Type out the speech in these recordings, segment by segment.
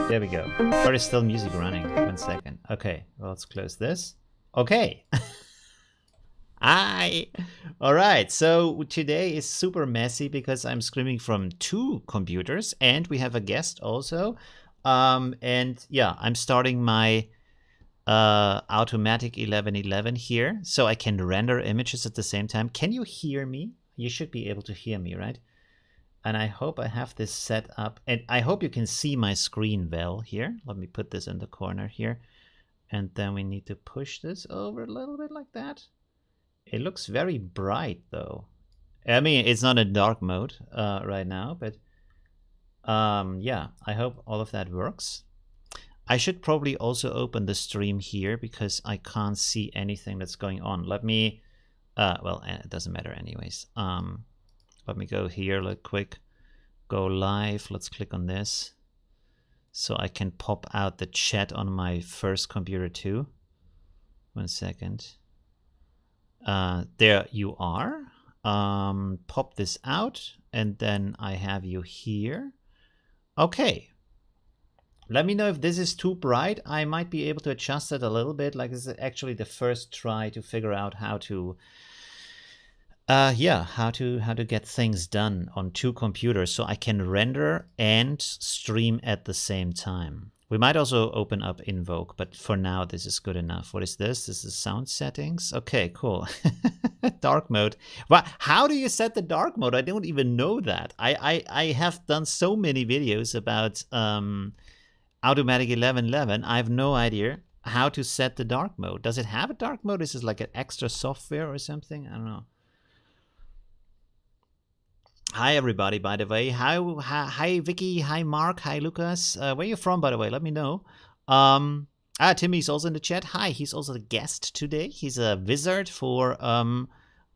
There we go. There is still music running. 1 second. Okay, well, let's close this. Okay. Hi. All right. So today is super messy because I'm streaming from 2 computers and we have a guest also. And yeah, I'm starting my automatic 1111 here so I can render images at the same time. Can you hear me? You should be able to hear me, right? And I hope I have this set up, and I hope you can see my screen well here. Let me put this in the corner here. And then we need to push this over a little bit like that. It looks very bright though. I mean, it's not in dark mode right now, but yeah, I hope all of that works. I should probably also open the stream here because I can't see anything that's going on. Let me, well, it doesn't matter anyways. Let me go here, look quick, go live. Let's click on this so I can pop out the chat on my first computer too. 1 second. There you are. Pop this out and then I have you here. Okay. Let me know if this is too bright. I might be able to adjust it a little bit. Like, this is actually the first try to figure out how to how to get things done on 2 computers so I can render and stream at the same time. We might also open up Invoke, but for now this is good enough. What is this? This is sound settings. Okay, cool. Dark mode. Well, how do you set the dark mode? I don't even know that. I have done so many videos about automatic 1111. I have no idea. how to set the dark mode. Does it have a dark mode? Is this like an extra software or something? I don't know. Hi everybody, by the way. Hi Vicky, hi Mark, hi Lucas. Where are you from, by the way? Let me know. Timmy's also in the chat. Hi, he's also the guest today. He's a wizard for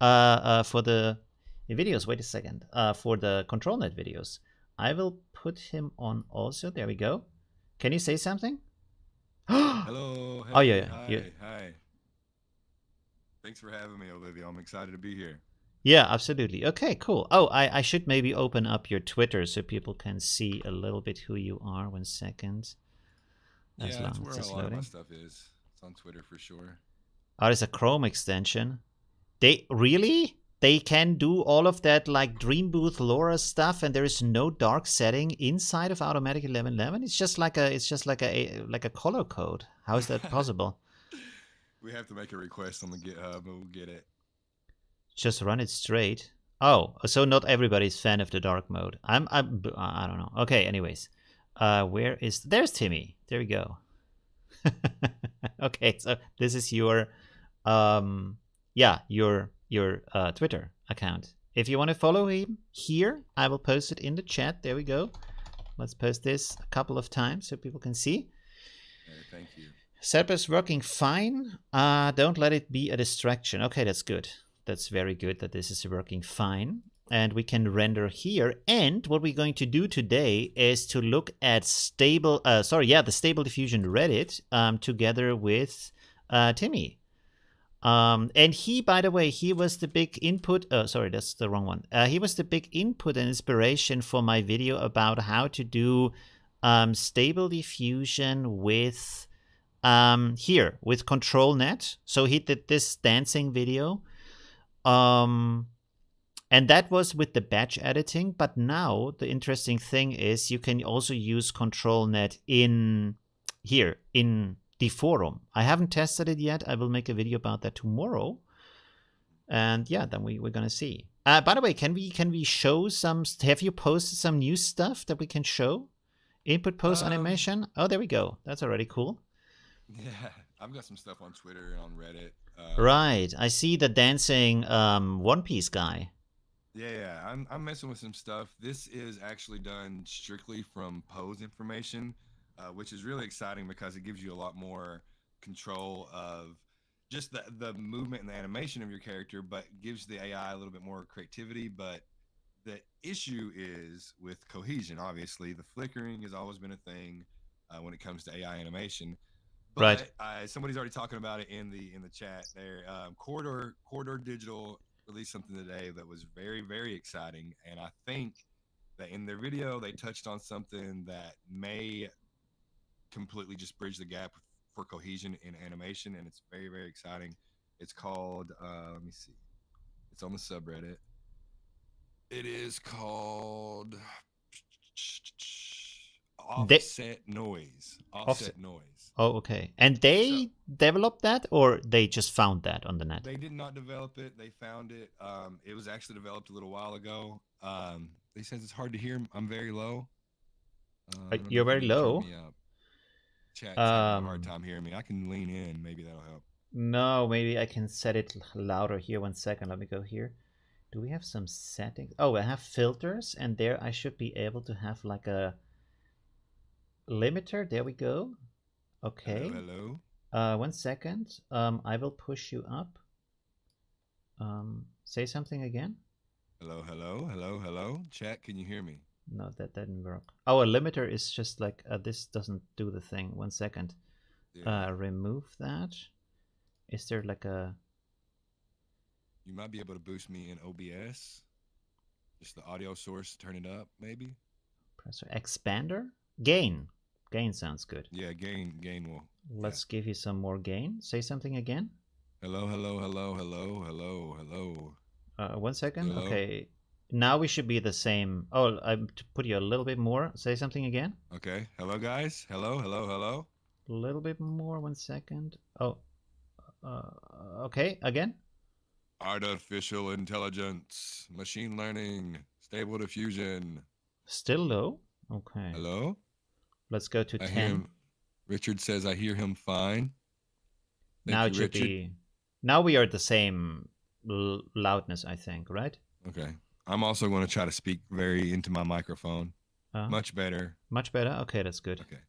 the videos. Wait a second. For the ControlNet videos. I will put him on also. There we go. Can you say something? Hello. Hey, Oh yeah, hi. Thanks for having me, Olivio. I'm excited to be here. Yeah, absolutely. Okay, cool. Oh, I should maybe open up your Twitter so people can see a little bit who you are. 1 second. Yeah, that's where a lot of my stuff is. It's on Twitter for sure. Oh, there's a Chrome extension. They can do all of that like Dream Booth LoRa stuff, and there is no dark setting inside of Automatic 1111. It's just like a color code. How is that possible? We have to make a request on the GitHub, and we'll get it. Just run it straight. Oh, so not everybody's fan of the dark mode. I don't know. Okay, anyways. There's Timmy. There we go. Okay, so this is your your Twitter account. If you want to follow him here, I will post it in the chat. There we go. Let's post this a couple of times so people can see. Thank you. Setup is working fine. Don't let it be a distraction. Okay, that's good. That's very good that this is working fine. And we can render here. And what we're going to do today is to look at the Stable Diffusion Reddit together with Timmy. And he, by the way, he was the big input. Sorry, that's the wrong one. He was the big input and inspiration for my video about how to do Stable Diffusion with with ControlNet. So he did this dancing video. And that was with the batch editing, but now the interesting thing is you can also use ControlNet in the forum. I haven't tested it yet. I will make a video about that tomorrow. And yeah, then we're gonna see. By the way, can we show some? Have you posted some new stuff that we can show? Input post animation. Oh, there we go. That's already cool. Yeah, I've got some stuff on Twitter and on Reddit. Right, I see the dancing One Piece guy. Yeah, I'm messing with some stuff. This is actually done strictly from pose information, which is really exciting because it gives you a lot more control of just the movement and the animation of your character, but gives the AI a little bit more creativity. But the issue is with cohesion. Obviously, the flickering has always been a thing when it comes to AI animation. But right. Somebody's already talking about it in the chat there. Corridor Digital released something today that was very, very exciting, and I think that in their video they touched on something that may completely just bridge the gap for cohesion in animation, and it's very, very exciting. It's called let me see, it's on the subreddit. It is called offset noise. Oh, okay. And they developed that, or they just found that on the net? They did not develop it. They found it. It was actually developed a little while ago. They says it's hard to hear. I'm very low. You're very low. Chat's having a hard time hearing me. I can lean in. Maybe that'll help. No, maybe I can set it louder here. 1 second. Let me go here. Do we have some settings? Oh, I have filters, and there I should be able to have like a limiter. There we go. Okay. Hello. 1 second. I will push you up. Say something again. Hello. Chat, can you hear me? No, that didn't work. Oh, a limiter is just like this doesn't do the thing. 1 second. Yeah. Remove that. Is there like a? You might be able to boost me in OBS. Just the audio source, turn it up, maybe. Pressor expander. Gain sounds good. Yeah, gain will. Let's give you some more gain. Say something again. Hello. 1 second. Hello? Okay. Now we should be the same. Oh, I put you a little bit more. Say something again. Okay. Hello, guys. Hello. A little bit more. 1 second. Oh. Okay. Again. Artificial intelligence, machine learning, stable diffusion. Still low. Okay. Hello. Let's go to 10. Richard says, I hear him fine. Thank Now you, it should Richard. be. Now we are at the same loudness, I think, right? Okay. I'm also going to try to speak very into my microphone. Much better. Much better? Okay, that's good. Okay.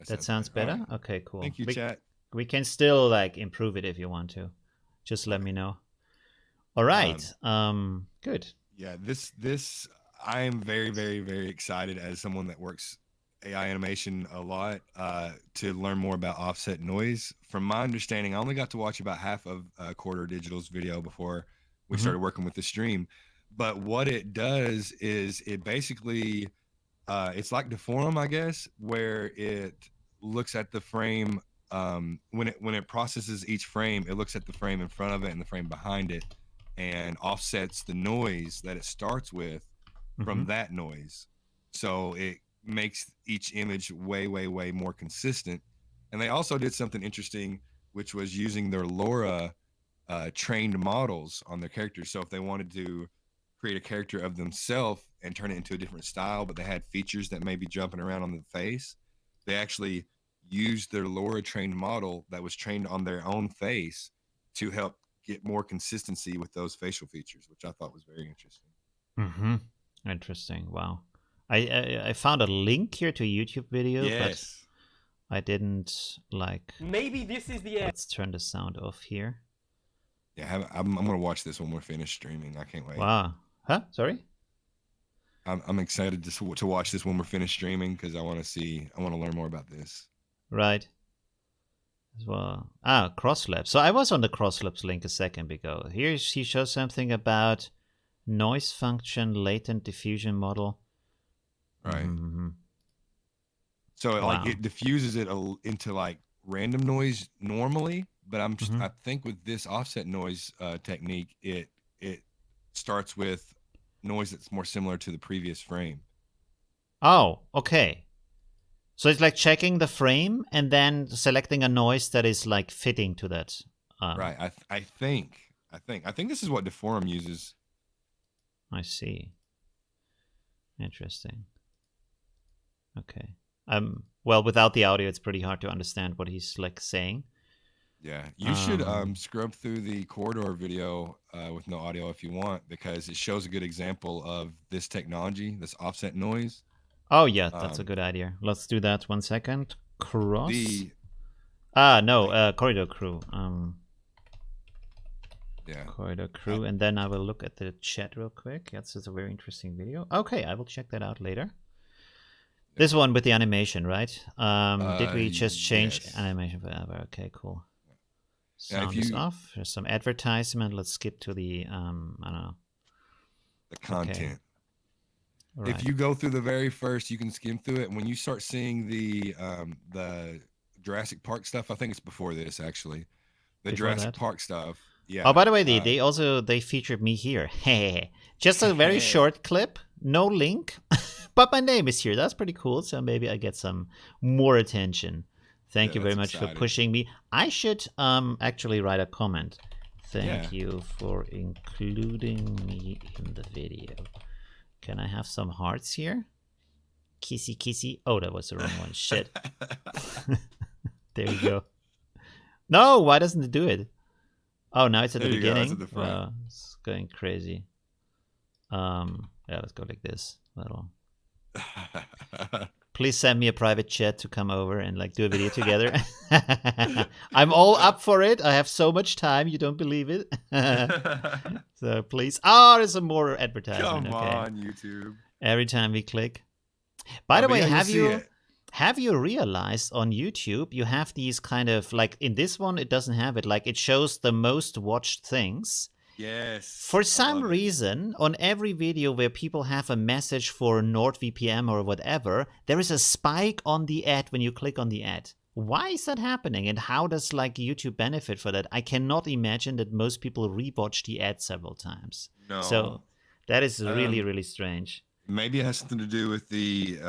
That sounds good. better? Right. Okay, cool. Thank you, chat. We can still like improve it if you want to. Just let me know. All right. Good. Yeah, this I am very, very, very excited as someone that works AI animation a lot to learn more about offset noise. From my understanding, I only got to watch about half of Quarter Digital's video before we started working with the stream. But what it does is it basically it's like Deforum, I guess, where it looks at the frame when it processes each frame, it looks at the frame in front of it and the frame behind it, and offsets the noise that it starts with from that noise. So it makes each image way, way, way more consistent. And they also did something interesting, which was using their LoRa trained models on their characters. So if they wanted to create a character of themselves and turn it into a different style, but they had features that may be jumping around on the face, they actually used their LoRa trained model that was trained on their own face to help get more consistency with those facial features, which I thought was very interesting. Interesting. Wow. I found a link here to a YouTube video, but I didn't like. Maybe this is the end. Let's turn the sound off here. Yeah, I'm gonna watch this when we're finished streaming. I can't wait. Wow. Huh? Sorry. I'm excited to watch this when we're finished streaming because I want to learn more about this. Right. As well. CrossLabs. So I was on the CrossLabs link a second ago. Here he shows something about noise function, latent diffusion model. Right. So it diffuses it into like random noise normally, but I think with this offset noise technique, it starts with noise that's more similar to the previous frame. Oh, okay. So it's like checking the frame and then selecting a noise that is like fitting to that. Right. I think this is what Deforum uses. I see. Interesting. Okay. Well, without the audio, it's pretty hard to understand what he's like saying. Yeah, you should scrub through the corridor video with no audio if you want, because it shows a good example of this technology, this offset noise. Oh yeah, that's a good idea. Let's do that. 1 second. Corridor crew. Yeah. Corridor crew, and then I will look at the chat real quick. That's a very interesting video. Okay, I will check that out later. This one with the animation, right? Did we just change animation forever? Okay, cool. Sound is off. There's some advertisement. Let's skip to the I don't know. The content. Okay. Right. If you go through the very first, you can skim through it. When you start seeing the Jurassic Park stuff, I think it's before this actually. The before Jurassic Park stuff. Yeah. Oh, by the way, they featured me here. Just a very short clip, no link, but my name is here. That's pretty cool. So maybe I get some more attention. Thank you very much for pushing me. I should actually write a comment. Thank you for including me in the video. Can I have some hearts here? Kissy kissy. Oh, that was the wrong one. Shit. There you go. No, why doesn't it do it? Oh, now it's at the beginning. At the front. It's going crazy. Yeah, let's go like this. Little. Please send me a private chat to come over and like do a video together. I'm all up for it. I have so much time. You don't believe it. So please. Oh, there's some more advertisement. Come on, YouTube. Every time we click. By the way, have you realized on YouTube you have these kind of like in this one it doesn't have it, like it shows the most watched things. Yes. For some reason, on every video where people have a message for NordVPN or whatever, there is a spike on the ad when you click on the ad. Why is that happening, and how does like YouTube benefit for that? I cannot imagine that most people rewatch the ad several times. No. So that is really, really strange. Maybe it has something to do with the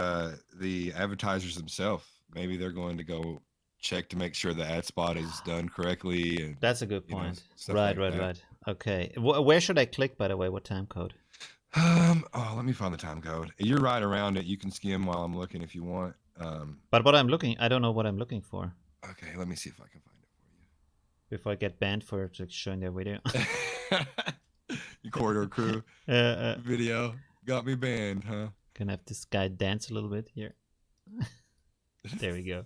advertisers themselves. Maybe they're going to go check to make sure the ad spot is done correctly. And, that's a good point. Right. Okay. Where should I click, by the way? What time code? Let me find the time code. You're right around it. You can skim while I'm looking if you want. But what I'm looking, I don't know what I'm looking for. Okay, let me see if I can find it Before I get banned for showing their video. for you. You corridor crew uh, video got me banned, huh? Can have this guy dance a little bit here. There we go.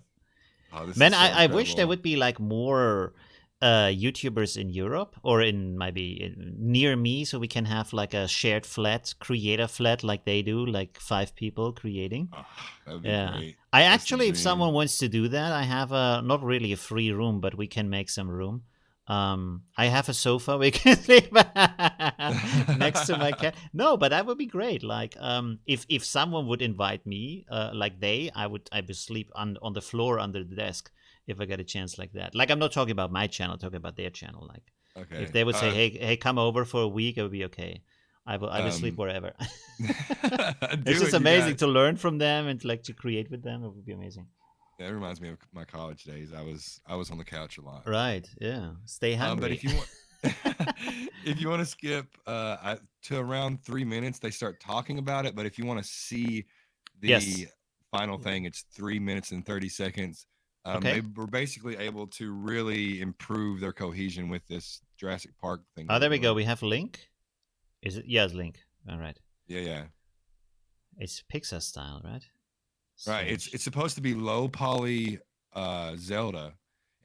Oh, this Man, is so I wish there incredible. would be like more YouTubers in Europe or in maybe near me, so we can have like a shared flat, creator flat, like they do, like 5 people creating. Oh, that would be Yeah, great. I That's the actually, if someone dream. wants to do that, I have a not really a free room, but we can make some room. I have a sofa we can sleep next to my cat. No, but that would be great. Like, if someone would invite me, like I would sleep on the floor under the desk if I get a chance like that. Like, I'm not talking about my channel, I'm talking about their channel. Like, if Okay. they would say, hey, come over for a week, it would be okay. I will sleep Um, wherever. It's do just it. You amazing got. to learn from them and like to create with them. It would be amazing. That reminds me of my college days. I was on the couch a lot. Right? Yeah. Stay But hungry. if you want, if you want to skip to around 3 minutes, they start talking about it. But if you want to see Yes. the final thing, it's 3 minutes and 30 seconds. They Okay. were basically able to really improve their cohesion with this Jurassic Park thing they Oh, were there we go. doing. We have Link. Is it? Yes, Link. All right. Yeah, yeah. It's Pixar style, right? Right. Strange. It's supposed to be low poly Zelda.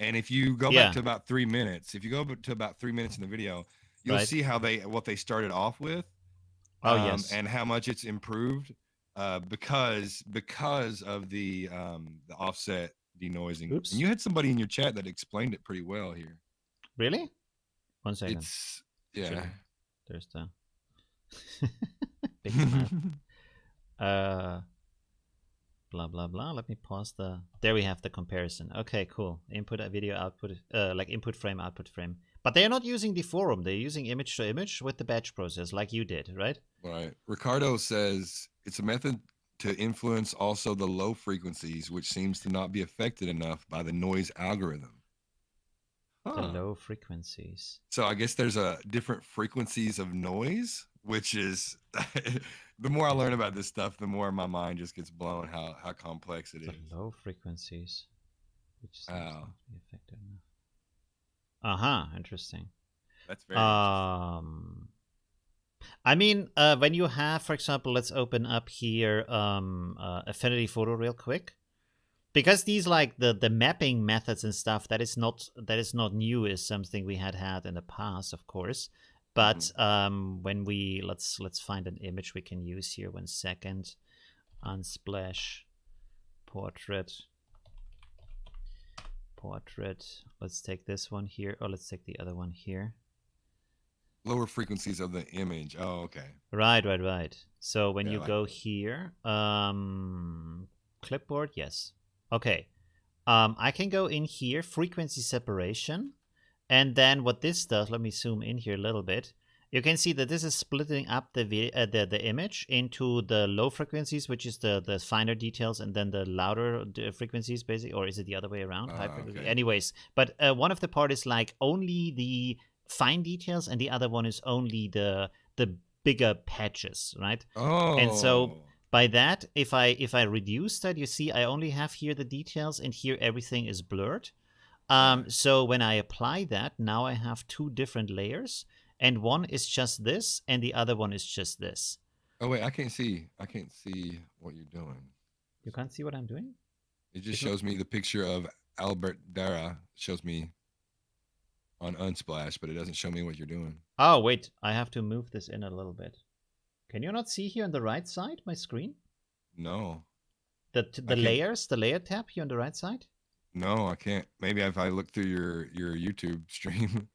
And if you go back Yeah. to about 3 minutes, if you go to about 3 minutes in the video, you'll Right. see how what they started off with, Oh, yes. and how much it's improved, because of the offset denoising. And Oops. you had somebody in your chat that explained it pretty well here. Really? 1 second. It's yeah. Actually, there's the big map. Blah blah blah. Let me pause the. There we have the comparison. Okay, cool. Input video, output, like input frame, output frame. But they're not using the forum. They're using image to image with the batch process, like you did, right? Right. Ricardo says it's a method to influence also the low frequencies, which seems to not be affected enough by the noise algorithm. The Huh. low frequencies. So I guess there's a different frequencies of noise, which is the more I learn about this stuff, the more my mind just gets blown how complex it The is. low frequencies, which seems Wow. not to be affected enough. Interesting. That's very interesting. I mean, when you have, for example, let's open up here Affinity Photo real quick, because these like the mapping methods and stuff that is not new, is something we had in the past, of course. But when we let's find an image we can use here. 1 second. Unsplash portrait. Let's take this one here, or let's take the other one here. lower frequencies of the image. Oh, okay. Right. So when Yeah, you like go here, clipboard, yes. Okay. I can go in here, frequency separation, and then what this does, let me zoom in here a little bit. You can see that this is splitting up the image into the low frequencies, which is the finer details, and then the louder frequencies, basically, or is it the other way around? High frequency. okay. Anyways, but one of the part is like only the fine details, and the other one is only the bigger patches, right? Oh. And so by that, if I reduce that, you see I only have here the details, and here everything is blurred. So when I apply that, now I have 2 different layers, and one is just this, and the other one is just this. Oh wait, I can't see what you're doing. You can't see what I'm doing? It just shows me the picture of Albert Dara. It shows me on Unsplash, but it doesn't show me what you're doing. Oh, wait. I have to move this in a little bit. Can you not see here on the right side my screen? No. The layers, the layer tab here on the right side? No, I can't. Maybe if I look through your YouTube stream.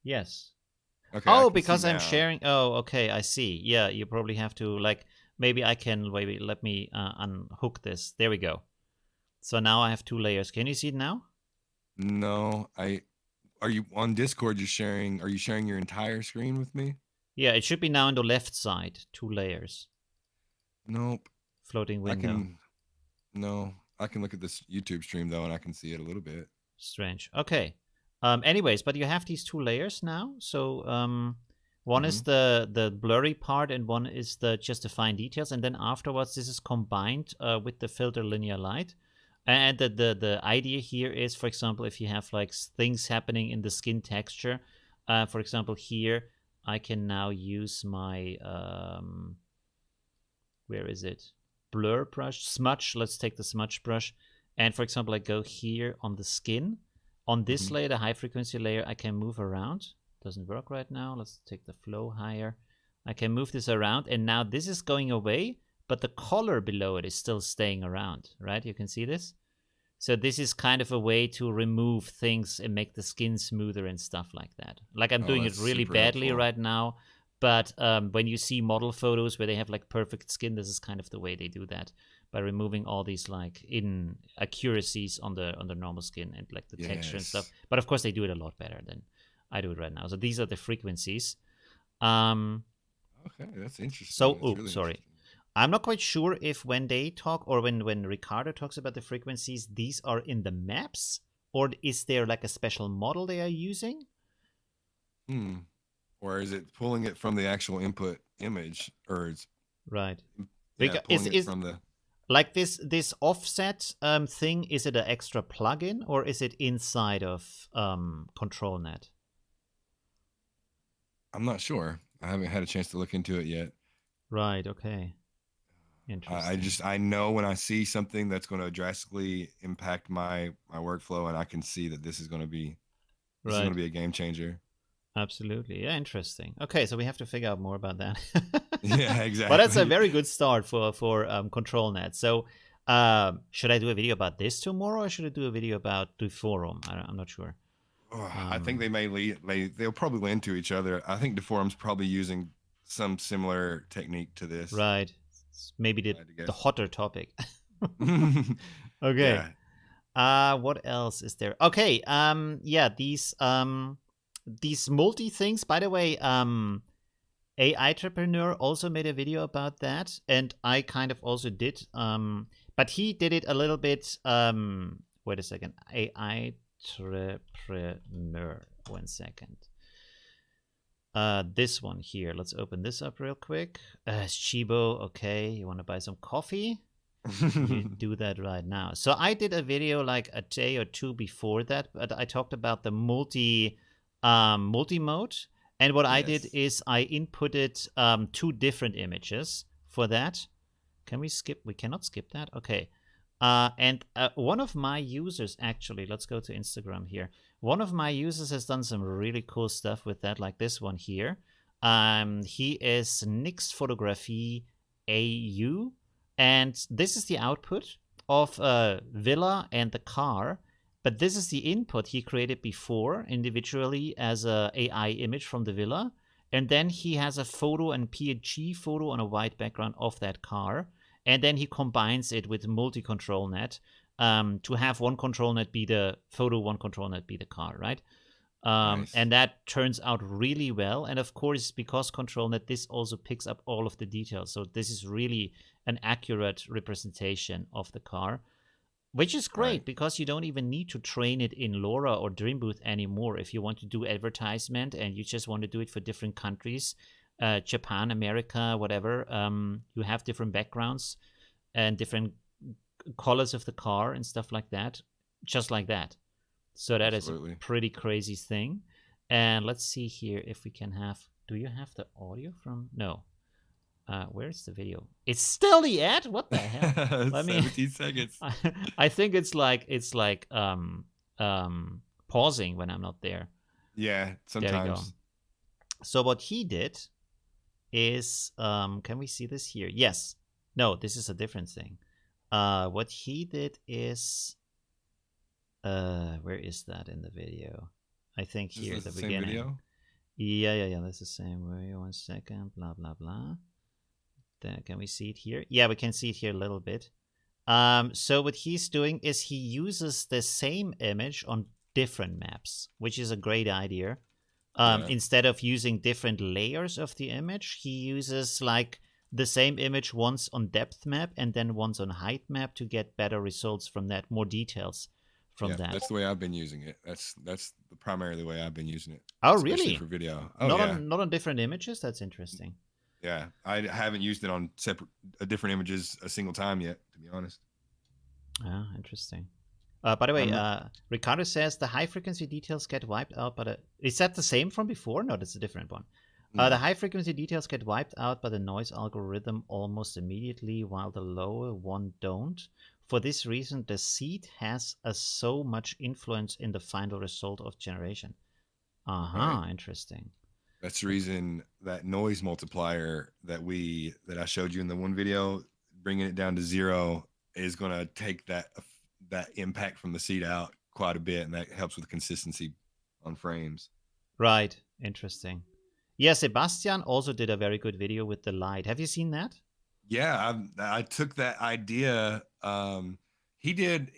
Yes. Okay. Oh, because I'm sharing. Oh, okay. I see. Yeah, you probably have to like. Maybe I can. Wait. Let me unhook this. There we go. So now I have 2 layers. Can you see it now? No, Are you on Discord? You're sharing? Are you sharing your entire screen with me? Yeah, it should be now on the left side. 2 layers. Nope. Floating window. I can look at this YouTube stream though, and I can see it a little bit. Strange. Okay. Anyways, but you have these 2 layers now. So One is the blurry part, and one is the just the fine details. And then afterwards, this is combined with the filter linear light. And the idea here is, for example, if you have like things happening in the skin texture, for example, here I can now use my where is it? Blur brush, smudge. Let's take the smudge brush, and for example, I go here on the skin. On this layer, the high frequency layer, I can move around. Doesn't work right now. Let's take the flow higher. I can move this around, and now this is going away, but the color below it is still staying around, right? You can see this. So this is kind of a way to remove things and make the skin smoother and stuff like that. Like I'm doing it really badly right now, but when you see model photos where they have like perfect skin, this is kind of the way they do that, by removing all these like inaccuracies on the normal skin and like the texture and stuff. But of course they do it a lot better than I do it right now. So these are the frequencies. Okay, that's interesting. So, really sorry. I'm not quite sure if when they talk or when Ricardo talks about the frequencies, these are in the maps, or is there like a special model they are using? Or is it pulling it from the actual input image, or it's right? Yeah, pulling it from the like this offset thing. Is it an extra plugin, or is it inside of ControlNet? I'm not sure. I haven't had a chance to look into it yet. Right. Okay. Interesting. I know when I see something that's going to drastically impact my workflow, and I can see that this is going to be a game changer. Absolutely. Yeah, interesting. Okay, so we have to figure out more about that. Yeah, exactly. But that's a very good start for ControlNet. So should I do a video about this tomorrow, or should I do a video about the forum? I'm not sure. I think they'll probably lend to each other. I think the forum's probably using some similar technique to this. Right. Maybe the hotter topic. Okay. Yeah. What else is there? Okay. Yeah, these multi things. By the way, AI Entrepreneur also made a video about that, and I kind of also did. But he did it a little bit. Wait a second. AI Entrepreneur. 1 second. This one here. Let's open this up real quick. Shibo, okay. You want to buy some coffee? You do that right now. So I did a video like a day or two before that, but I talked about the multi mode. And what I did is I inputted 2 different images for that. Can we skip? We cannot skip that. Okay. And one of my users, actually, let's go to Instagram here. One of my users has done some really cool stuff with that, like this one here. He is Nix Photography AU, and this is the output of Villa and the car, but this is the input he created before individually as a AI image from the Villa, and then he has a photo and PNG photo on a white background of that car. And then he combines it with Multi-ControlNet to have one ControlNet be the photo, one ControlNet be the car, right? Nice. And that turns out really well. And of course, because ControlNet, this also picks up all of the details. So this is really an accurate representation of the car, which is great because you don't even need to train it in LoRa or Dreambooth anymore. If you want to do advertisement and you just want to do it for different countries, Japan, America, whatever, you have different backgrounds and different colors of the car and stuff like that, just like that. So that is a pretty crazy thing. And let's see here if we can have, do you have the audio from? No. Where's the video? It's still the ad? What the hell? 17 seconds. I think it's like pausing when I'm not there. Yeah, sometimes. So what he did is, can we see this here? Yes. No, this is a different thing. What he did is, where is that in the video? I think here at the beginning. Video? Yeah. That's the same way. 1 second. Blah blah blah. Then can we see it here? Yeah, we can see it here a little bit. So what he's doing is he uses the same image on different maps, which is a great idea. Instead of using different layers of the image, he uses like the same image once on depth map and then once on height map to get better results from that, more details from Yeah, that. that's the way I've been using it. That's the primarily way I've been using it, Oh, especially really? for video. Oh Not yeah, on different images. That's interesting. yeah. I haven't used it on separate different images a single time yet, to be honest. Ah, interesting. By the way, I'm Ricardo says the high frequency details get wiped out, but is that the same from before? No, that's a different one. The high frequency details get wiped out by the noise algorithm almost immediately, while the lower one don't. For this reason, the seed has so much influence in the final result of generation. right. Interesting. That's the reason that noise multiplier that I showed you in the one video, bringing it down to 0, is going to take that impact from the seed out quite a bit, and that helps with consistency on frames. Right, interesting. Yeah, Sebastian also did a very good video with the light. Have you seen that? Yeah, I took that idea. He did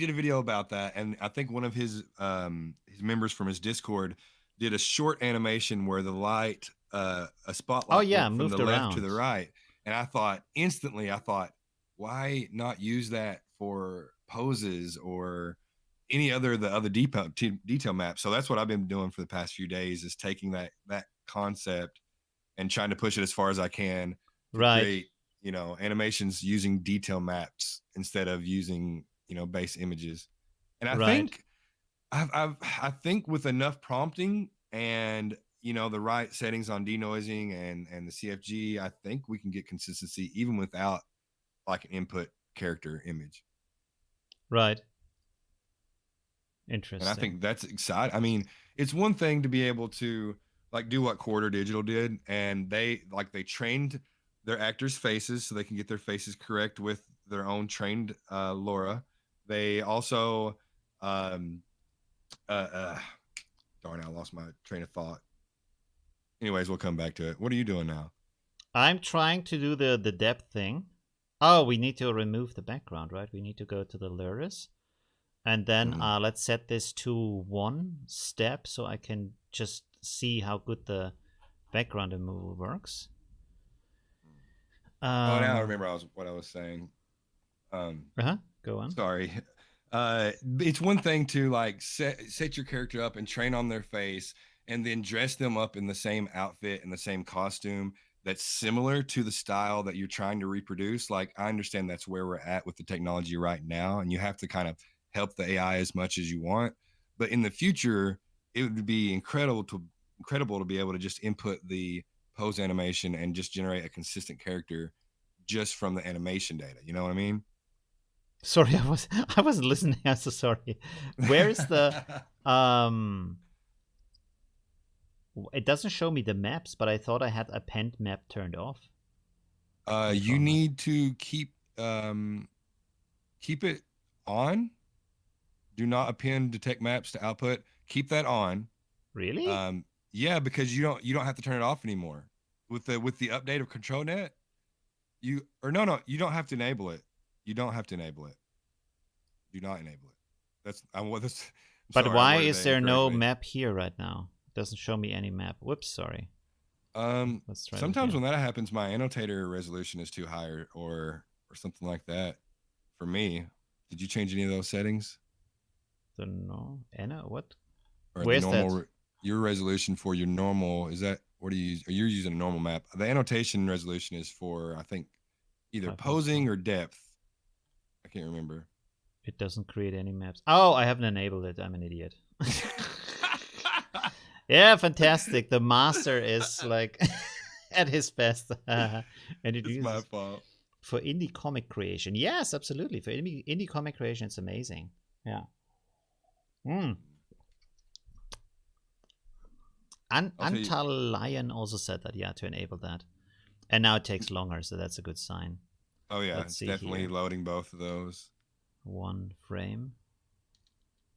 a video about that, and I think one of his members from his Discord did a short animation where the light, a Oh spotlight yeah, went from the moved left to the around. right, and I thought instantly, why not use that for poses or any other the other detail maps? So that's what I've been doing for the past few days, is taking that concept and trying to push it as far as I can to Right, create, animations using detail maps instead of using, base images. And I right, think I think with enough prompting and, the right settings on denoising and the CFG, I think we can get consistency even without like an input character image. right. And I Interesting. think that's exciting. I mean, it's one thing to be able to like do what Quarter Digital did, and they trained their actors' faces so they can get their faces correct with their own trained Laura. They also, um, darn, I lost my train of thought. Anyways, we'll come back to it. What are you doing now? I'm trying to do the depth thing. Oh, we need to remove the background, right? We need to go to the lures. And then Mm-hmm. let's set this to 1 step so I can just see how good the background removal works. Oh, now I Um, remember what I was saying. Um, uh-huh, go on. Sorry. It's one thing to like set your character up and train on their face and then dress them up in the same outfit and the same costume that's similar to the style that you're trying to reproduce. Like, I understand that's where we're at with the technology right now, and you have to kind of help the AI as much as you want. But in the future, it would be incredible to be able to just input the pose animation and just generate a consistent character just from the animation data. You know what I mean? Sorry, I wasn't listening. I'm so sorry. Where is the um? It doesn't show me the maps, but I thought I had append map turned off. You Control map. need to keep it on. Do not append detect maps to output. Keep that on. Really? Um, yeah, because you don't have to turn it off anymore. With the update of ControlNet, no, you don't have to enable it. You don't have to enable it. Do not enable it. I'm But sorry, I why worded is that there no incorrectly. map here right now? It doesn't show me any map. Whoops, sorry. Let's try it Sometimes again. when that happens, my annotator resolution is too high or something like that for me. Did you change any of those settings? Don't know. Anna, what? Or the Where's that? your resolution for your normal, is that, what do you use? Are you using a normal map? The annotation resolution is for, I think, either 5.4. posing or depth. I can't remember. It doesn't create any maps. Oh, I haven't enabled it. I'm an idiot. Yeah, fantastic. The master is like at his best. And it It's my uses fault. for indie comic creation. Yes, absolutely. For indie comic creation, it's amazing. Yeah. Mm. I'll tell you. Antal Lion also said that, yeah, to enable that. And now it takes longer, so that's a good sign. Oh yeah, Let's it's see definitely here. loading both of those. 1 frame.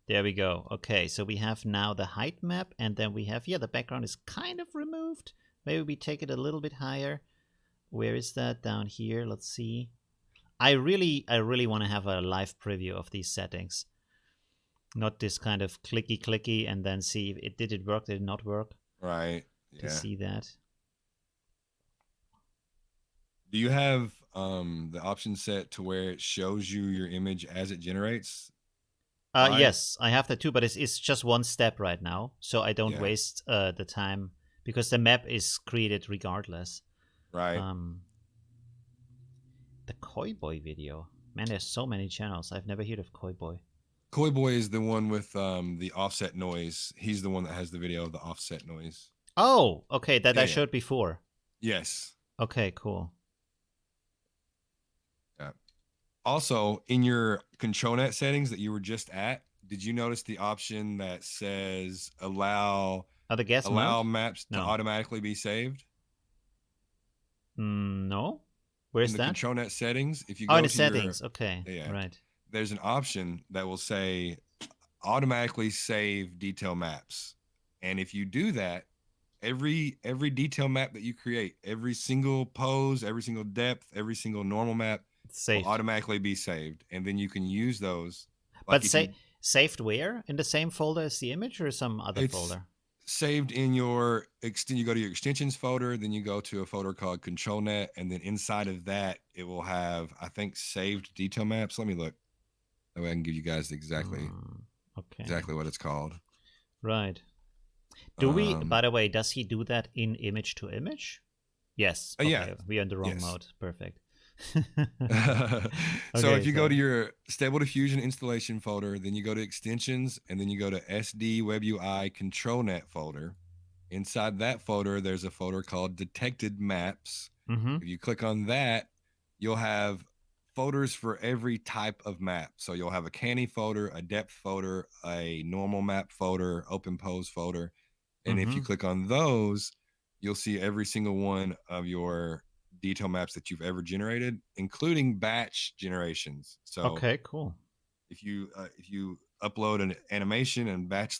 There we go. Okay, so we have now the height map, and then we have, yeah, the background is kind of removed. Maybe we take it a little bit higher. Where is that? Down here. Let's see. I really want to have a live preview of these settings. Not this kind of clicky and then see if did it work, did it not work. Right. To Yeah. see that. Do you have the option set to where it shows you your image as it generates? right? Yes, I have that too, but it's just one step right now, so I don't Yeah, waste the time because the map is created regardless. right. Um, the Koi Boy video. Man, there's so many channels. I've never heard of Koi Boy. Koi Boy is the one with the offset noise. He's the one that has the video of the offset noise. Oh, okay, that Yeah, I yeah. showed before. Yes. Okay, cool. Yeah. Also, in your ControlNet settings that you were just at, did you notice the option that says Oh, the guest allow mode? maps to No. automatically be saved? No. In Where's the that? ControlNet settings, if you Oh, in go the to your settings. Okay, yeah, right. there's an option that will say automatically save detail maps. And if you do that, every detail map that you create, every single pose, every single depth, every single normal map It's will saved. automatically be saved. And then you can use those. But Like if you saved where? In the same folder as the image or some other it's folder? saved in your you go to your extensions folder, then you go to a folder called ControlNet, and then inside of that it will have, I think, saved detail maps. Let me look. That way I can give you guys Okay. exactly what it's called. Right. Do we, Um by the way, does he do that in image to image? Yes. yeah, Okay. We are in the wrong yes. mode. Perfect. So if Okay, you go sorry. to your Stable Diffusion installation folder, then you go to extensions, and then you go to SD Web UI ControlNet folder. Inside that folder, there's a folder called Detected Maps. Mm-hmm. If you click on that, you'll have folders for every type of map. So you'll have a canny folder, a depth folder, a normal map folder, open pose folder. And if Mm-hmm. you click on those, you'll see every single one of your detail maps that you've ever generated, including batch generations. So Okay, cool. if you upload an animation and batch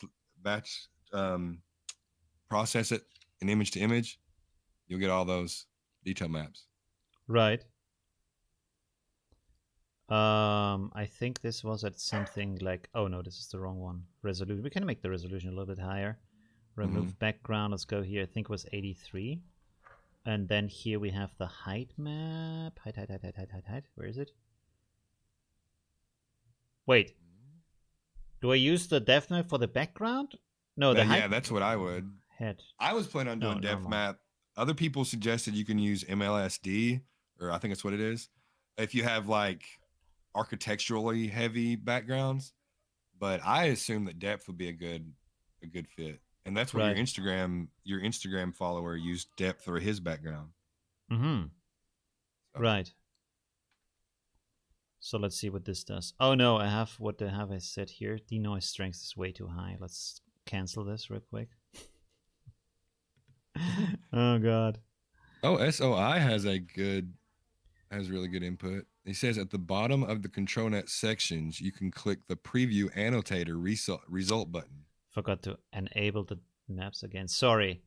process it in image to image, you'll get all those detail maps. Right. I think this was at something like, oh no, this is the wrong one. Resolution. We can make the resolution a little bit higher. Mm-hmm. Remove background. Let's go here. I think it was 83. And then here we have the height map. Height. Where is it? Wait. Do I use the depth map for the background? No, the height. Yeah, that's what I would. Head. I was planning on No, doing depth normal. map. Other people suggested you can use MLSD, or I think it's what it is, if you have like architecturally heavy backgrounds. But I assume that depth would be a good fit, and that's what Right. your Instagram follower used depth for his background. Mm-hmm. So Right. So let's see what this does. Oh no, I have what have I said here? Denoise strength is way too high. Let's cancel this real quick. Oh god. SOI has really good input. He says at the bottom of the ControlNet sections, you can click the preview annotator result button. Forgot to enable the maps again. Sorry.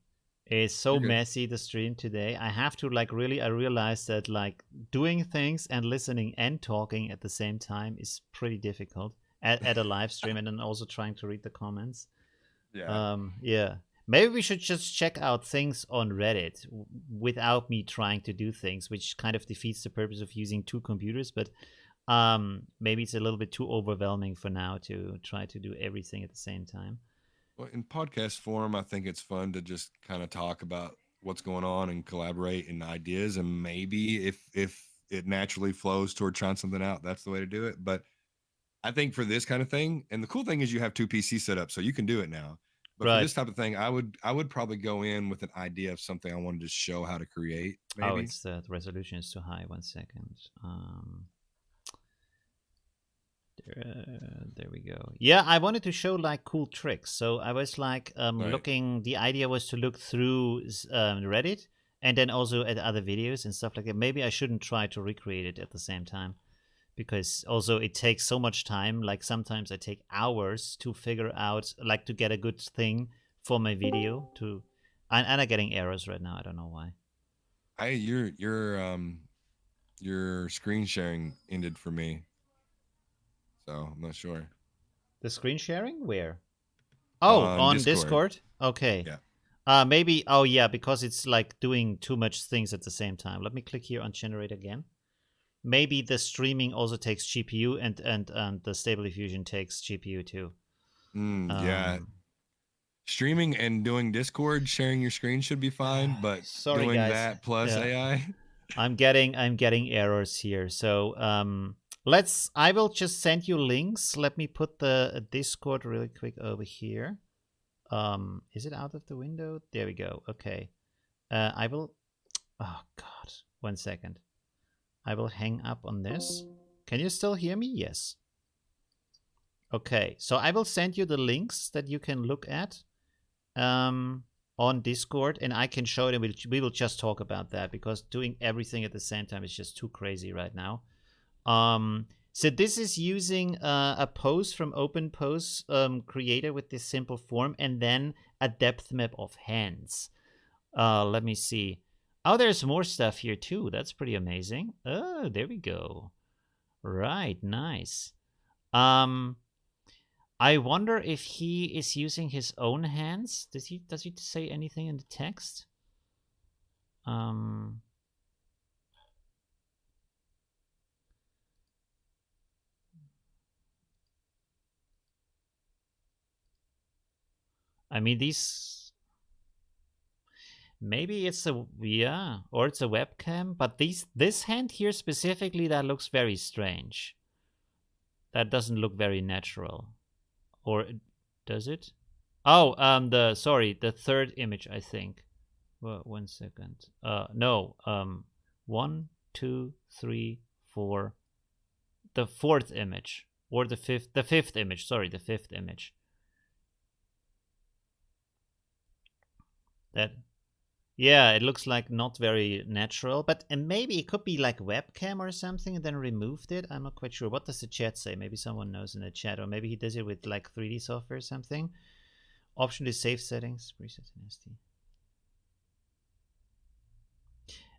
It's so You're good. messy the stream today. I have to like really I realized that like doing things and listening and talking at the same time is pretty difficult at a live stream and then also trying to read the comments. Yeah. Yeah. Maybe we should just check out things on Reddit without me trying to do things, which kind of defeats the purpose of using two computers. But maybe it's a little bit too overwhelming for now to try to do everything at the same time. Well, in podcast form, I think it's fun to just kind of talk about what's going on and collaborate in ideas. And maybe if it naturally flows toward trying something out, that's the way to do it. But I think for this kind of thing, and the cool thing is you have two PCs set up, so you can do it now. But for Right. this type of thing, I would probably go in with an idea of something I wanted to show how to create. Oh, Maybe. it's the resolution is too high. 1 second. There we go. Yeah, I wanted to show like cool tricks. So I was like Right. looking. The idea was to look through Reddit and then also at other videos and stuff like that. Maybe I shouldn't try to recreate it at the same time because also it takes so much time. Like sometimes I take hours to figure out like to get a good thing for my video. To and I'm getting errors right now. I don't know why. Your screen sharing ended for me, so I'm not sure. The screen sharing where? Oh, On on Discord. Discord. Okay. Yeah. Maybe. Oh, yeah, because it's like doing too much things at the same time. Let me click here on generate again. maybe the streaming also takes GPU, and the Stable Diffusion takes GPU too. Yeah. Streaming and doing Discord, sharing your screen should be fine, but Sorry, doing guys. that plus AI. I'm getting errors here. So I will just send you links. Let me put the Discord really quick over here. Is it out of the window? There we go. Okay. I will. Oh God. 1 second. I will hang up on this. Can you still hear me? Yes. Okay. So I will send you the links that you can look at on Discord, and I can show them. We will just talk about that because doing everything at the same time is just too crazy right now. So this is using a pose from OpenPose creator with this simple form, and then a depth map of hands. Let me see. Oh, there's more stuff here too. That's pretty amazing. Oh, there we go. Right, nice. I wonder if he is using his own hands. Does he say anything in the text? I mean, these, maybe it's a, yeah, or it's a webcam, but this hand here specifically, that looks very strange. That doesn't look very natural. Or does it? Oh, the third image, I think. Well, 1 second. No. 1, 2, 3, 4. The fourth image, or the fifth image. Sorry, the fifth image. That, yeah, it looks like not very natural, but and maybe it could be like webcam or something, and then removed it. I'm not quite sure. What does the chat say? Maybe someone knows in the chat, or maybe he does it with like 3D software or something. Option to save settings, preset in SD.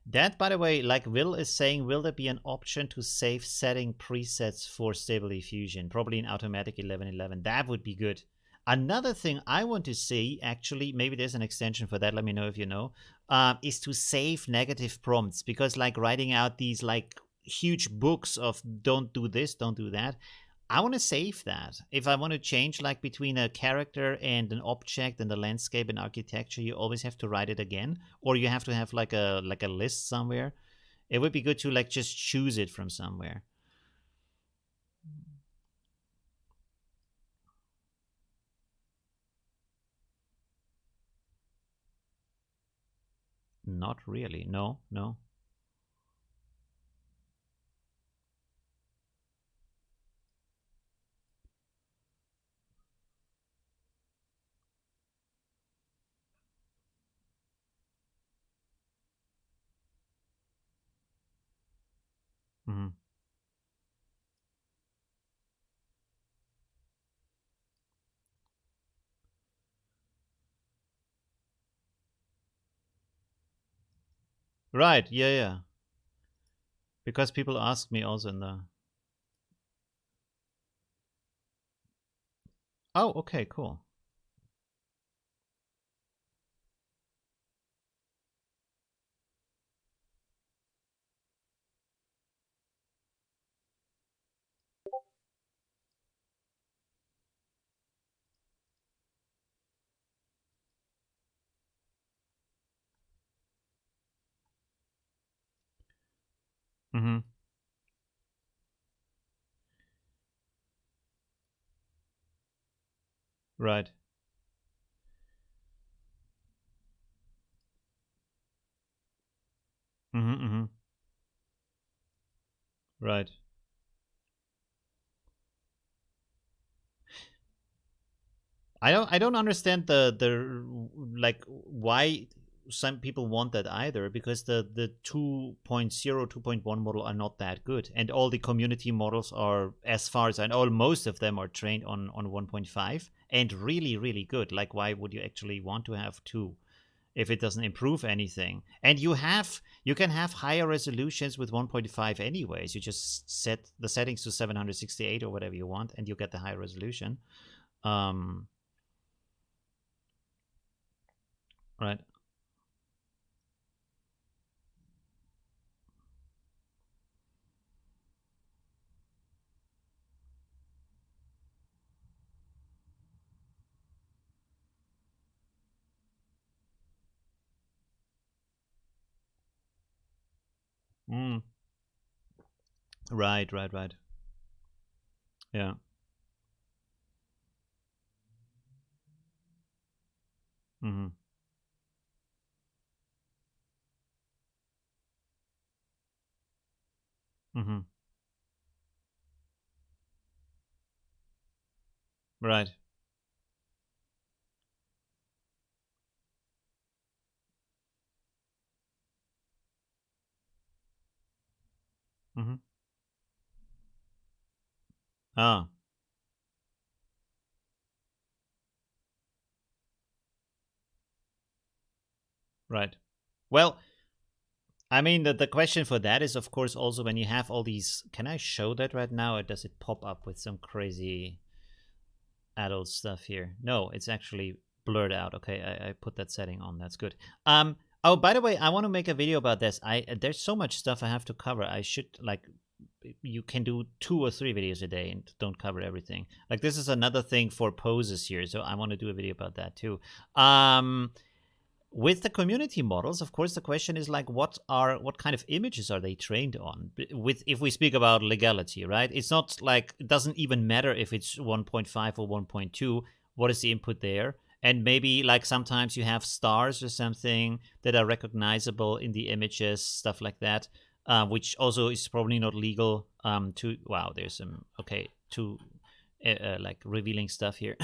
That, by the way, like Will is saying, will there be an option to save setting presets for Stable Diffusion? Probably in Automatic 11.11. That would be good. Another thing I want to see, actually, maybe there's an extension for that, let me know if you know, is to save negative prompts. Because like writing out these like huge books of don't do this, don't do that, I want to save that. If I want to change like between a character and an object and the landscape and architecture, you always have to write it again, or you have to have like a list somewhere. It would be good to like just choose it from somewhere. Not really. No, no. Mm-hmm. Right. Yeah, yeah. Because people ask me also in the. Oh, okay, cool. Mm-hmm. Right. Mm-hmm. Mm-hmm. Right. I don't understand the like why some people want that either, because the 2.0 2.1 model are not that good, and all the community models are, as far as I know, most of them are trained on 1.5 and really really good. Like, why would you actually want to have two if it doesn't improve anything? And you can have higher resolutions with 1.5 anyways. You just set the settings to 768 or whatever you want, and you get the higher resolution. um right. Mm. Right, right, right. Yeah. Mm-hmm. Mm-hmm. Right. Mm-hmm. Ah, right. Well, I mean, the question for that is, of course, also when you have all these. Can I show that right now, or does it pop up with some crazy adult stuff here? No, it's actually blurred out. Okay, I put that setting on. That's good. Oh, by the way, I want to make a video about this. There's so much stuff I have to cover. I should like you can do 2 or 3 videos a day and don't cover everything. Like this is another thing for poses here, so I want to do a video about that too. With the community models, of course, the question is like, what kind of images are they trained on? With if we speak about legality, right? It's not like it doesn't even matter if it's 1.5 or 1.2. What is the input there? And maybe like sometimes you have stars or something that are recognizable in the images, stuff like that, which also is probably not legal. To wow, there's some okay to like revealing stuff here.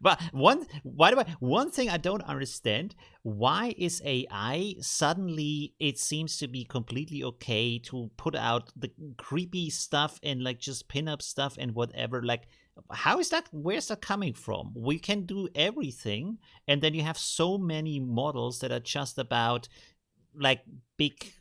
But by the way, one thing I don't understand: why is AI suddenly? It seems to be completely okay to put out the creepy stuff and like just pin up stuff and whatever. Like, how is that? Where's that coming from? We can do everything, and then you have so many models that are just about like big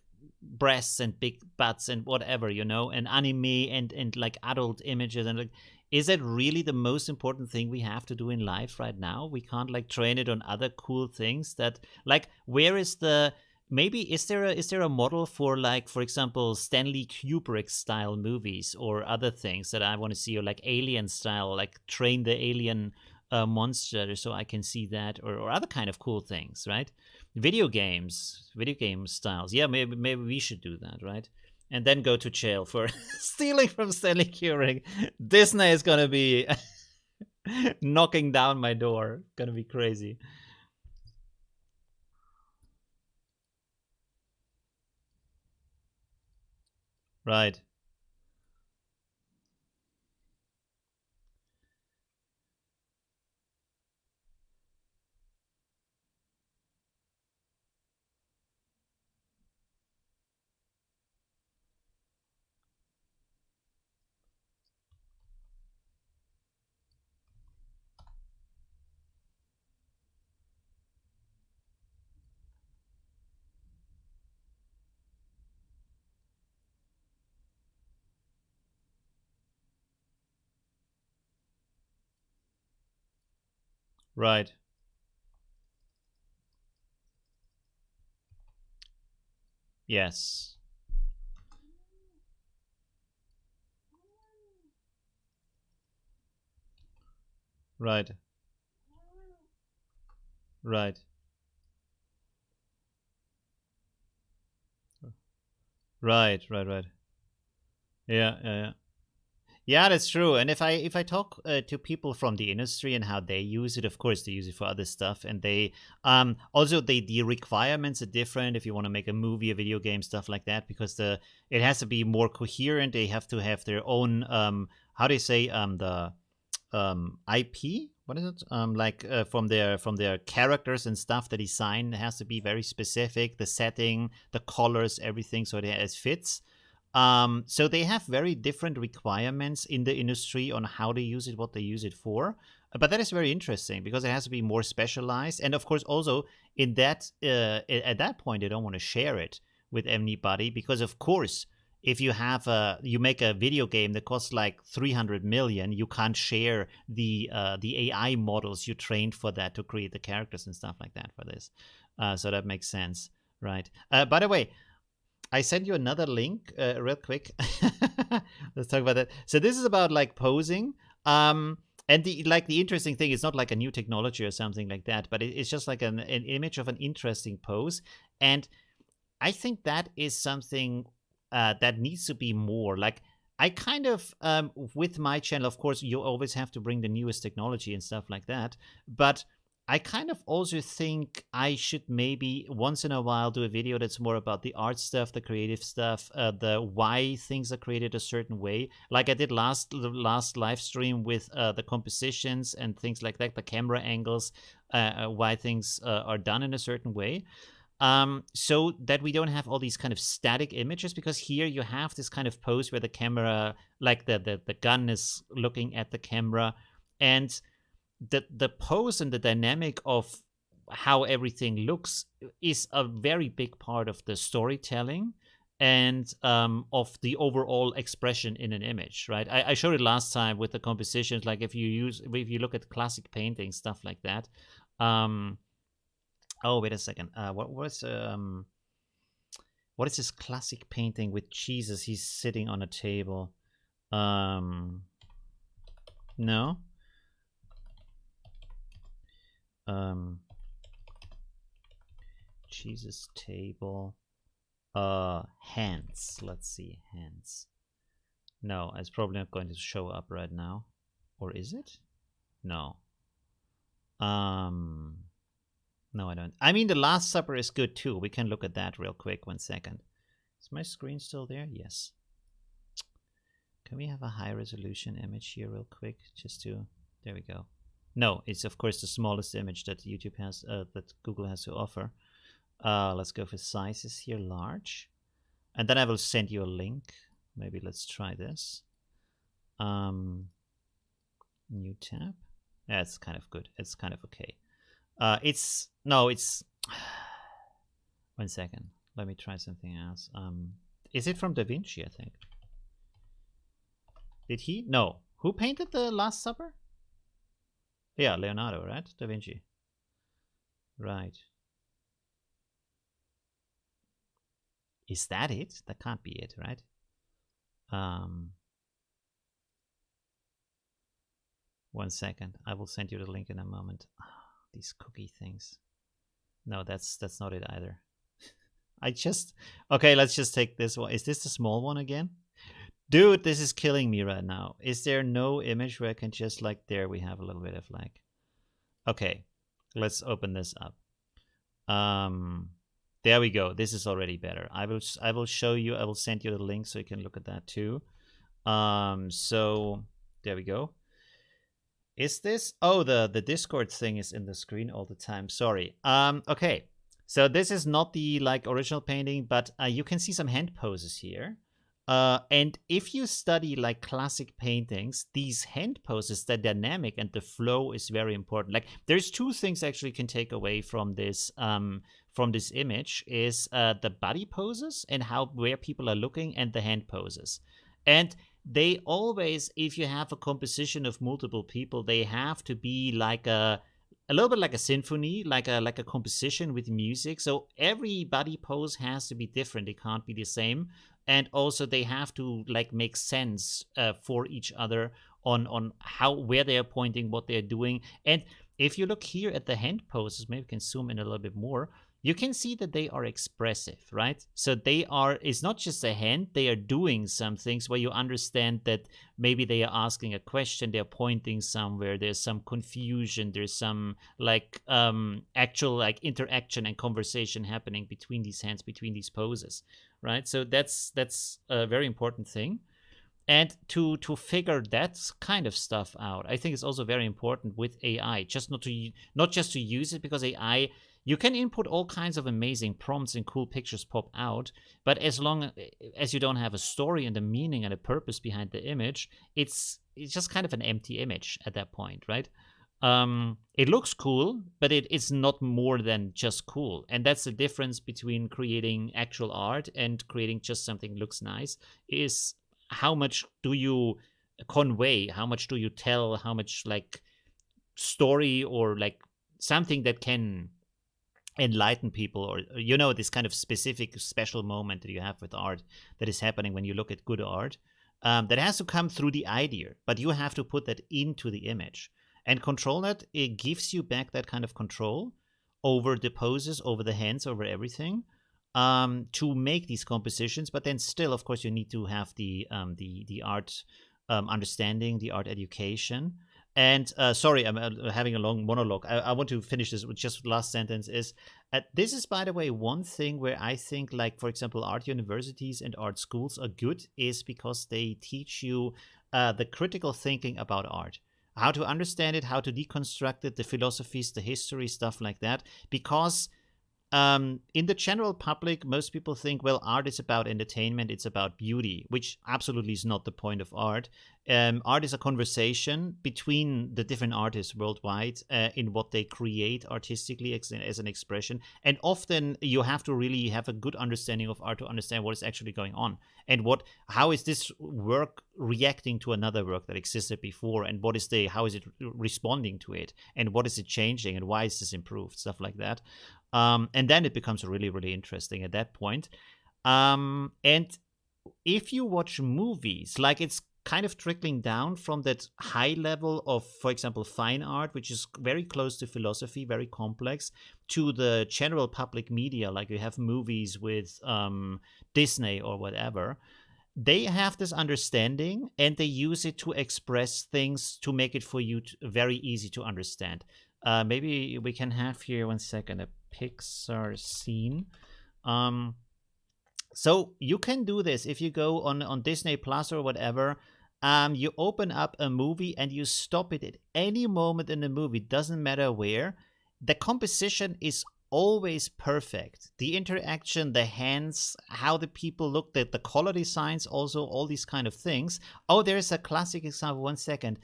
breasts and big butts and whatever, and anime and like adult images and like, is that really the most important thing we have to do in life right now? We can't like train it on other cool things that like where is the maybe is there a model for like for example Stanley Kubrick style movies or other things that I want to see, or like alien style, like train the alien monster so I can see that, or other kind of cool things, right? Video game styles. Yeah, maybe we should do that, right? And then go to jail for stealing from Stanley Kubrick. Disney is gonna be knocking down my door. Gonna be crazy. Right, right. Yes. Right, right, right, right, right. Yeah, yeah, yeah. Yeah, that's true. And if I talk to people from the industry and how they use it, of course they use it for other stuff, and they also the requirements are different if you want to make a movie, a video game, stuff like that, because the it has to be more coherent. They have to have their own how do you say the IP? What is it? Like from their characters and stuff. The design has to be very specific. The setting, the colors, everything, so it fits. So they have very different requirements in the industry on how to use it, what they use it for. But that is very interesting because it has to be more specialized, and of course, also in that at that point, they don't want to share it with anybody because, of course, if you make a video game that costs like 300 million, you can't share the AI models you trained for that to create the characters and stuff like that for this. So that makes sense, right? By the way, I sent you another link real quick. Let's talk about that. So this is about like posing. And the interesting thing is not like a new technology or something like that, but it's just like an image of an interesting pose. And I think that is something that needs to be more like. I kind of, with my channel, of course, you always have to bring the newest technology and stuff like that. But I kind of also think I should maybe once in a while do a video that's more about the art stuff, the creative stuff, the why things are created a certain way. Like I did last live stream with the compositions and things like that, the camera angles, why things are done in a certain way, so that we don't have all these kind of static images, because here you have this kind of pose where the camera, like the gun is looking at the camera, and the pose and the dynamic of how everything looks is a very big part of the storytelling and of the overall expression in an image, right? I showed it last time with the compositions. Like if you look at classic painting, stuff like that. Oh, wait a second. What is this classic painting with Jesus? He's sitting on a table. No. Jesus table. Hands. Let's see. Hands. No, it's probably not going to show up right now. Or is it? No. No, I don't. I mean, The Last Supper is good too. We can look at that real quick. 1 second. Is my screen still there? Yes. Can we have a high resolution image here real quick? Just to... There we go. No, it's of course the smallest image that YouTube has, that Google has to offer. Let's go for sizes here, large. And then I will send you a link. Maybe let's try this. New tab. Yeah, it's kind of good. It's kind of okay. It's 1 second. Let me try something else. Is it from Da Vinci, I think? Did he? No. Who painted The Last Supper? Yeah, Leonardo, right? Da Vinci. Right. Is that it? That can't be it, right? 1 second. I will send you the link in a moment. These cookie things. No, that's not it either. Okay, let's just take this one. Is this the small one again? Dude, this is killing me right now. Is there no image where I can just, like, there we have a little bit of like... Okay, let's open this up. There we go. This is already better. I will show you. I will send you the link so you can look at that too. So there we go. Is this... Oh, the Discord thing is in the screen all the time. Sorry. Okay. So this is not the like original painting, but you can see some hand poses here. And if you study like classic paintings, these hand poses, the dynamic and the flow is very important. Like there's two things actually you can take away from this image is the body poses and where people are looking, and the hand poses. And they always, if you have a composition of multiple people, they have to be like a little bit like a symphony, like a composition with music. So every body pose has to be different. It can't be the same. And also they have to like make sense for each other on where they are pointing, what they're doing. And if you look here at the hand poses, maybe we can zoom in a little bit more, you can see that they are expressive, right? So it's not just a hand, they are doing some things where you understand that maybe they are asking a question, they're pointing somewhere, there's some confusion, there's some like actual like interaction and conversation happening between these hands, between these poses, right? So that's a very important thing. And to figure that kind of stuff out, I think it's also very important with AI, not just to use it, because AI, you can input all kinds of amazing prompts and cool pictures pop out, but as long as you don't have a story and a meaning and a purpose behind the image, it's just kind of an empty image at that point, right? It looks cool, but it's not more than just cool. And that's the difference between creating actual art and creating just something that looks nice, is how much do you convey, how much do you tell, how much like story or like something that can enlighten people, or this kind of specific special moment that you have with art that is happening when you look at good art, that has to come through the idea, but you have to put that into the image. And ControlNet, it gives you back that kind of control over the poses, over the hands, over everything. to make these compositions. But then still, of course, you need to have the art understanding, the art education. And sorry, I'm having a long monologue. I want to finish this with just last sentence is, this is, by the way, one thing where I think, like, for example, art universities and art schools are good is because they teach you the critical thinking about art, how to understand it, how to deconstruct it, the philosophies, the history, stuff like that. Because in the general public, most people think, well, art is about entertainment, it's about beauty, which absolutely is not the point of art. Art is a conversation between the different artists worldwide in what they create artistically as an expression. And often you have to really have a good understanding of art to understand what is actually going on, and how is this work reacting to another work that existed before, and how is it responding to it, and what is it changing, and why is this improved, stuff like that. And then it becomes really, really interesting at that point. And if you watch movies, like, it's kind of trickling down from that high level of, for example, fine art, which is very close to philosophy, very complex, to the general public media, like you have movies with Disney or whatever. They have this understanding and they use it to express things to make it for you very easy to understand. Maybe we can have here, one second, a Pixar scene. So you can do this if you go on Disney Plus or whatever. You open up a movie and you stop it at any moment in the movie, doesn't matter where. The composition is always perfect. The interaction, the hands, how the people look, the color designs, also all these kind of things. Oh, there's a classic example. One second.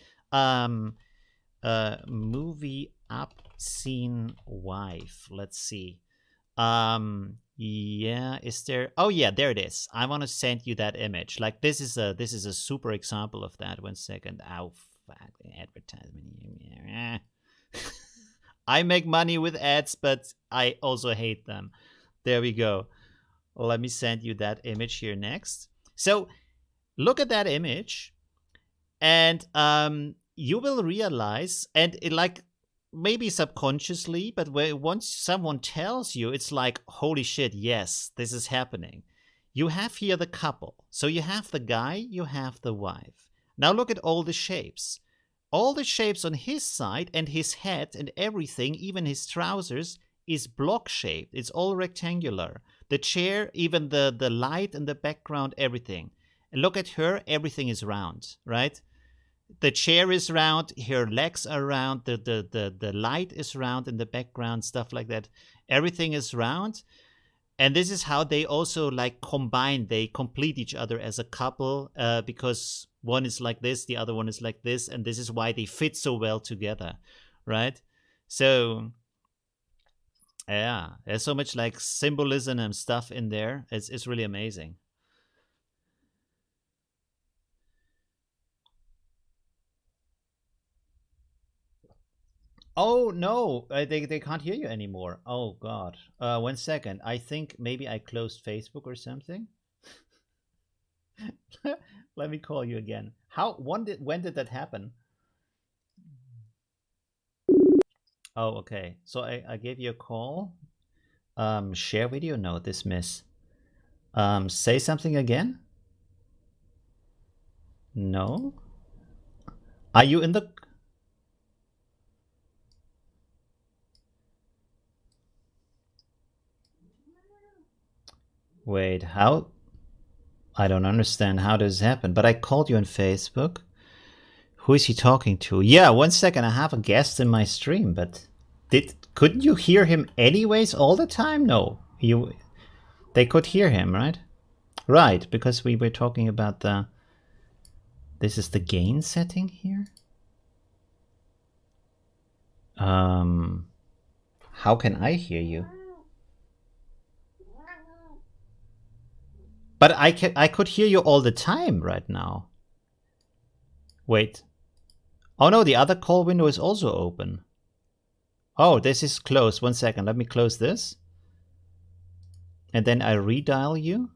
Movie up scene wife. Let's see. Yeah, is there? Oh yeah, there it is. I want to send you that image. Like, this is a super example of that. One second. Oh fuck, advertisement. I make money with ads, but I also hate them. There we go. Let me send you that image here next. So look at that image, and you will realize, and like, maybe subconsciously, but once someone tells you, it's like, holy shit, yes, this is happening. You have here the couple. So you have the guy, you have the wife. Now look at all the shapes. All the shapes on his side and his head and everything, even his trousers, is block shaped. It's all rectangular. The chair, even the light in the background, everything. And look at her, everything is round, right? The chair is round, her legs are round, the light is round in the background, stuff like that. Everything is round. And this is how they also, like, combine, they complete each other as a couple, because one is like this, the other one is like this, and this is why they fit so well together, right? So yeah, there's so much like symbolism and stuff in there. It's really amazing. Oh no, they can't hear you anymore. Oh god. 1 second. I think maybe I closed Facebook or something. Let me call you again. When did that happen? Oh, okay. So I gave you a call. Share video? No, dismiss. Say something again? No. Are you in the... Wait, how? I don't understand how this happened, but I called you on Facebook. Who is he talking to? Yeah, 1 second, I have a guest in my stream, but couldn't you hear him anyways all the time? No, they could hear him, right? Right, because we were talking about this is the gain setting here. How can I hear you? But I could hear you all the time right now. Wait. Oh no, the other call window is also open. Oh, this is closed. 1 second, let me close this. And then I redial you.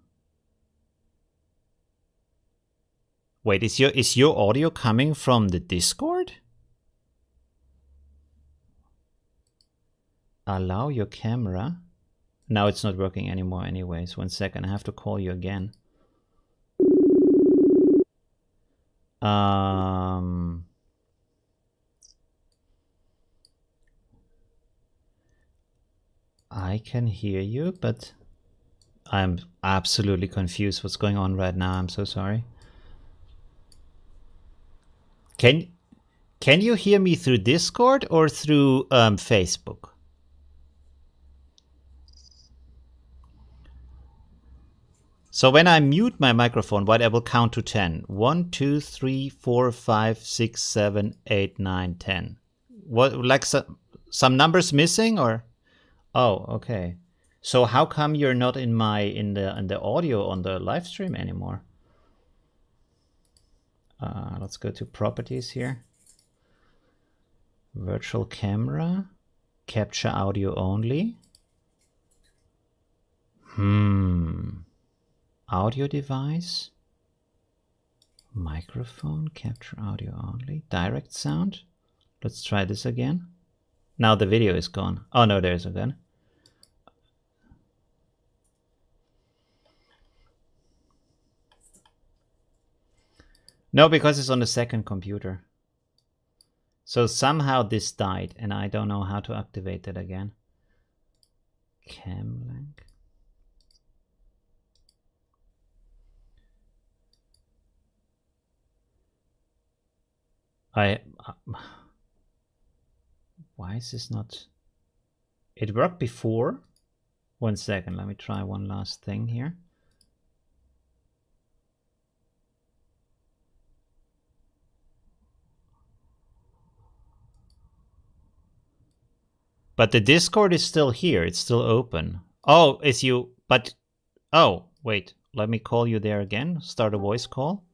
Wait, is your audio coming from the Discord? Allow your camera. Now it's not working anymore anyways. 1 second, I have to call you again. I can hear you, but I'm absolutely confused what's going on right now. I'm so sorry. Can you hear me through Discord or through Facebook? So when I mute my microphone, what I will count to 10. 1, 2, 3, 4, 5, 6, 7, 8, 9, 10. What, like some numbers missing or? Oh, okay. So how come you're not in the audio on the live stream anymore? Let's go to properties here. Virtual camera, capture audio only. Audio device, microphone, capture audio only, direct sound. Let's try this again. Now the video is gone. Oh no, there's again. No, because it's on the second computer. So somehow this died and I don't know how to activate it again. Camlink. Why is this not? It worked before. 1 second, let me try one last thing here. But the Discord is still here. It's still open. Oh, it's you. But, oh, wait. Let me call you there again. Start a voice call.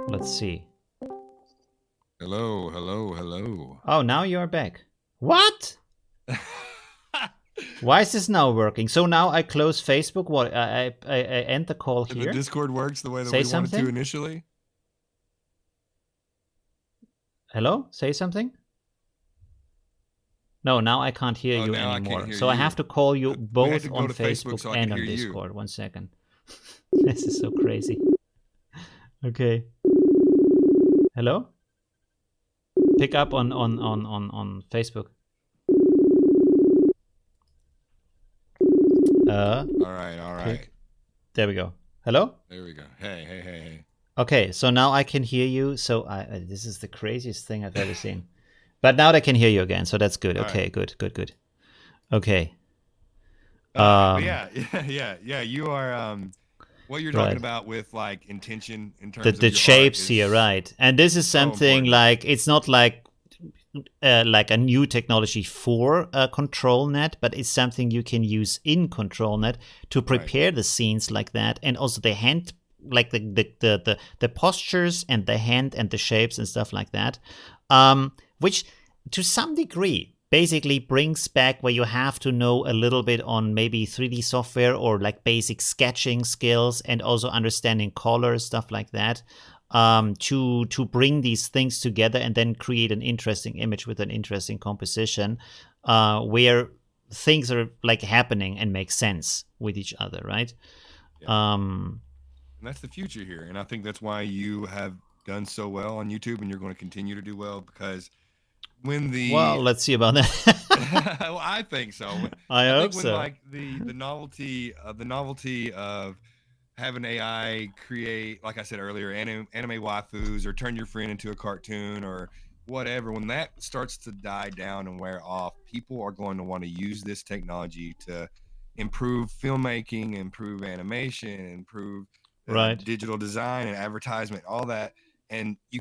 Let's see. Hello, hello, hello. Oh, now you're back. What? Why is this now working? So now I close Facebook. What? I end the call here. The Discord works the way that we wanted to initially. Hello? Say something? No, now I can't hear you anymore. So I have to call you both on Facebook and on Discord. 1 second. This is so crazy. Okay. Hello? Pick up on Facebook. All right. There we go. Hello? There we go. Hey. Okay, so now I can hear you. So this is the craziest thing I've ever seen. But now they can hear you again, so that's good. Okay, right. Good. Okay. Yeah. You are what you're talking about with like intention in terms of the shapes here, right? And this is something like it's not like a new technology for ControlNet, but it's something you can use in ControlNet to prepare the scenes like that, and also the hand, like the postures and the hand and the shapes and stuff like that. Which to some degree basically brings back where you have to know a little bit on maybe 3D software or like basic sketching skills and also understanding colors, stuff like that, to bring these things together and then create an interesting image with an interesting composition, where things are like happening and make sense with each other, right? Yeah. And that's the future here. And I think that's why you have done so well on YouTube and you're going to continue to do well, because when well, let's see about that. Well, I think so. I hope think when so. Like the novelty of having AI create, like I said earlier, anime waifus or turn your friend into a cartoon or whatever, when that starts to die down and wear off, people are going to want to use this technology to improve filmmaking, improve animation, improve digital design and advertisement, all that. And you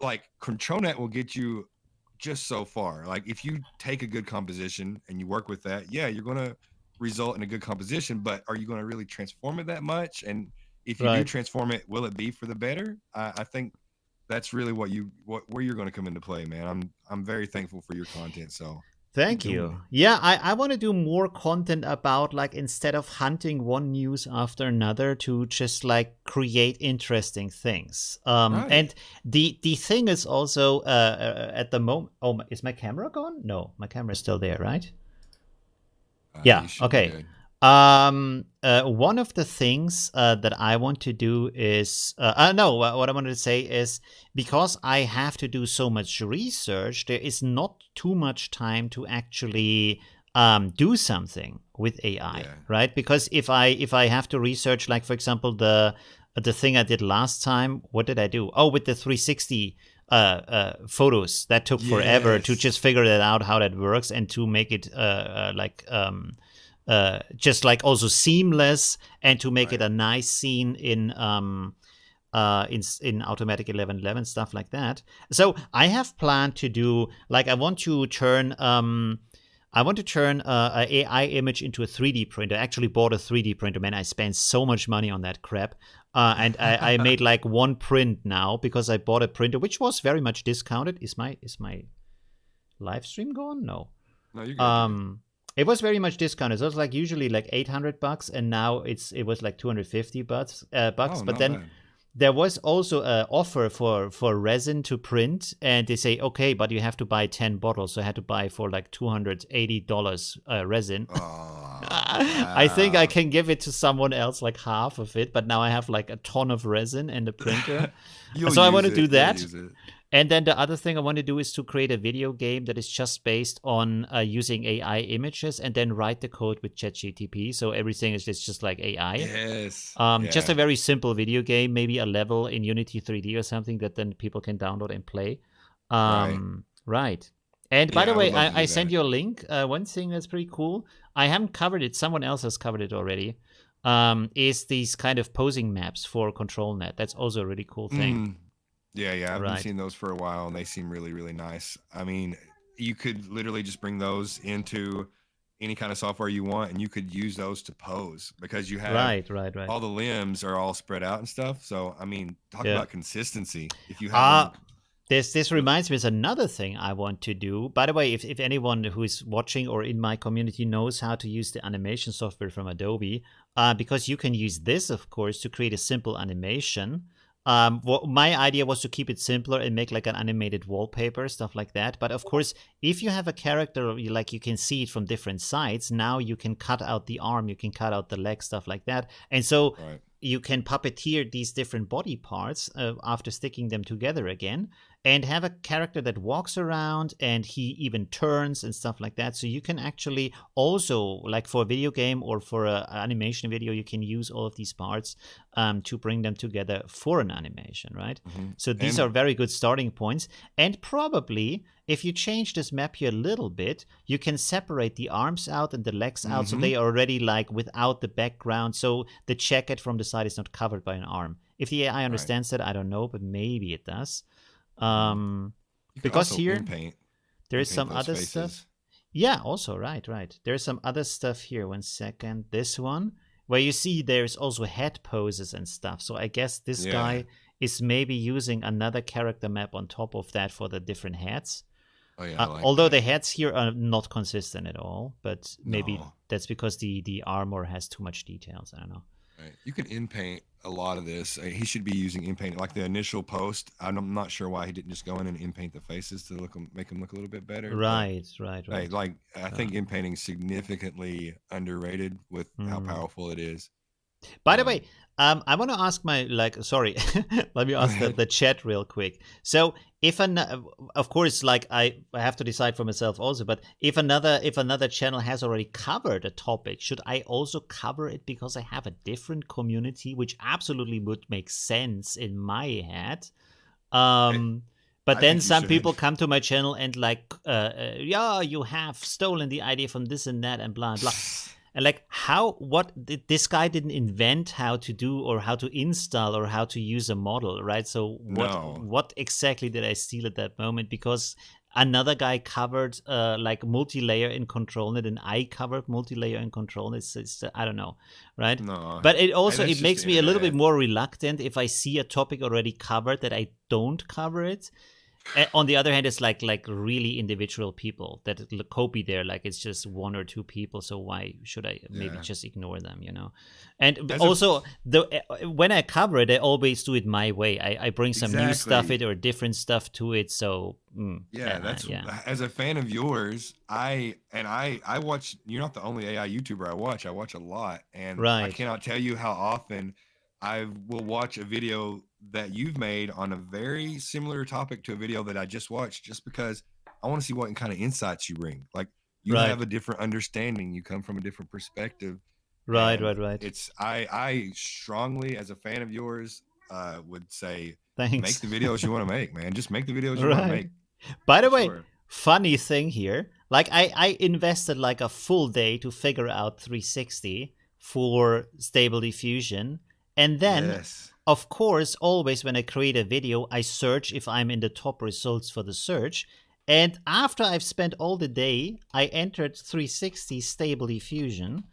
like ControlNet will get you just so far. Like if you take a good composition and you work with that, yeah, you're going to result in a good composition, but are you going to really transform it that much? And if you do transform it, will it be for the better? I think that's really where you're going to come into play, man. I'm very thankful for your content. So thank you. Yeah, I want to do more content about, like, instead of hunting one news after another, to just like create interesting things. And the thing is also at the moment. Oh, is my camera gone? No, my camera is still there, right? Yeah. Okay. One of the things that I want to do is no. What I wanted to say is because I have to do so much research, there is not too much time to actually do something with AI, Yeah. right? Because if I have to research, like for example, the thing I did last time, what did I do? Oh, with the 360 photos, that took forever to Yes. just figure that out how that works and to make it just like also seamless and to make it a nice scene in automatic 1111 stuff like that. So I have planned to do like I want to turn a AI image into a 3D printer. I actually bought a 3D printer. Man, I spent so much money on that crap. And I made like one print now because I bought a printer which was very much discounted. Is my live stream gone? No. No, you're good. You're good. It was very much discounted. So it was like usually like $800, and now it was like 250 bucks. Oh, But not then bad. there was also an offer for resin to print, and they say okay, but you have to buy 10 bottles. So I had to buy for like $280 resin. Oh, I think I wow. can give it to someone else, like half of it, but now I have like a ton of resin and the printer. You'll So I want use to do it. You'll that. use it. And then the other thing I want to do is to create a video game that is just based on using AI images and then write the code with ChatGPT. So everything is just like AI. Yes. Just Yeah. a very simple video game, maybe a level in Unity 3D or something that then people can download and play. Right. Right. And by the Yeah, I way, would love to I do sent that. you a link. One thing that's pretty cool. I haven't covered it. Someone else has covered it already. Is these kind of posing maps for ControlNet. That's also a really cool thing. Mm. Yeah. I've been Right. seeing those for a while, and they seem really, really nice. I mean, you could literally just bring those into any kind of software you want, and you could use those to pose because you have Right. all the limbs are all spread out and stuff. So, I mean, talk Yeah. about consistency. If you have them, This reminds me of another thing I want to do. By the way, if anyone who is watching or in my community knows how to use the animation software from Adobe, because you can use this, of course, to create a simple animation. My idea was to keep it simpler and make like an animated wallpaper, stuff like that. But of course, if you have a character, like you can see it from different sides, now you can cut out the arm, you can cut out the leg, stuff like that. And so right? you can puppeteer these different body parts after sticking them together again and have a character that walks around and he even turns and stuff like that. So you can actually also, like for a video game or for an animation video, you can use all of these parts to bring them together for an animation, right? Mm-hmm. So these are very good starting points. And probably if you change this map here a little bit, you can separate the arms out and the legs out so they are already like without the background. So the jacket from the side is not covered by an arm. If the AI understands that, I don't know, but maybe it does. You could Because also here there is inpaint some those other faces. stuff. Yeah, also, right. There's some other stuff here. 1 second. This one, where you see there's also head poses and stuff. So I guess this Yeah. guy is maybe using another character map on top of that for the different heads. Oh yeah, I like Although that. the heads here are not consistent at all, but maybe No. that's because the armor has too much details. I don't know. Right. You can inpaint a lot of this. He should be using inpaint. Like the initial post, I'm not sure why he didn't just go in and inpaint the faces to make them look a little bit better. Right. But like I think inpainting is significantly underrated with how powerful it is. By the way, I want to ask sorry, let me ask the chat real quick. So of course, like I have to decide for myself also, but if another channel has already covered a topic, should I also cover it because I have a different community, which absolutely would make sense in my head. But I then think you some should. people come to my channel and like, yeah, you have stolen the idea from this and that and blah and blah. And like, this guy didn't invent how to do or how to install or how to use a model, right? So what exactly did I steal at that moment? Because another guy covered like multi-layer in ControlNet, and I covered multi-layer in ControlNet. It's I don't know, right? No. But it also Hey, it that's makes just me the a little bit internet. more reluctant if I see a topic already covered that I don't cover it. On the other hand, it's like really individual people that copy there, like it's just one or two people. So why should I maybe Yeah. just ignore them, you know? And As a also, when I cover it, I always do it my way. I bring some new stuff exactly. it or different stuff to it. So Yeah, that's yeah, as a fan of yours, I watch. You're not the only AI YouTuber I watch. I watch a lot, and I right, cannot tell you how often I will watch a video that you've made on a very similar topic to a video that I just watched, just because I want to see what kind of insights you bring. Like you have right, a different understanding, you come from a different perspective, right, and right, right. it's I strongly, as a fan of yours, would say make Thanks. the videos you want to make, man. Just make the videos you want to Right. make By the for way, sure. funny thing here, like I invested like a full day to figure out 360 for Stable Diffusion. And then, Yes. of course, always when I create a video, I search if I'm in the top results for the search. And after I've spent all the day, I entered 360 Stable Diffusion.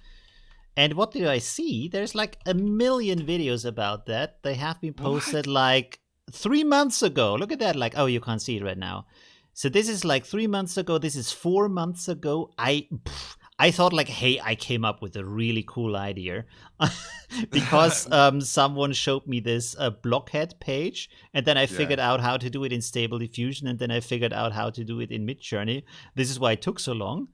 And what did I see? There's like a million videos about that. They have been posted What? like 3 months ago. Look at that. Like, oh, you can't see it right now. So this is like 3 months ago. This is 4 months ago. I thought like, hey, I came up with a really cool idea because someone showed me this blockhead page, and then I Yeah. figured out how to do it in Stable Diffusion, and then I figured out how to do it in Midjourney. This is why it took so long.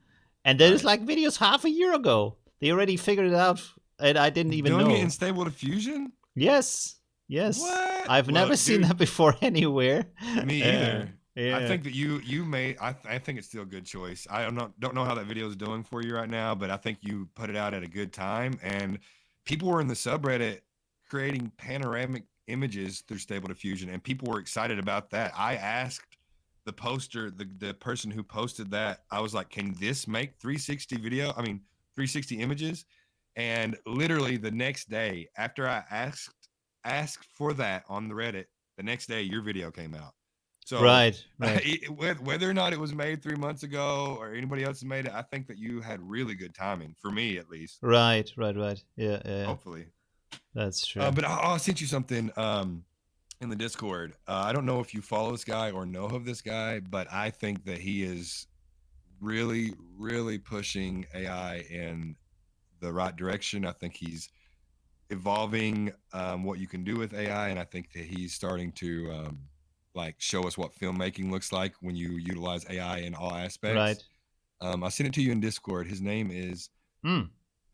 And there's Right. like videos half a year ago. They already figured it out, and I didn't even Doing it in know. Stable Diffusion? Yes, yes. What? I've Well, never seen dude, that before anywhere. me either. I Yeah. think that you made I think it's still a good choice. I don't know how that video is doing for you right now, but I think you put it out at a good time, and people were in the subreddit creating panoramic images through Stable Diffusion, and people were excited about that. I asked the poster, the person who posted that, I was like, "Can this make 360 video? I mean, 360 images?" And literally the next day, after I asked for that on the Reddit, the next day your video came out. So Right, right, whether or not it was made 3 months ago or anybody else has made it, I think that you had really good timing, for me at least. right, right, right. Yeah, yeah, yeah. Hopefully. That's true. But I sent you something in the Discord. I don't know if you follow this guy or know of this guy, but I think that he is really, really pushing AI in the right direction. I think he's evolving what you can do with AI, and I think that he's starting to like show us what filmmaking looks like when you utilize AI in all aspects. Right. I sent it to you in Discord. His name is Hmm.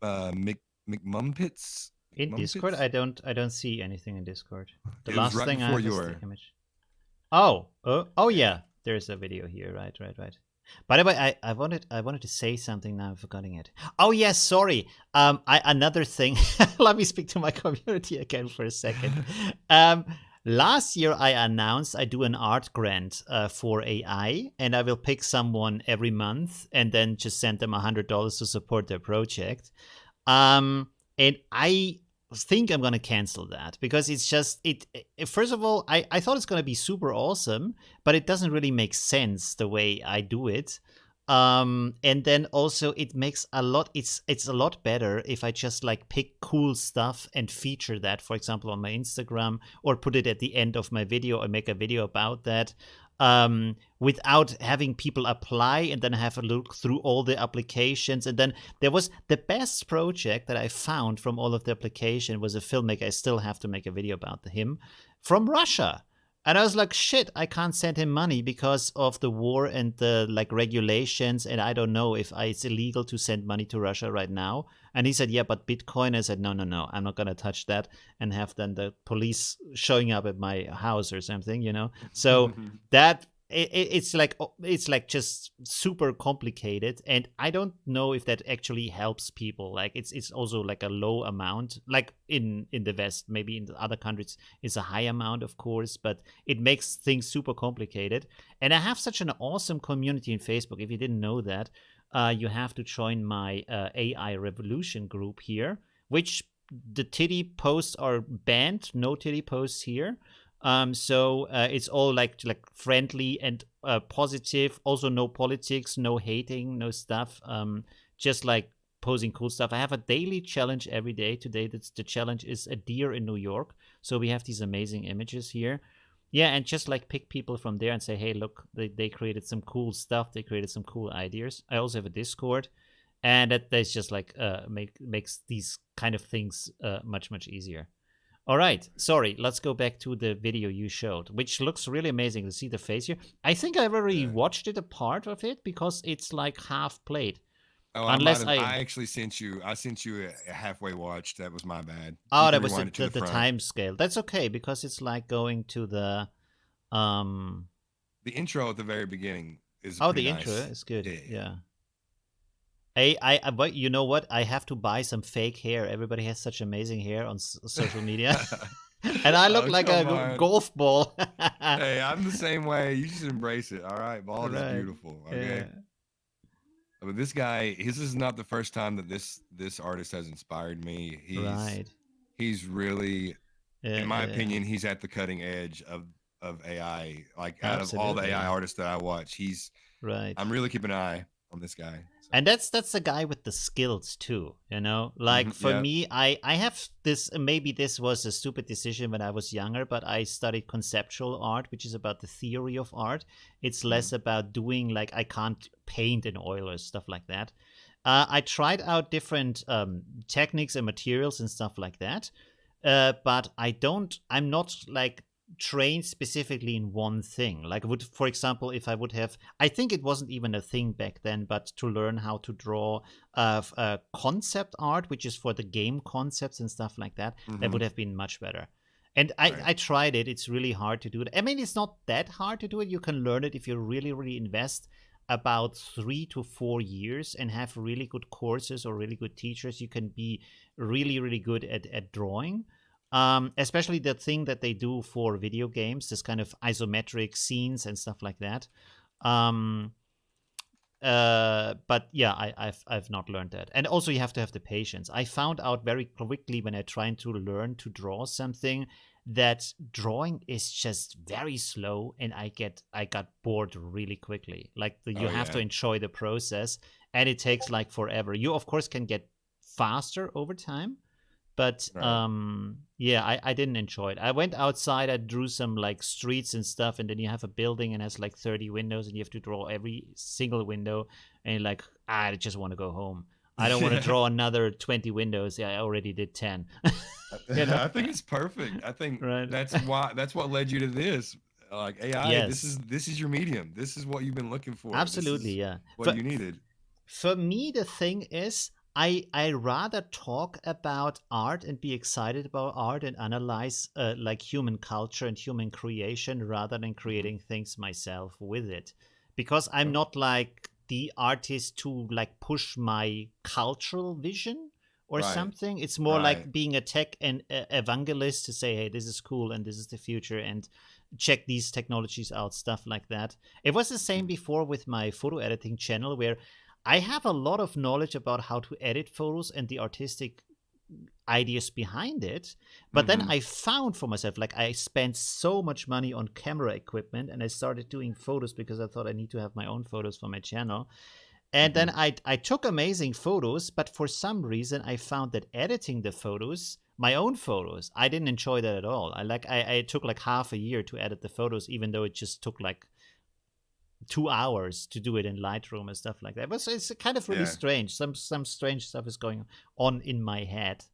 McMumpits. In Discord, McMumpits. I don't see anything in Discord. The It was last right thing I before have is the your. image. Oh Yeah. yeah. There's a video here. Right, right, right. By the way, I wanted to say something now. I'm forgetting it. Oh yes, sorry. Another thing. Let me speak to my community again for a second. Last year I announced I do an art grant for AI, and I will pick someone every month and then just send them $100 to support their project. And I think I'm gonna cancel that because it's just first of all, I thought it's gonna be super awesome, but it doesn't really make sense the way I do it. And then also it makes a lot it's a lot better if I just like pick cool stuff and feature that, for example, on my Instagram, or put it at the end of my video or make a video about that. Without having people apply and then have a look through all the applications. And then there was the best project that I found from all of the application was a filmmaker. I still have to make a video about him, from Russia. And I was like, shit, I can't send him money because of the war and the like regulations. And I don't know if it's illegal to send money to Russia right now. And he said, yeah, but Bitcoin. I said, no, no, no, I'm not going to touch that and have then the police showing up at my house or something, you know? So that it's like just super complicated, and I don't know if that actually helps people. Like it's also like a low amount, like in the West. Maybe in the other countries it's a high amount, of course, but it makes things super complicated. And I have such an awesome community in Facebook. If you didn't know that, you have to join my AI Revolution group here, which the titty posts are banned. No titty posts here. So it's all like friendly and positive. Also, no politics, no hating, no stuff. Just like posing cool stuff. I have a daily challenge every day. Today, the challenge is a deer in New York. So we have these amazing images here. Yeah, and just like pick people from there and say, hey, look, they created some cool stuff. They created some cool ideas. I also have a Discord, and that's just like makes these kind of things much easier. All right, sorry. Let's go back to the video you showed, which looks really amazing to see the face here. I think I've already Yeah. watched it, a part of it, because it's like half played. Oh, I might Unless have. I actually sent you. I sent you a halfway watch. That was my bad. You oh, can that was rewind it to the the front. time scale. That's okay because it's like going to the um. The intro at the very beginning is Oh, pretty the intro nice. is good. Yeah. Yeah. But you know what? I have to buy some fake hair. Everybody has such amazing hair on social media, and I look Oh, like a come on. golf ball. Hey, I'm the same way. You just embrace it. All right, bald is Right. beautiful. Yeah. Okay. But this guy, this is not the first time that this artist has inspired me. Right. He's really, Yeah. in my Yeah. opinion, he's at the cutting edge of AI. Like out of all the Absolutely. AI Yeah. artists that I watch, Right. I'm really keeping an eye on this guy. So. And that's the guy with the skills too, you know. Like for Yeah. me, I have this. Maybe this was a stupid decision when I was younger, but I studied conceptual art, which is about the theory of art. It's less about doing, like, I can't paint in oil or stuff like that. I tried out different techniques and materials and stuff like that, but I'm not like trained specifically in one thing. Like, would, for example, if I would have, I think it wasn't even a thing back then, but to learn how to draw concept art, which is for the game concepts and stuff like that, that would have been much better. And I tried it. It's really hard to do it. I mean, it's not that hard to do it. You can learn it if you really invest about 3 to 4 years and have really good courses or really good teachers. You can be really good at drawing. Especially the thing that they do for video games, this kind of isometric scenes and stuff like that. But yeah, I've not learned that. And also you have to have the patience. I found out very quickly when I tried to learn to draw something that drawing is just very slow, and I got bored really quickly. Like you have to enjoy the process, and it takes like forever. You of course can get faster over time, but yeah, I didn't enjoy it. I went outside, I drew some like streets and stuff, and then you have a building and has like 30 windows, and you have to draw every single window, and you're like, I just want to go home. I don't want to draw another 20 windows. Yeah, I already did 10. You know? I think it's perfect. I think that's what led you to this. Like AI, yes. this is your medium. This is what you've been looking for. Absolutely, yeah. What you needed. For me, the thing is, I rather talk about art and be excited about art and analyze like human culture and human creation rather than creating things myself with it, because I'm not like the artist to like push my cultural vision or something. It's more like being a tech and evangelist to say, hey, this is cool and this is the future and check these technologies out, stuff like that. It was the same before with my photo editing channel, where I have a lot of knowledge about how to edit photos and the artistic ideas behind it. But then I found for myself, like, I spent so much money on camera equipment, and I started doing photos because I thought I need to have my own photos for my channel. And then I took amazing photos, but for some reason I found that editing the photos, my own photos, I didn't enjoy that at all. I took like half a year to edit the photos, even though it just took like 2 hours to do it in Lightroom and stuff like that. But it's kind of really strange. Some strange stuff is going on in my head.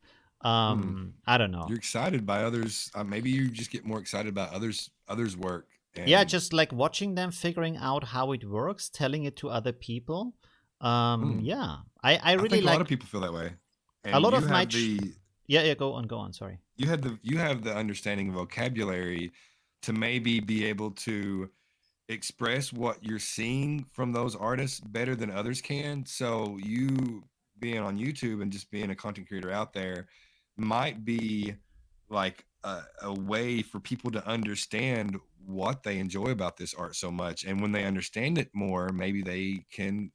I don't know. You're excited by others. Maybe you just get more excited about others' work. And yeah, just like watching them, figuring out how it works, telling it to other people. Yeah, I really think like. A lot of people feel that way. And a lot of my yeah, go on. Sorry. You have the understanding of vocabulary to maybe be able to express what you're seeing from those artists better than others can. So you being on YouTube and just being a content creator out there might be like a way for people to understand what they enjoy about this art so much. And when they understand it more, maybe they can,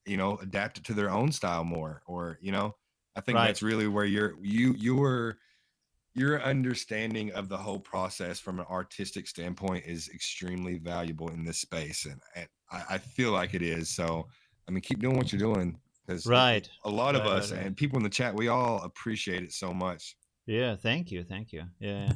adapt it to their own style more, or, I think that's really where your understanding of the whole process from an artistic standpoint is extremely valuable in this space. And I feel like it is. So, I mean, keep doing what you're doing, because a lot of us and people in the chat, we all appreciate it so much. Yeah. Thank you. Yeah.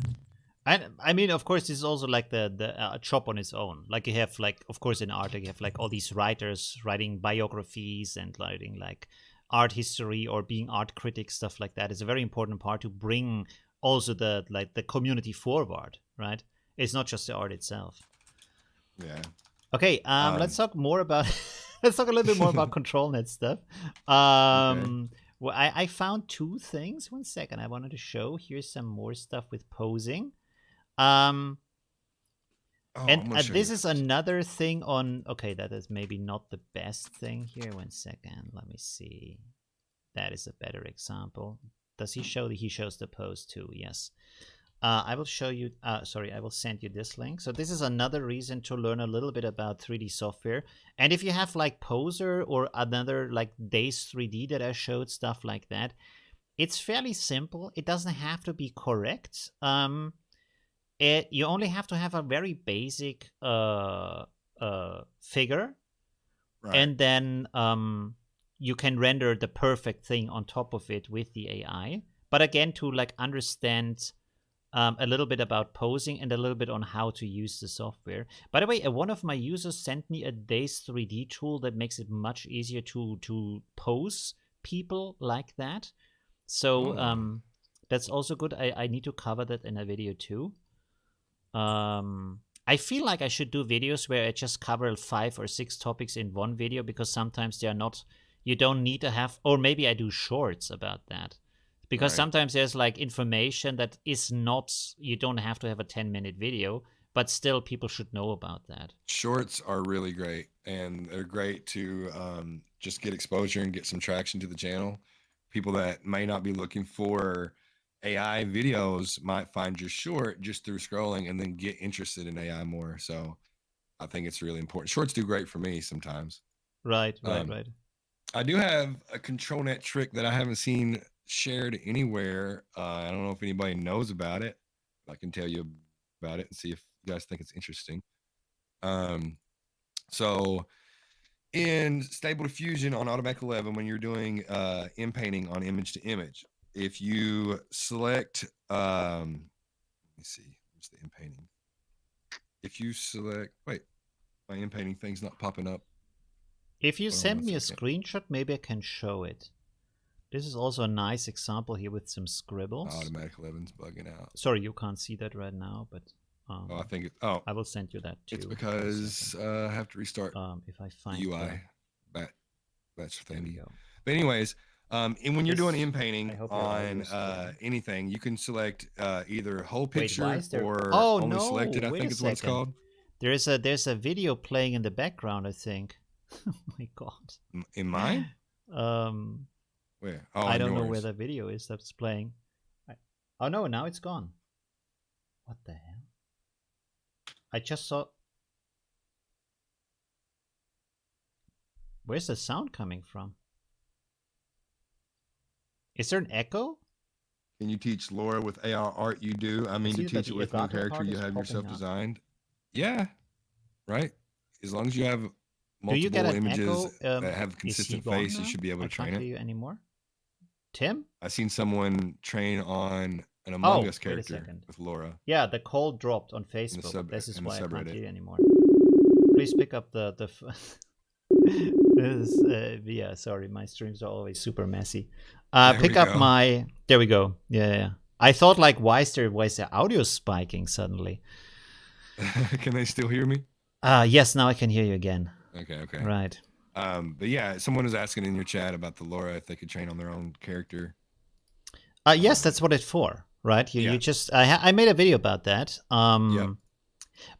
And I mean, of course, this is also like the job on its own. Like you have like, of course, in art, like you have like all these writers writing biographies and writing like art history or being art critics, stuff like that. Is a very important part to bring also the like the community forward, right? It's not just the art itself. Yeah. Okay, let's talk more about let's talk a little bit more about ControlNet stuff. Okay. Well, I found two things. One second, I wanted to show. Here's some more stuff with posing. Um, Oh, and I'm gonna show this you. is another thing on. Okay, that is maybe not the best thing here. One second, let me see. That is a better example. Does he show? He shows the pose too. Yes. I will show you, sorry, I will send you this link. So this is another reason to learn a little bit about 3D software. And if you have like Poser or another like Days 3D that I showed, stuff like that, it's fairly simple. It doesn't have to be correct. You only have to have a very basic figure. Right. And then you can render the perfect thing on top of it with the AI. But again, to like understand a little bit about posing and a little bit on how to use the software. By the way, one of my users sent me a Days 3D tool that makes it much easier to pose people like that. So that's also good. I need to cover that in a video too. I feel like I should do videos where I just cover 5 or 6 topics in one video because sometimes they are not, you don't need to have, or maybe I do shorts about that. Because sometimes there's like information that is not, you don't have to have a 10-minute video, but still people should know about that. Shorts are really great, and they're great to just get exposure and get some traction to the channel. People that may not be looking for AI videos might find your short just through scrolling and then get interested in AI more. So I think it's really important. Shorts do great for me sometimes. Right. I do have a ControlNet trick that I haven't seen shared anywhere. I don't know if anybody knows about it. I can tell you about it and see if you guys think it's interesting. So in Stable Diffusion on Automatic 11, when you're doing inpainting on image to image, if you select, let me see, where's the inpainting? If you select, wait, my inpainting thing's not popping up. If you send me a screenshot, maybe I can show it. This is also a nice example here with some scribbles. Automatic 11's bugging out. Sorry, you can't see that right now, but I think it, oh, I will send you that too. It's because I have to restart if I find UI batch thingy. But anyways, and when you're doing inpainting on anything, you can select either whole picture or only selected. I think is what it's called. There's a video playing in the background, I think. Oh my god. In mine? Where? Oh, I don't know where the video is that's playing. Oh no, now it's gone. What the hell? I just saw. Where's the sound coming from? Is there an echo? Can you teach Laura with AR art you do? I mean, to teach it with new character you have yourself designed? Yeah, right. As long as you have multiple images that have consistent face, you should be able to train it. I can't hear you anymore. Tim? I've seen someone train on an Among Us character with Laura. Yeah, the call dropped on Facebook. This is why I can't hear you anymore. Please pick up the this is, yeah, sorry, my streams are always super messy. Pick up my, there we go. Yeah. I thought like, why is the audio spiking suddenly? Can they still hear me? Yes, now I can hear you again. Okay. Right. But yeah, someone was asking in your chat about the Laura if they could train on their own character. Yes, that's what it's for, right? You just I made a video about that.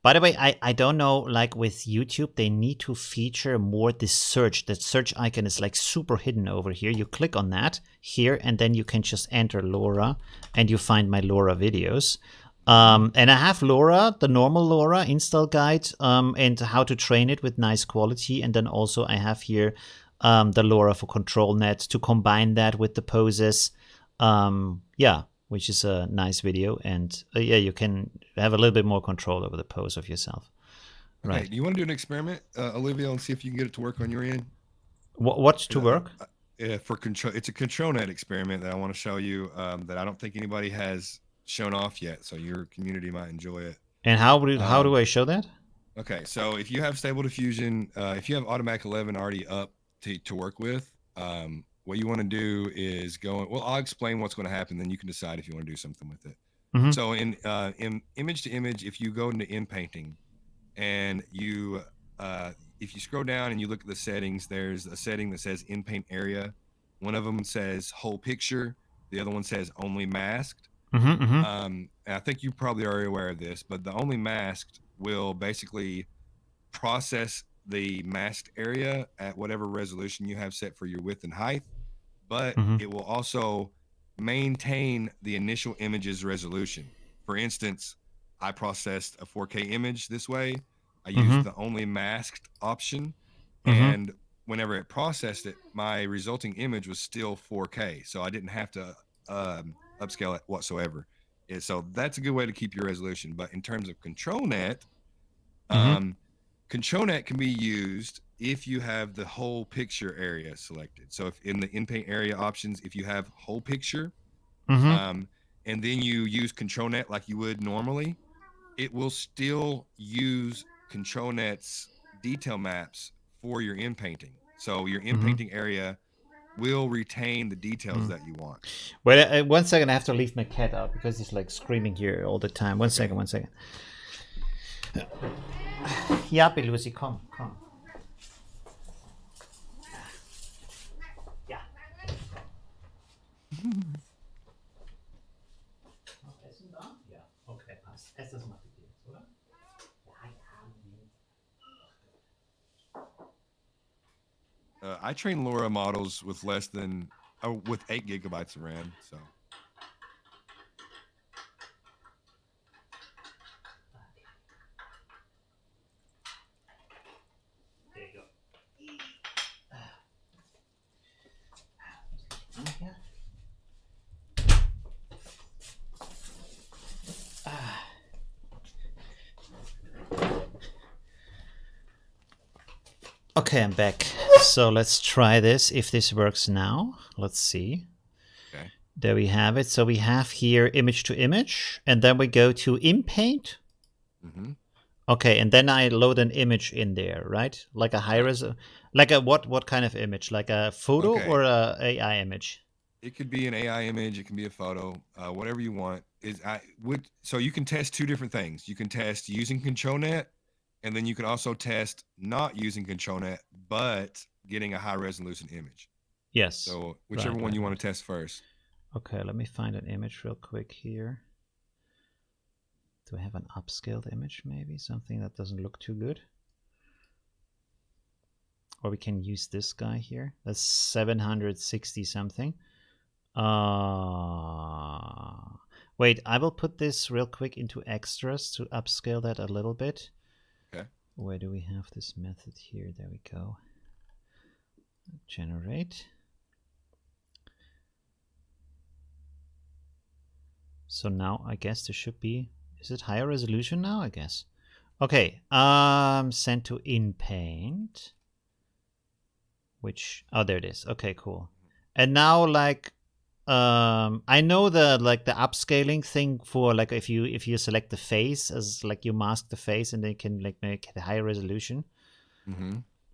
By the way, I don't know, like with YouTube, they need to feature more this search. That search icon is like super hidden over here. You click on that here, and then you can just enter Laura, and you find my Laura videos. And I have Laura, the normal Laura install guide, and how to train it with nice quality. And then also I have here the Laura for ControlNet to combine that with the poses. Which is a nice video. And you can have a little bit more control over the pose of yourself. Right. Okay. Do you want to do an experiment, Olivio, and see if you can get it to work on your end? What to work? For control, it's a ControlNet experiment that I want to show you that I don't think anybody has shown off yet, so your community might enjoy it. And how do I show that? Okay, so if you have Stable Diffusion, if you have Automatic 11 already up to work with, what you want to do is go. Well, I'll explain what's going to happen, then you can decide if you want to do something with it. Mm-hmm. So in image to image, if you go into inpainting, and you if you scroll down and you look at the settings, there's a setting that says inpaint area. One of them says whole picture. The other one says only masked. Mm-hmm, mm-hmm. And I think you probably are aware of this, but the only masked will basically process the masked area at whatever resolution you have set for your width and height, but it will also maintain the initial image's resolution. For instance, I processed a 4K image this way. I used the only masked option, and whenever it processed it, my resulting image was still 4K, so I didn't have to upscale it whatsoever. And so that's a good way to keep your resolution. But in terms of ControlNet, ControlNet can be used if you have the whole picture area selected. So if in the inpaint area options, if you have whole picture, and then you use ControlNet like you would normally, it will still use ControlNet's detail maps for your inpainting. So your inpainting area will retain the details that you want. Wait, 1 second. I have to leave my cat out because he's like screaming here all the time. One second. Ja, Belusi, komm. Ja. Noch Essen da? Ja, okay, passt. Ess das mal bitte jetzt, oder? I train LoRa models with less than with 8 gigabytes of RAM. So. There you go. Okay, I'm back. So let's try this, if this works now. Let's see. Okay. There we have it. So we have here image to image, and then we go to inpaint. Okay, and then I load an image in there, right? Like a high res, like a what kind of image? Like a photo or a AI image? It could be an AI image. It can be a photo. Whatever you want. So you can test two different things. You can test using ControlNet, and then you can also test not using ControlNet, but getting a high resolution image. Yes. So whichever one you want to test first. Okay, let me find an image real quick here. Do I have an upscaled image maybe? Something that doesn't look too good? Or we can use this guy here. That's 760 something. Wait, I will put this real quick into extras to upscale that a little bit. Okay. Where do we have this method here? There we go. Generate. So now I guess there should be, is it higher resolution now? I guess. Okay, send to inpaint. Which, oh, there it is. Okay, cool. And now like, I know the upscaling thing for like if you select the face as like you mask the face and then you can like make it a higher resolution.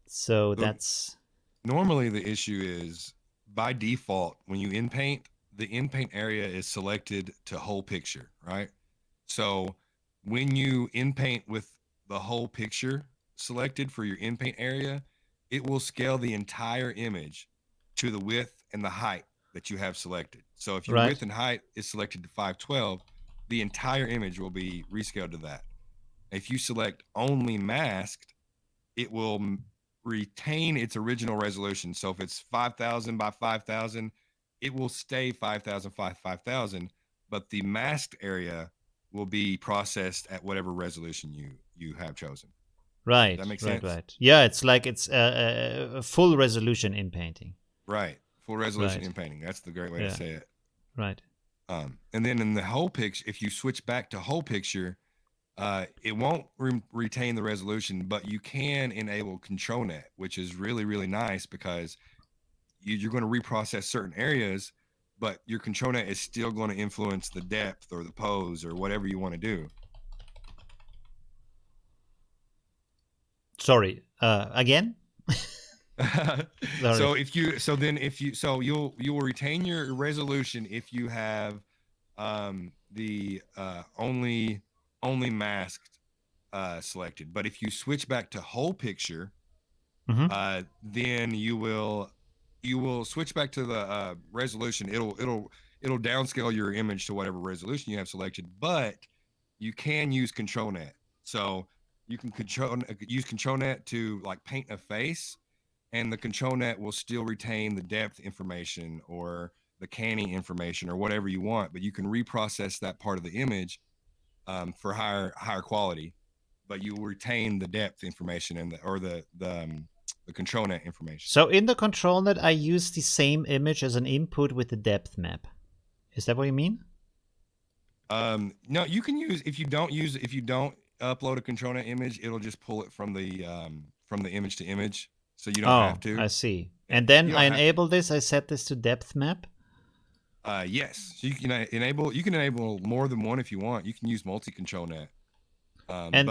So that's normally the issue is by default when you inpaint, the inpaint area is selected to whole picture, right? So when you inpaint with the whole picture selected for your inpaint area, it will scale the entire image to the width and the height that you have selected. So if your width and height is selected to 512, the entire image will be rescaled to that. If you select only masked, it will retain its original resolution. So if it's 5,000 by 5,000, it will stay 5,000 by 5,000, but the masked area will be processed at whatever resolution you have chosen. Right. That makes sense? Right. Yeah, it's like it's a full resolution inpainting. Right. Full resolution inpainting. That's the great way to say it. Right. And then in the whole picture, if you switch back to whole picture, it won't retain the resolution, but you can enable ControlNet, which is really, really nice because you're going to reprocess certain areas, but your ControlNet is still going to influence the depth or the pose or whatever you want to do. Sorry, again? So Sorry. you'll retain your resolution if you have the only masked selected. But if you switch back to whole picture, then you will switch back to the resolution. It'll downscale your image to whatever resolution you have selected, but you can use ControlNet. So you can use ControlNet to like paint a face, and the ControlNet will still retain the depth information or the canning information or whatever you want, but you can reprocess that part of the image for higher quality, but you will retain the depth information and the ControlNet information. So in the ControlNet, I use the same image as an input with the depth map. Is that what you mean? No, you can use if you don't upload a ControlNet image, it'll just pull it from the image to image, so you don't have to. I see. And then I enable this. I set this to depth map. Yes, so you can enable more than one if you want. You can use multi-ControlNet. And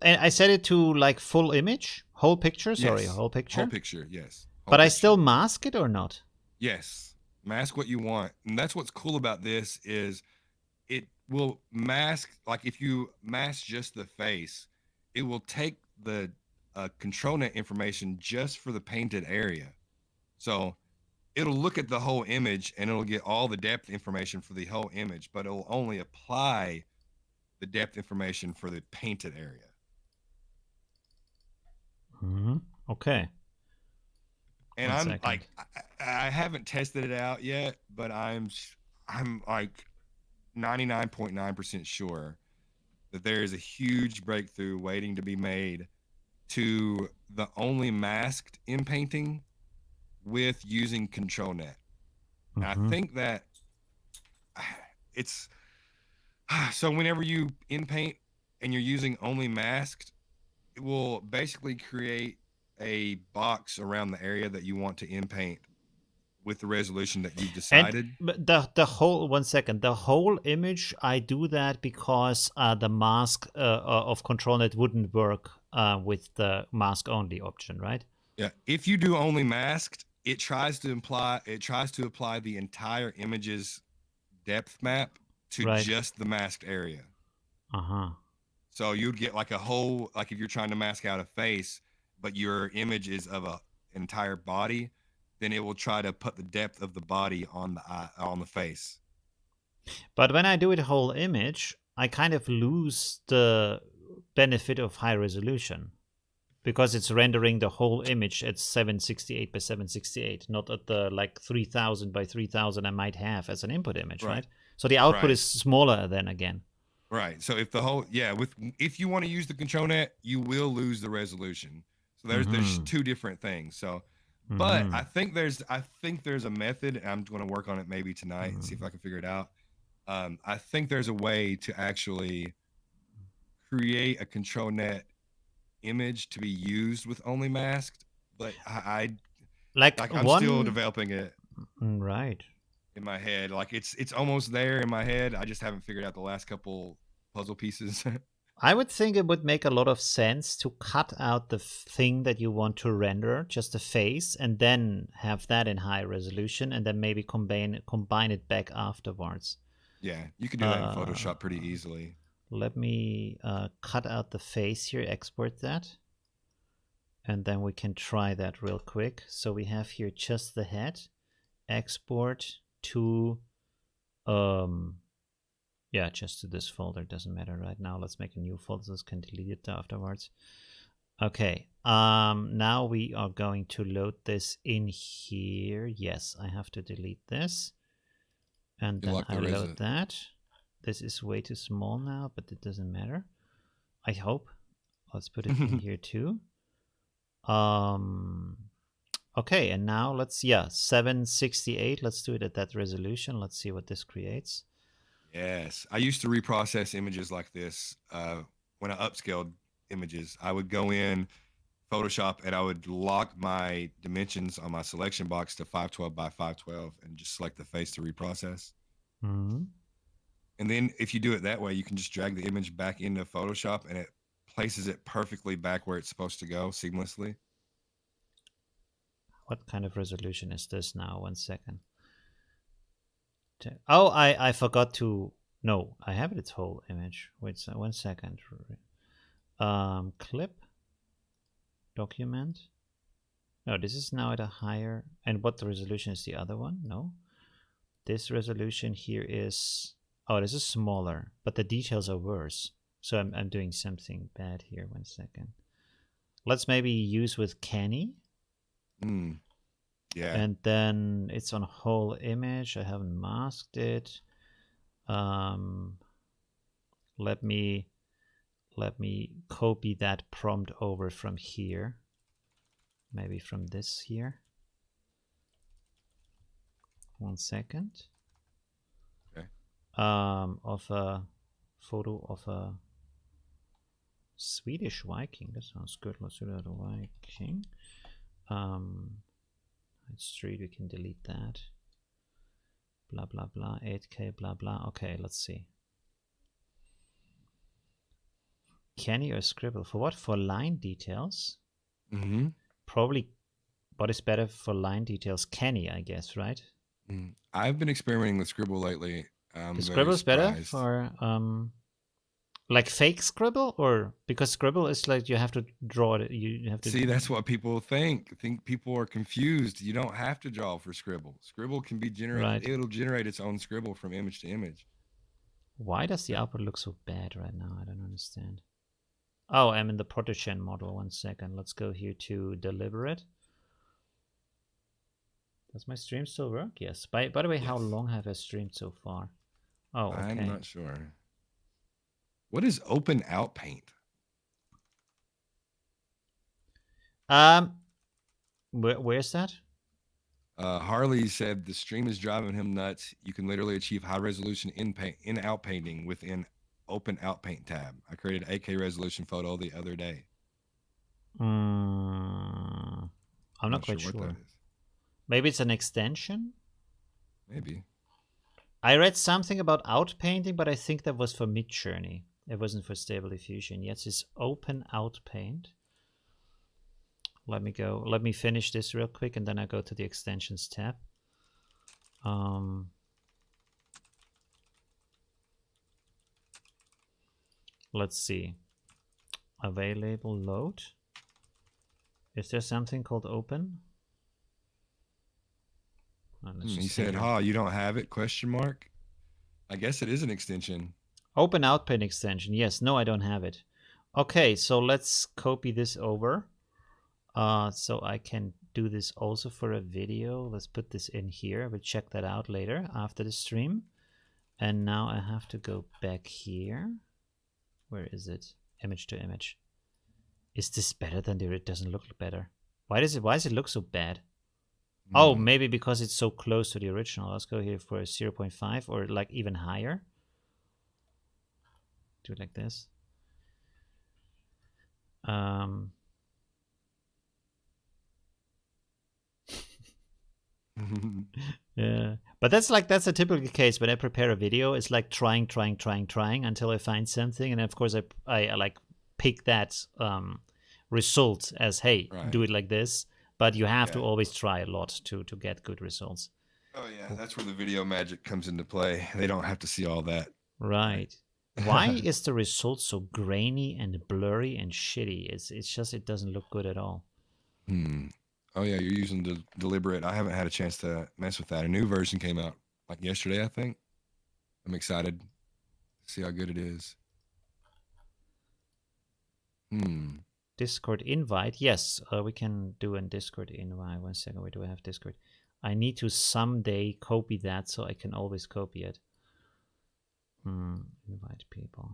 I set it to like full image, whole picture. Sorry, yes. Whole picture. Whole picture, yes. But I still mask it or not? Yes, mask what you want, and that's what's cool about this is it will mask. Like if you mask just the face, it will take the ControlNet information just for the painted area. So it'll look at the whole image and it'll get all the depth information for the whole image, but it'll only apply the depth information for the painted area. Okay. And I'm like, I haven't tested it out yet, but I'm like 99.9% sure that there is a huge breakthrough waiting to be made to the only masked inpainting with using ControlNet. And I think that it's so whenever you inpaint and you're using only masked, it will basically create a box around the area that you want to inpaint with the resolution that you've decided. And the whole 1 second, the whole image, I do that because the mask of ControlNet wouldn't work with the mask only option, right? Yeah. If you do only masked, it tries to apply the entire image's depth map to just the masked area. So you'd get like a whole, like if you're trying to mask out a face, but your image is of an entire body, then it will try to put the depth of the body on the face. But when I do it whole image, I kind of lose the benefit of high resolution because it's rendering the whole image at 768 by 768, not at the like 3000 by 3000 I might have as an input image, right? So the output is smaller then again. Right. So if the whole, if you want to use the ControlNet, you will lose the resolution. So there's two different things. So, but I think there's a method, and I'm going to work on it maybe tonight and see if I can figure it out. I think there's a way to actually create a ControlNet image to be used with only masked, but I'm still developing it. Right. In my head, like it's almost there in my head. I just haven't figured out the last couple puzzle pieces. I would think it would make a lot of sense to cut out the thing that you want to render, just the face, and then have that in high resolution, and then maybe combine it back afterwards. Yeah, you can do that in Photoshop pretty easily. Let me cut out the face here, export that, and then we can try that real quick. So we have here just the head, export to just to this folder. Doesn't matter right now. Let's make a new folder so can delete it afterwards. Okay, now we are going to load this in here. Yes, I have to delete this, and then I load that. This is way too small now, but it doesn't matter, I hope. Let's put it in here too. Okay, and now let's 768. Let's do it at that resolution. Let's see what this creates. Yes, I used to reprocess images like this when I upscaled images. I would go in Photoshop, and I would lock my dimensions on my selection box to 512 by 512 and just select the face to reprocess. Mm-hmm. And then if you do it that way, you can just drag the image back into Photoshop and it places it perfectly back where it's supposed to go seamlessly. What kind of resolution is this now? 1 second. Oh, I forgot to. No, I have its whole image. Wait, 1 second. Clip, document. No, this is now at a higher. And what the resolution is the other one? No, this resolution here is. Oh, this is smaller, but the details are worse. So I'm doing something bad here. 1 second. Let's maybe use with Kenny. Yeah. And then it's on whole image. I haven't masked it. Let me copy that prompt over from here. Maybe from this here. 1 second. Okay. Of a photo of a Swedish Viking. That sounds good. Let's do that. Viking. Street. We can delete that. Blah blah blah. 8K. Blah blah. Okay. Let's see. Kenny or Scribble for what? For line details. Mm-hmm. Probably. What is better for line details? Kenny, I guess, right? I've been experimenting with Scribble lately. The Scribble is better for like fake Scribble, or because Scribble is like you have to draw it. You have to see. That's what people think. Think people are confused. You don't have to draw for Scribble. Scribble can be generated. Right. It'll generate its own Scribble from image to image. Why does the output look so bad right now? I don't understand. Oh, I'm in the Protogen model. 1 second. Let's go here to deliberate. Does my stream still work? Yes. By the way, yes. How long have I streamed so far? Oh, okay. I'm not sure. What is open out paint? Where's that? Harley said the stream is driving him nuts. You can literally achieve high resolution in out painting within open out paint tab. I created an 8K resolution photo the other day. I'm not quite sure. What that is. Maybe it's an extension? Maybe. I read something about out painting, but I think that was for Midjourney. It wasn't for Stable Diffusion. Yes, it's open out paint. Let me finish this real quick, and then I go to the extensions tab. Let's see. Available load. Is there something called open? He said, "Ha, you don't have it?" Question mark. I guess it is an extension. Open out paint extension. Yes. No, I don't have it. Okay, so let's copy this over. So I can do this also for a video. Let's put this in here. We'll check that out later after the stream. And now I have to go back here. Where is it? Image to image. Is this better than the? It doesn't look better. Why does it look so bad? Oh, maybe because it's so close to the original. Let's go here for 0.5 or like even higher. Do it like this. Yeah, but that's a typical case when I prepare a video. It's like trying until I find something, and of course I like pick that result as, hey, right, do it like this. But you have to always try a lot to get good results. Oh yeah, that's where the video magic comes into play. They don't have to see all that. Right. Why is the result so grainy and blurry and shitty? It's just, it doesn't look good at all. Oh yeah, you're using the deliberate. I haven't had a chance to mess with that. A new version came out like yesterday, I think. I'm excited to see how good it is. Discord invite. Yes, we can do a Discord invite. 1 second. Where do I have Discord? I need to someday copy that so I can always copy it. Invite people.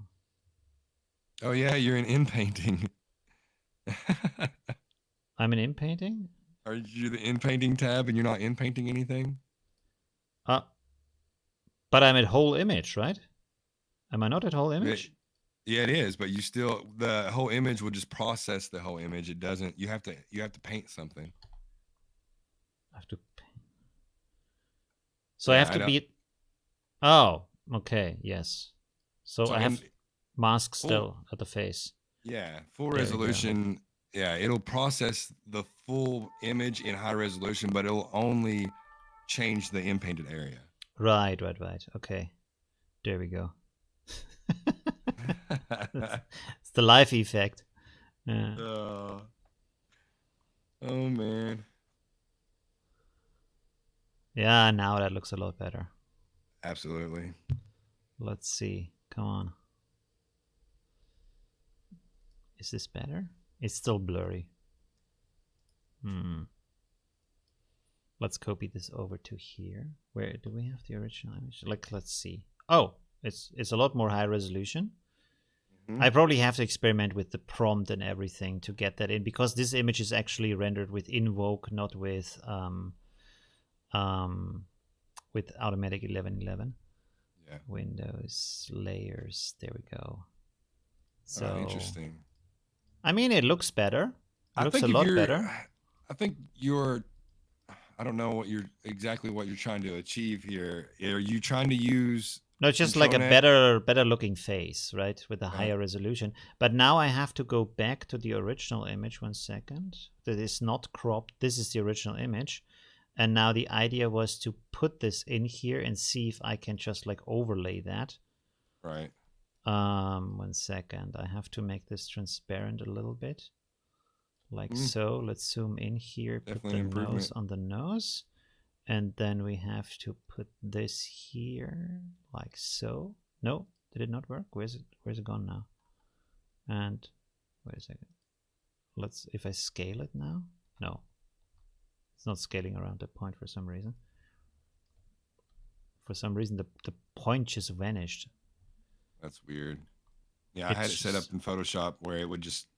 Oh yeah, you're in inpainting. I'm in inpainting? Are you the inpainting tab and you're not inpainting anything? But I'm at whole image, right? Am I not at whole image? Yeah, it is, but you still the whole image will just process the whole image. It doesn't. You have to paint something. I have to. So I Yeah, have I to don't. be. Oh, okay. Yes. So So I in have mask full, still at the face. yeah, full There we go. resolution. Yeah, it'll process the full image in high resolution, but it'll only change the inpainted area. Right. Okay. There we go. It's the life effect. Yeah. Oh man. Yeah, now that looks a lot better. Absolutely. Let's see. Come on. Is this better? It's still blurry. Let's copy this over to here. Where do we have the original image? Like, let's see. Oh, it's a lot more high resolution. Mm-hmm. I probably have to experiment with the prompt and everything to get that in, because this image is actually rendered with Invoke, not with automatic 1111. Yeah. Windows layers. There we go. So Interesting. I mean, it looks better. It looks a lot better. I think you're. I don't know what you're trying to achieve here. Are you trying to use? No, it's just like a better looking face, right? With a higher resolution. But now I have to go back to the original image. 1 second. That is not cropped. This is the original image. And now the idea was to put this in here and see if I can just like overlay that. Right. 1 second. I have to make this transparent a little bit. Like so. Let's zoom in here. Definitely put the nose on the nose. And then we have to put this here, like so. No, did it not work? Where's it gone now? And wait a second. If I scale it now? No. It's not scaling around the point for some reason. For some reason, the point just vanished. That's weird. Yeah, I had it set up in Photoshop where it would just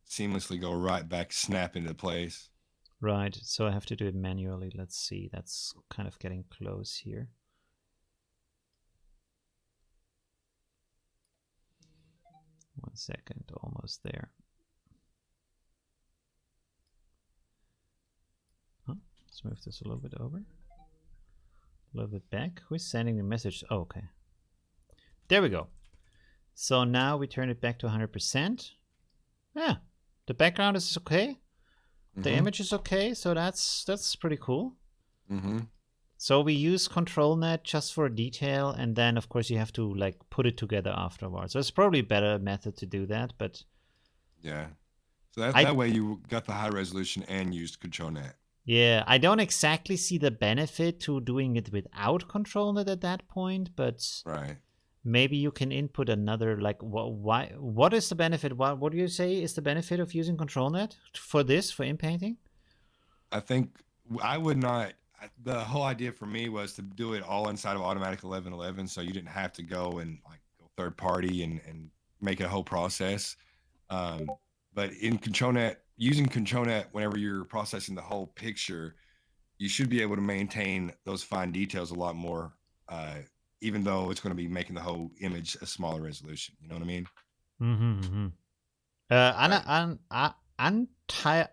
seamlessly go right back, snap into place. Right, so I have to do it manually. Let's see, that's kind of getting close here. One second, almost there. Huh? Let's move this a little bit over. A little bit back. Who's sending the message? Oh, okay. There we go. So now we turn it back to 100%. Yeah, the background is okay. The image is okay, so that's pretty cool. So we use ControlNet just for detail, and then of course you have to like put it together afterwards. So it's probably a better method to do that, but yeah. So that way you got the high resolution and used ControlNet. Yeah, I don't exactly see the benefit to doing it without ControlNet at that point, but right. Maybe you can input another, like, what is the benefit? What do you say is the benefit of using ControlNet for this, for inpainting? I think I would not. The whole idea for me was to do it all inside of automatic 1111, so you didn't have to go and like go third party and make a whole process. But in ControlNet, using ControlNet, whenever you're processing the whole picture, you should be able to maintain those fine details a lot more, even though it's going to be making the whole image a smaller resolution. You know what I mean?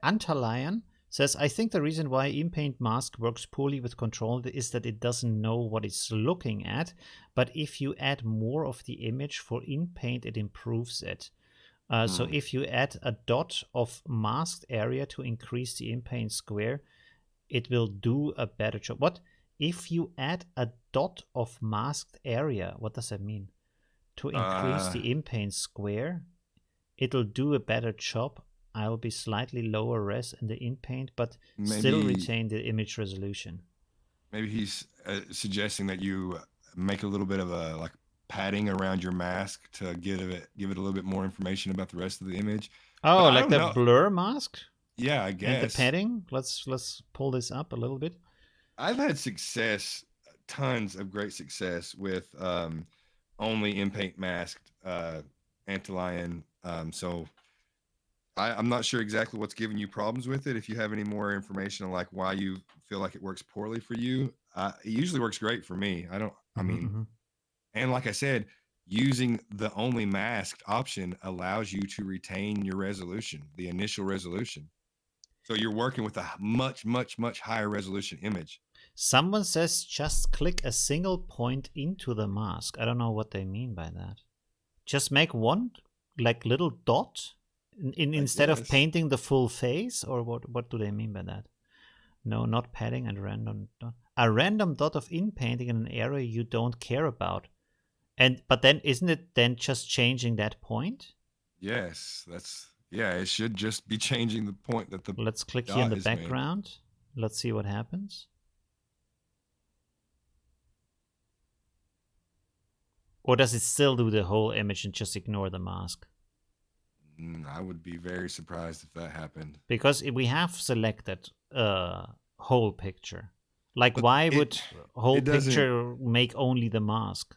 Antalion says, I think the reason why inpaint mask works poorly with control is that it doesn't know what it's looking at, but if you add more of the image for inpaint, it improves it. So if you add a dot of masked area to increase the inpaint square, it will do a better job. What? If you add a dot of masked area, what does that mean? To increase the inpaint square, it'll do a better job. I'll be slightly lower res in the inpaint, but still retain the image resolution. Maybe he's suggesting that you make a little bit of a like padding around your mask to give it a little bit more information about the rest of the image. Oh, like the blur mask? Yeah, I guess. And the padding? Let's pull this up a little bit. I've had success, tons of great success with only inpaint masked Antlion. So I'm not sure exactly what's giving you problems with it. If you have any more information on like why you feel like it works poorly for you, it usually works great for me. I mean, and like I said, using the only masked option allows you to retain your resolution, the initial resolution. So you're working with a much, much, much higher resolution image. Someone says just click a single point into the mask. I don't know what they mean by that. Just make one like little dot instead of painting the full face, or what do they mean by that? No, not padding and random dot. A random dot of inpainting in an area you don't care about. But then isn't it then just changing that point? Yes, it should just be changing the point that the Let's click here in the background. Let's see what happens. Or does it still do the whole image and just ignore the mask? I would be very surprised if that happened. Because we have selected whole picture. Like, but why would whole picture make only the mask?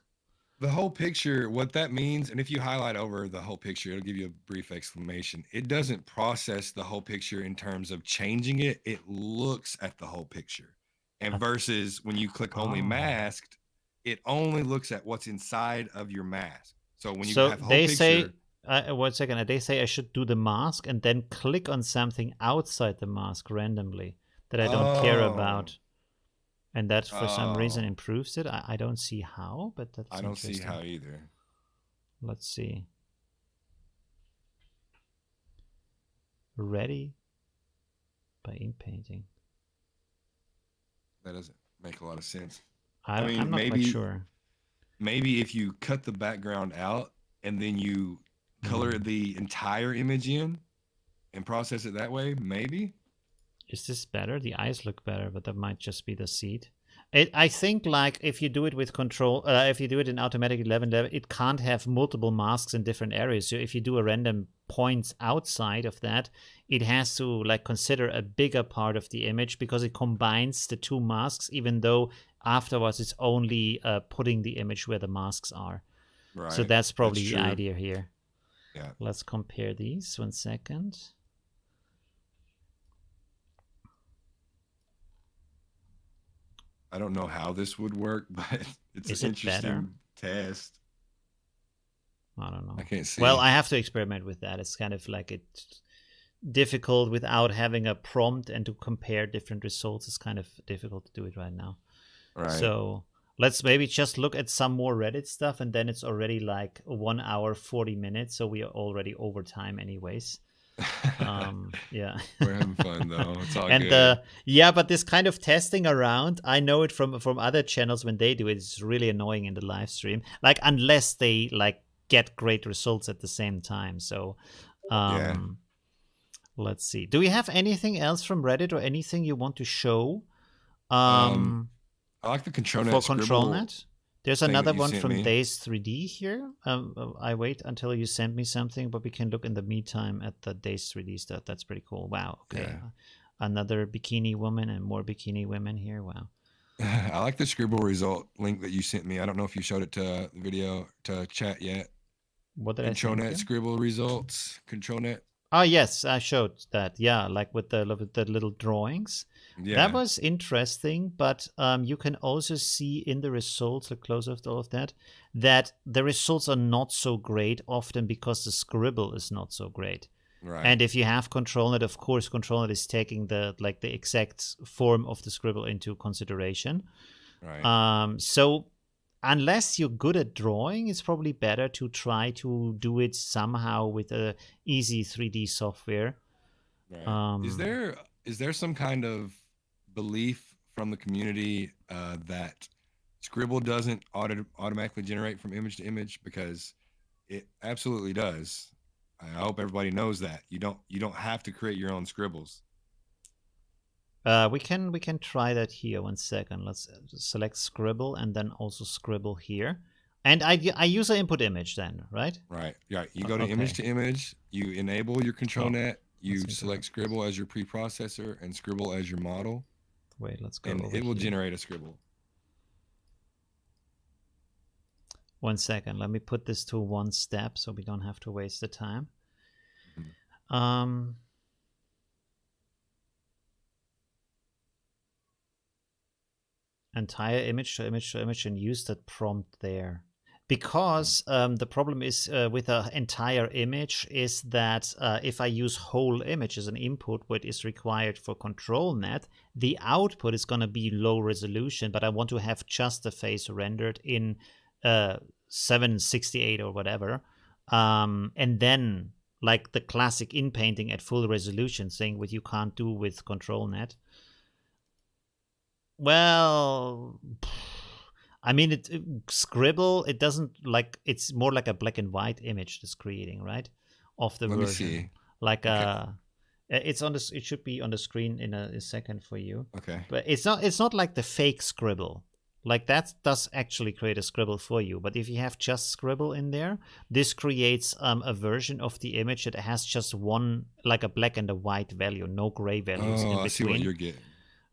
The whole picture, what that means, and if you highlight over the whole picture, it'll give you a brief explanation. It doesn't process the whole picture in terms of changing it. It looks at the whole picture. And versus when you click only masked, it only looks at what's inside of your mask. So when you have whole they picture, say, 1 second, they say I should do the mask and then click on something outside the mask randomly that I don't care about. And that, for some reason, improves it. I don't see how, but that's I don't see how either. Let's see. Ready by inpainting. That doesn't make a lot of sense. I'm not quite sure. Maybe if you cut the background out and then you color the entire image in and process it that way, maybe. Is this better? The eyes look better, but that might just be the seed. I think like if you do it with control, if you do it in automatic 11, it can't have multiple masks in different areas. So if you do a random points outside of that, it has to like consider a bigger part of the image because it combines the two masks, even though afterwards it's only putting the image where the masks are. Right. So that's probably the idea here. Yeah. Let's compare these. 1 second. I don't know how this would work, but it's an interesting test. I don't know. I can't see. Well, I have to experiment with that. It's kind of like it's difficult without having a prompt, and to compare different results is kind of difficult to do it right now. Right. So let's maybe just look at some more Reddit stuff, and then it's already like 1 hour, 40 minutes. So we are already over time anyways. Yeah. We're having fun though. It's all good. And but this kind of testing around, I know it from other channels when they do it. It's really annoying in the live stream. Like unless they like get great results at the same time. So let's see. Do we have anything else from Reddit or anything you want to show? I like the ControlNet for ControlNet. There's another one from Days 3D here. I wait until you send me something, but we can look in the meantime at the Days 3D stuff. That's pretty cool. Wow. Okay. Yeah. Another bikini woman and more bikini women here. Wow. I like the Scribble result link that you sent me. I don't know if you showed it to the video to chat yet. What did I send you? ControlNet Scribble results. ControlNet. Oh yes, I showed that. Yeah, like with the little drawings. Yeah. That was interesting, but you can also see in the results, a close-up of all of that, that the results are not so great often because the scribble is not so great. Right. And if you have ControlNet, of course, ControlNet is taking the exact form of the scribble into consideration. Right. So unless you're good at drawing, it's probably better to try to do it somehow with a easy 3D software. Right. Is there some kind of belief from the community that Scribble doesn't automatically generate from image to image? Because it absolutely does. I hope everybody knows that you don't have to create your own scribbles. We can try that here. 1 second. Let's select Scribble and then also Scribble here. And I use an input image then, right? Right. Yeah. You go to image, you enable your ControlNet, you select Scribble as your preprocessor and Scribble as your model. Wait, let's go. And it will generate a scribble. 1 second. Let me put this to 1 step so we don't have to waste the time. Mm-hmm. Entire image to image to image and use that prompt there. Because the problem is with an entire image is that if I use whole image as an input, what is required for ControlNet, the output is going to be low resolution, but I want to have just the face rendered in 768 or whatever. And then like the classic inpainting at full resolution thing, what you can't do with ControlNet. Well, I mean, Scribble, it doesn't like, it's more like a black and white image that's creating, right? Of the Let version. me see. Like it's on this, it should be on the screen in a second for you. Okay. But it's not like the fake Scribble. Like that does actually create a Scribble for you. But if you have just Scribble in there, this creates a version of the image that has just one, like a black and a white value, no gray values in between. I see what you're getting.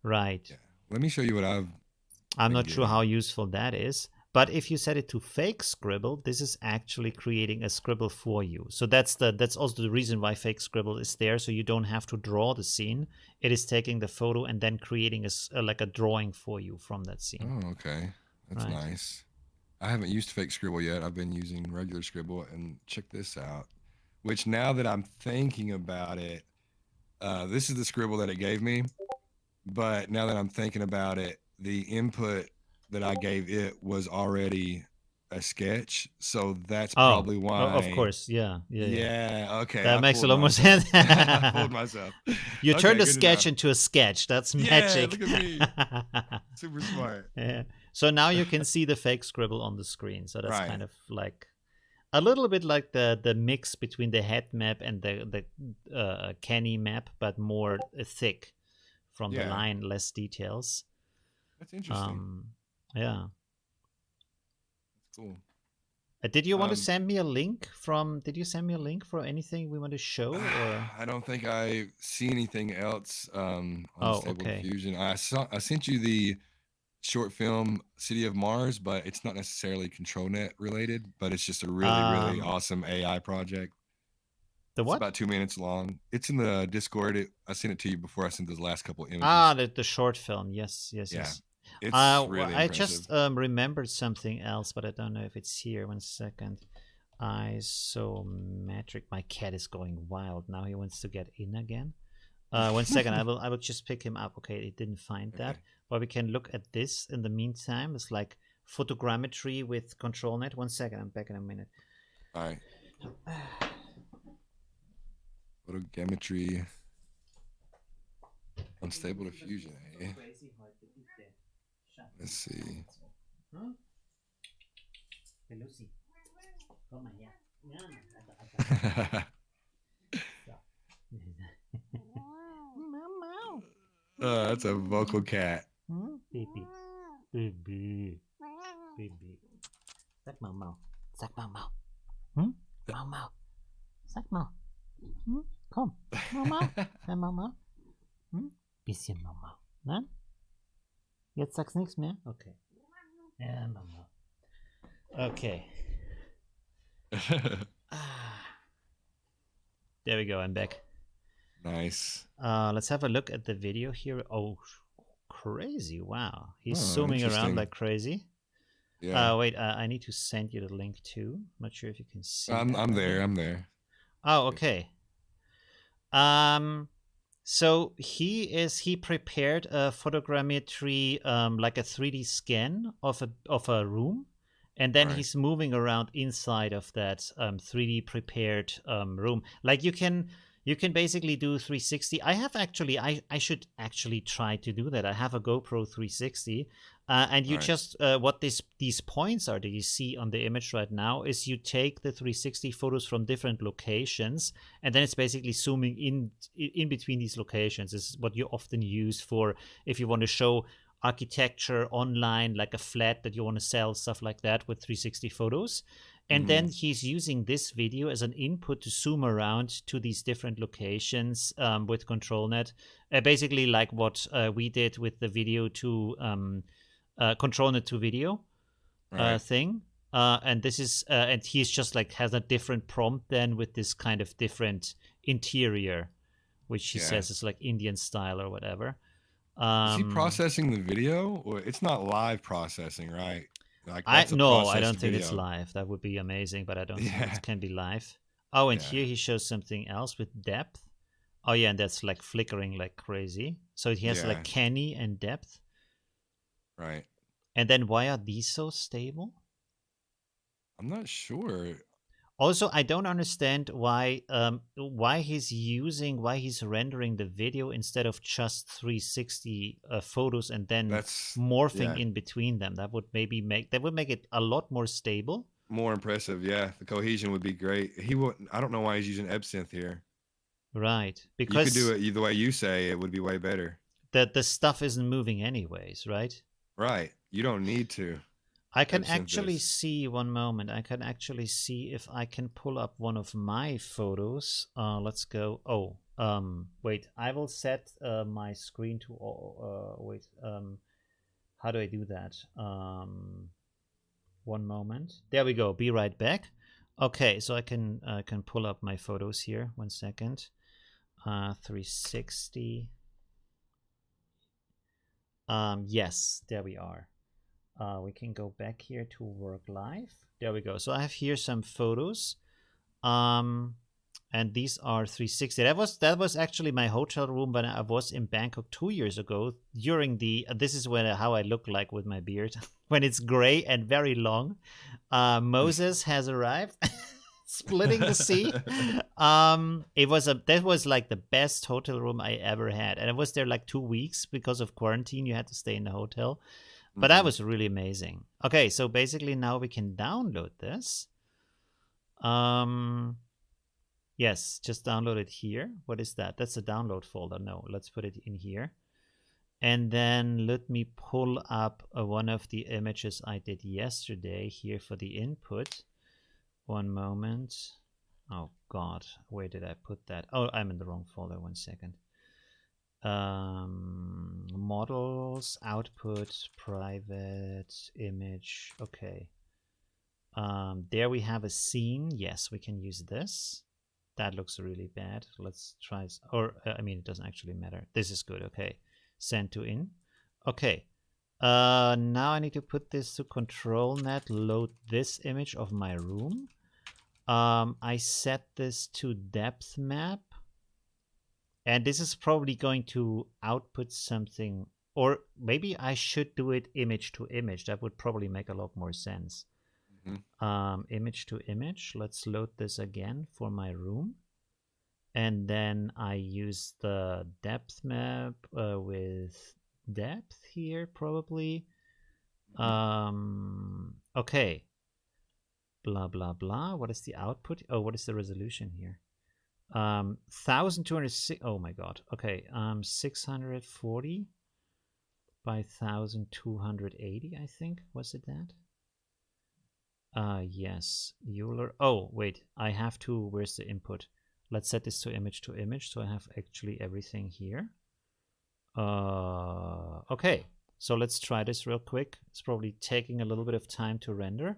Right. Yeah. Let me show you what I'm not sure how useful that is. But if you set it to fake Scribble, this is actually creating a Scribble for you. So that's also the reason why fake Scribble is there. So you don't have to draw the scene. It is taking the photo and then creating like a drawing for you from that scene. Oh, okay. That's nice. I haven't used fake Scribble yet. I've been using regular Scribble, and check this out. Which, now that I'm thinking about it, this is the Scribble that it gave me. But now that I'm thinking about it, the input that I gave it was already a sketch, so that's probably why. Of course, yeah. Okay, that makes a lot more sense. I fooled myself. You turned a sketch into a sketch. That's magic. Look at me. Super smart. Yeah. So now you can see the fake Scribble on the screen. So that's kind of like a little bit like the mix between the head map and the Kenny map, but more thick from the line, less details. That's interesting. Yeah. That's cool. Did you want to send me a link from? Did you send me a link for anything we want to show? Or I don't think I see anything else on Stable Diffusion. I sent you the short film City of Mars, but it's not necessarily ControlNet related. But it's just a really awesome AI project. The what? It's about 2 minutes long. It's in the Discord. I sent it to you before I sent those last couple of images. The short film. Yes. Yeah. It's really impressive. I just remembered something else, but I don't know if it's here. 1 second. Isometric. My cat is going wild now. He wants to get in again. 1 second. I will just pick him up. Okay, it didn't find that. But we can look at this in the meantime. It's like photogrammetry with ControlNet. 1 second. I'm back in a minute. All right. Photogrammetry on Stable Diffusion, eh? Let's see. That's a vocal cat. Baby. Sag mal Mau. Sag mal Mau. Mau Mau. Sag mal. Komm. Mau Mau. Kein Mau Mau. Bisschen Mau Mau. Nein? Jetzt sagst nichts mehr? Okay. Ja, Mau Mau. Okay. There we go. I'm back. Nice. Let's have a look at the video here. Oh, crazy. Wow. He's zooming around like crazy. Yeah. Wait, I need to send you the link too. I'm not sure if you can see. I'm there. Oh, okay. So he prepared a photogrammetry, like a 3D scan of a room, and then he's moving around inside of that 3D prepared room. Like you can basically do 360. I should actually try to do that. I have a GoPro 360, and you just what these points are that you see on the image right now is you take the 360 photos from different locations, and then it's basically zooming in between these locations. This is what you often use for if you want to show architecture online, like a flat that you want to sell, stuff like that with 360 photos. And then he's using this video as an input to zoom around to these different locations with ControlNet. Basically like what we did with the video to ControlNet to video thing. And this is, and he's just like has a different prompt then with this kind of different interior, which he says is like Indian style or whatever. Is he processing the video, or it's not live processing, right? Like that's a No, I processed don't think it's video. live. That would be amazing, but I don't think Yeah. it can be live. Oh, and Yeah. here he shows something else with depth. Oh yeah, and that's like flickering like crazy. So he has like Yeah. canny and depth. Right. And then why are these so stable? I'm not sure. Also, I don't understand why he's rendering the video instead of just 360 photos and then That's morphing yeah. in between them. That would make it a lot more stable. More impressive. Yeah. The cohesion would be great. He wouldn't. I don't know why he's using absinthe here. Right, You could do because it the way you say. It would be way better. the stuff isn't moving anyways, right? Right. You don't need to I can absinthe actually this. see one moment. I can actually see if I can pull up one of my photos. Let's go. Oh, wait. I will set my screen to. Wait. How do I do that? One moment. There we go. Be right back. Okay, so I can pull up my photos here. 1 second. 360. Yes, there we are. We can go back here to work live. There we go. So I have here some photos. And these are 360. That was actually my hotel room when I was in Bangkok 2 years ago. During this is how I look like with my beard when it's gray and very long. Moses has arrived, splitting the sea. That was like the best hotel room I ever had, and I was there like 2 weeks because of quarantine. You had to stay in the hotel. But that was really amazing. Okay, so basically now we can download this. Yes, just download it here. What is that? That's a download folder. No, let's put it in here. And then let me pull up one of the images I did yesterday here for the input. One moment. Oh God, where did I put that? Oh, I'm in the wrong folder. 1 second. Models, output, private, image. Okay. There we have a scene. Yes, we can use this. That looks really bad. Let's try, I mean, it doesn't actually matter. This is good. Okay. Send to in. Okay. Now I need to put this to ControlNet, load this image of my room. I set this to depth map. And this is probably going to output something, or maybe I should do it image to image. That would probably make a lot more sense. Image to image. Let's load this again for my room. And then I use the depth map with depth here, probably. Okay. Blah, blah, blah. What is the output? Oh, what is the resolution here? 1206. Oh my God. Okay. 640 by 1280, I think. Was it that? Yes. Euler. Oh, wait. I have to. Where's the input? Let's set this to image, so I have actually everything here. Okay. So let's try this real quick. It's probably taking a little bit of time to render.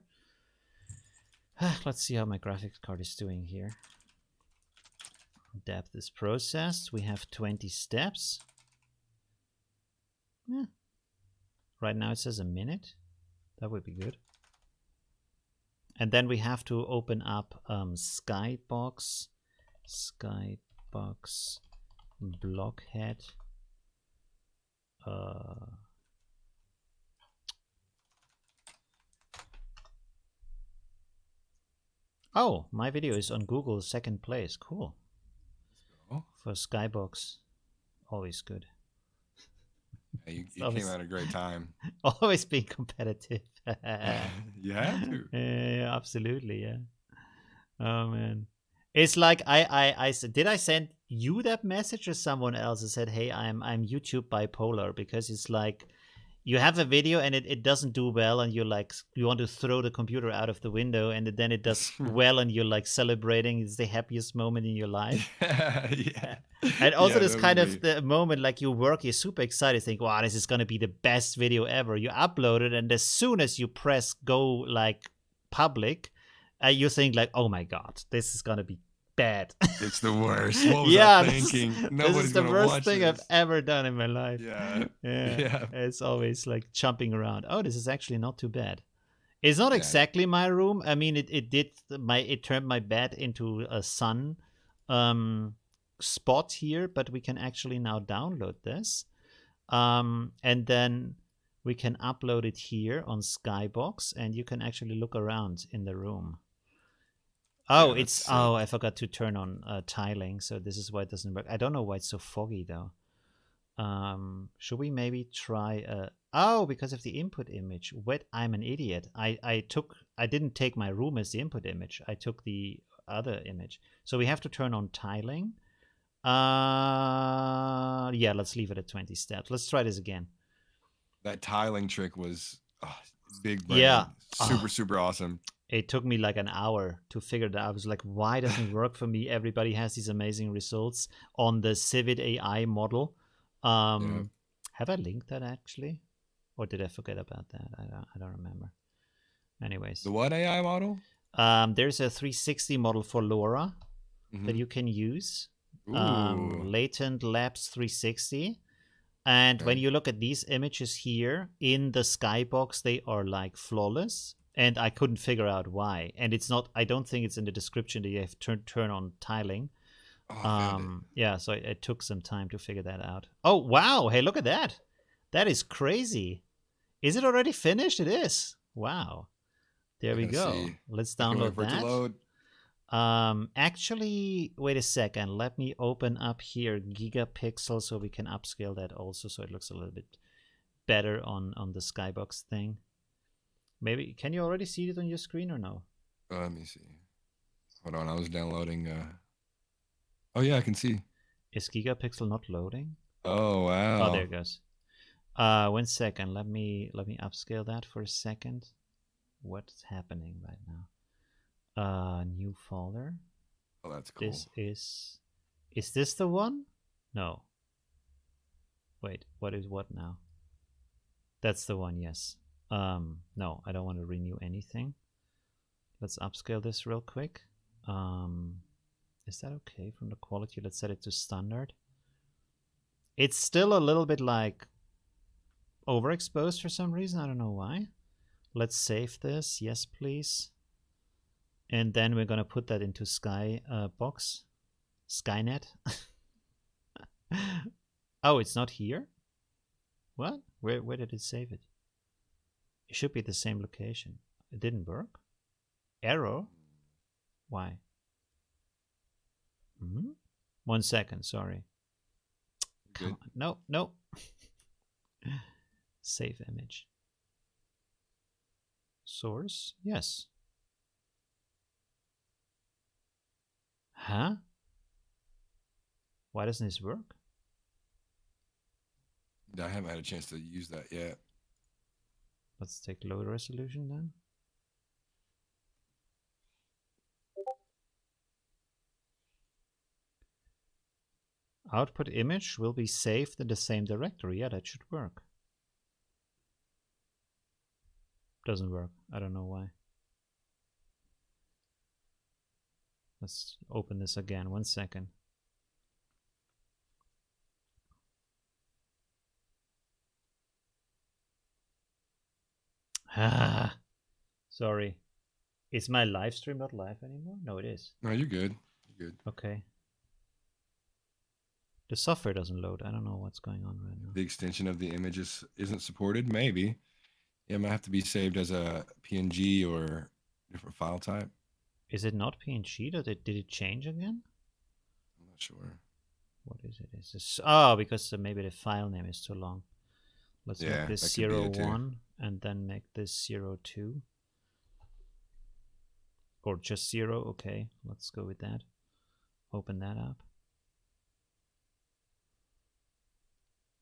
Let's see how my graphics card is doing here. Depth is processed. We have 20 steps. Right now it says a minute. That would be good. And then we have to open up Skybox blockhead. Oh, my video is on Google's second place. Cool. For Skybox. Always good. You came at a great time. Always being competitive. You have to. Yeah, absolutely, yeah. Oh man. It's like I said, did I send you that message or someone else? I said, hey, I'm YouTube bipolar, because it's like you have a video and it doesn't do well, and you want to throw the computer out of the window, and then it does well, and you're like celebrating. It's the happiest moment in your life. Yeah. And also this kind of the moment, like you work, you're super excited, think, wow, this is going to be the best video ever. You upload it, and as soon as you press go like public, you think like, oh my God, this is going to be bad. It's the worst. What was I thinking? This is the worst thing I've ever done in my life. Yeah. It's always like jumping around. Oh, this is actually not too bad. It's not Yeah. exactly my room. I mean, it turned my bed into a sun spot here, but we can actually now download this. And then we can upload it here on Skybox, and you can actually look around in the room. Oh, Yeah, it's that's oh, sick. I forgot to turn on tiling, so this is why it doesn't work. I don't know why it's so foggy though. Should we maybe try oh, because of the input image. Wait, I'm an idiot. I didn't take my room as the input image. I took the other image. So we have to turn on tiling. Yeah, let's leave it at 20 steps. Let's try this again. That tiling trick was big Yeah. brain, super awesome. It took me like an hour to figure that out. I was like, why doesn't it work for me? Everybody has these amazing results on the Civid AI model. Yeah. Have I linked that actually? Or did I forget about that? I don't remember. Anyways. The what AI model? There's a 360 model for LoRa that you can use. Ooh. Latent Labs 360. And when Okay. you look at these images here in the skybox, they are like flawless. And I couldn't figure out why. And it's not, I don't think it's in the description that you have to turn on tiling. Oh, I found it. Yeah, so it took some time to figure that out. Oh, wow. Hey, look at that. That is crazy. Is it already finished? It is. Wow. There we Let's go. see. Let's I can't wait download for it to that. load. Actually, wait a second. Let me open up here Gigapixel so we can upscale that also so it looks a little bit better on the Skybox thing. Maybe, can you already see it on your screen or no? Let me see. Hold on, I was downloading. Oh yeah, I can see. Is Gigapixel not loading? Oh Oh, there wow. it goes. 1 second. Let me upscale that for a second. What's happening right now? New folder. Oh, that's cool. Is this the one? No. Wait, what is what now? That's the one, yes. No, I don't want to renew anything. Let's upscale this real quick. Is that okay from the quality? Let's set it to standard. It's still a little bit like overexposed for some reason. I don't know why. Let's save this. Yes, please. And then we're going to put that into Skybox. Skynet. Oh, it's not here? What? Where did it save it? It should be the same location. It didn't work? Error? Why? 1 second, sorry. Good. No, no. Save image. Source? Yes. Huh? Why doesn't this work? I haven't had a chance to use that yet. Let's take low resolution then. Output image will be saved in the same directory. Yeah, that should work. Doesn't work. I don't know why. Let's open this again. 1 second. Ah, sorry. Is my live stream not live anymore? No, it is. No, you're good. You're good. Okay. The software doesn't load. I don't know what's going on right now. The extension of the images isn't supported. Maybe it might have to be saved as a PNG or different file type. Is it not PNG? Did it change again? I'm not sure. What is it? Is this? Oh, because maybe the file name is too long. Let's Yeah, make this that could be it too. 01 and then make this 02. Or just 0. Okay, let's go with that. Open that up.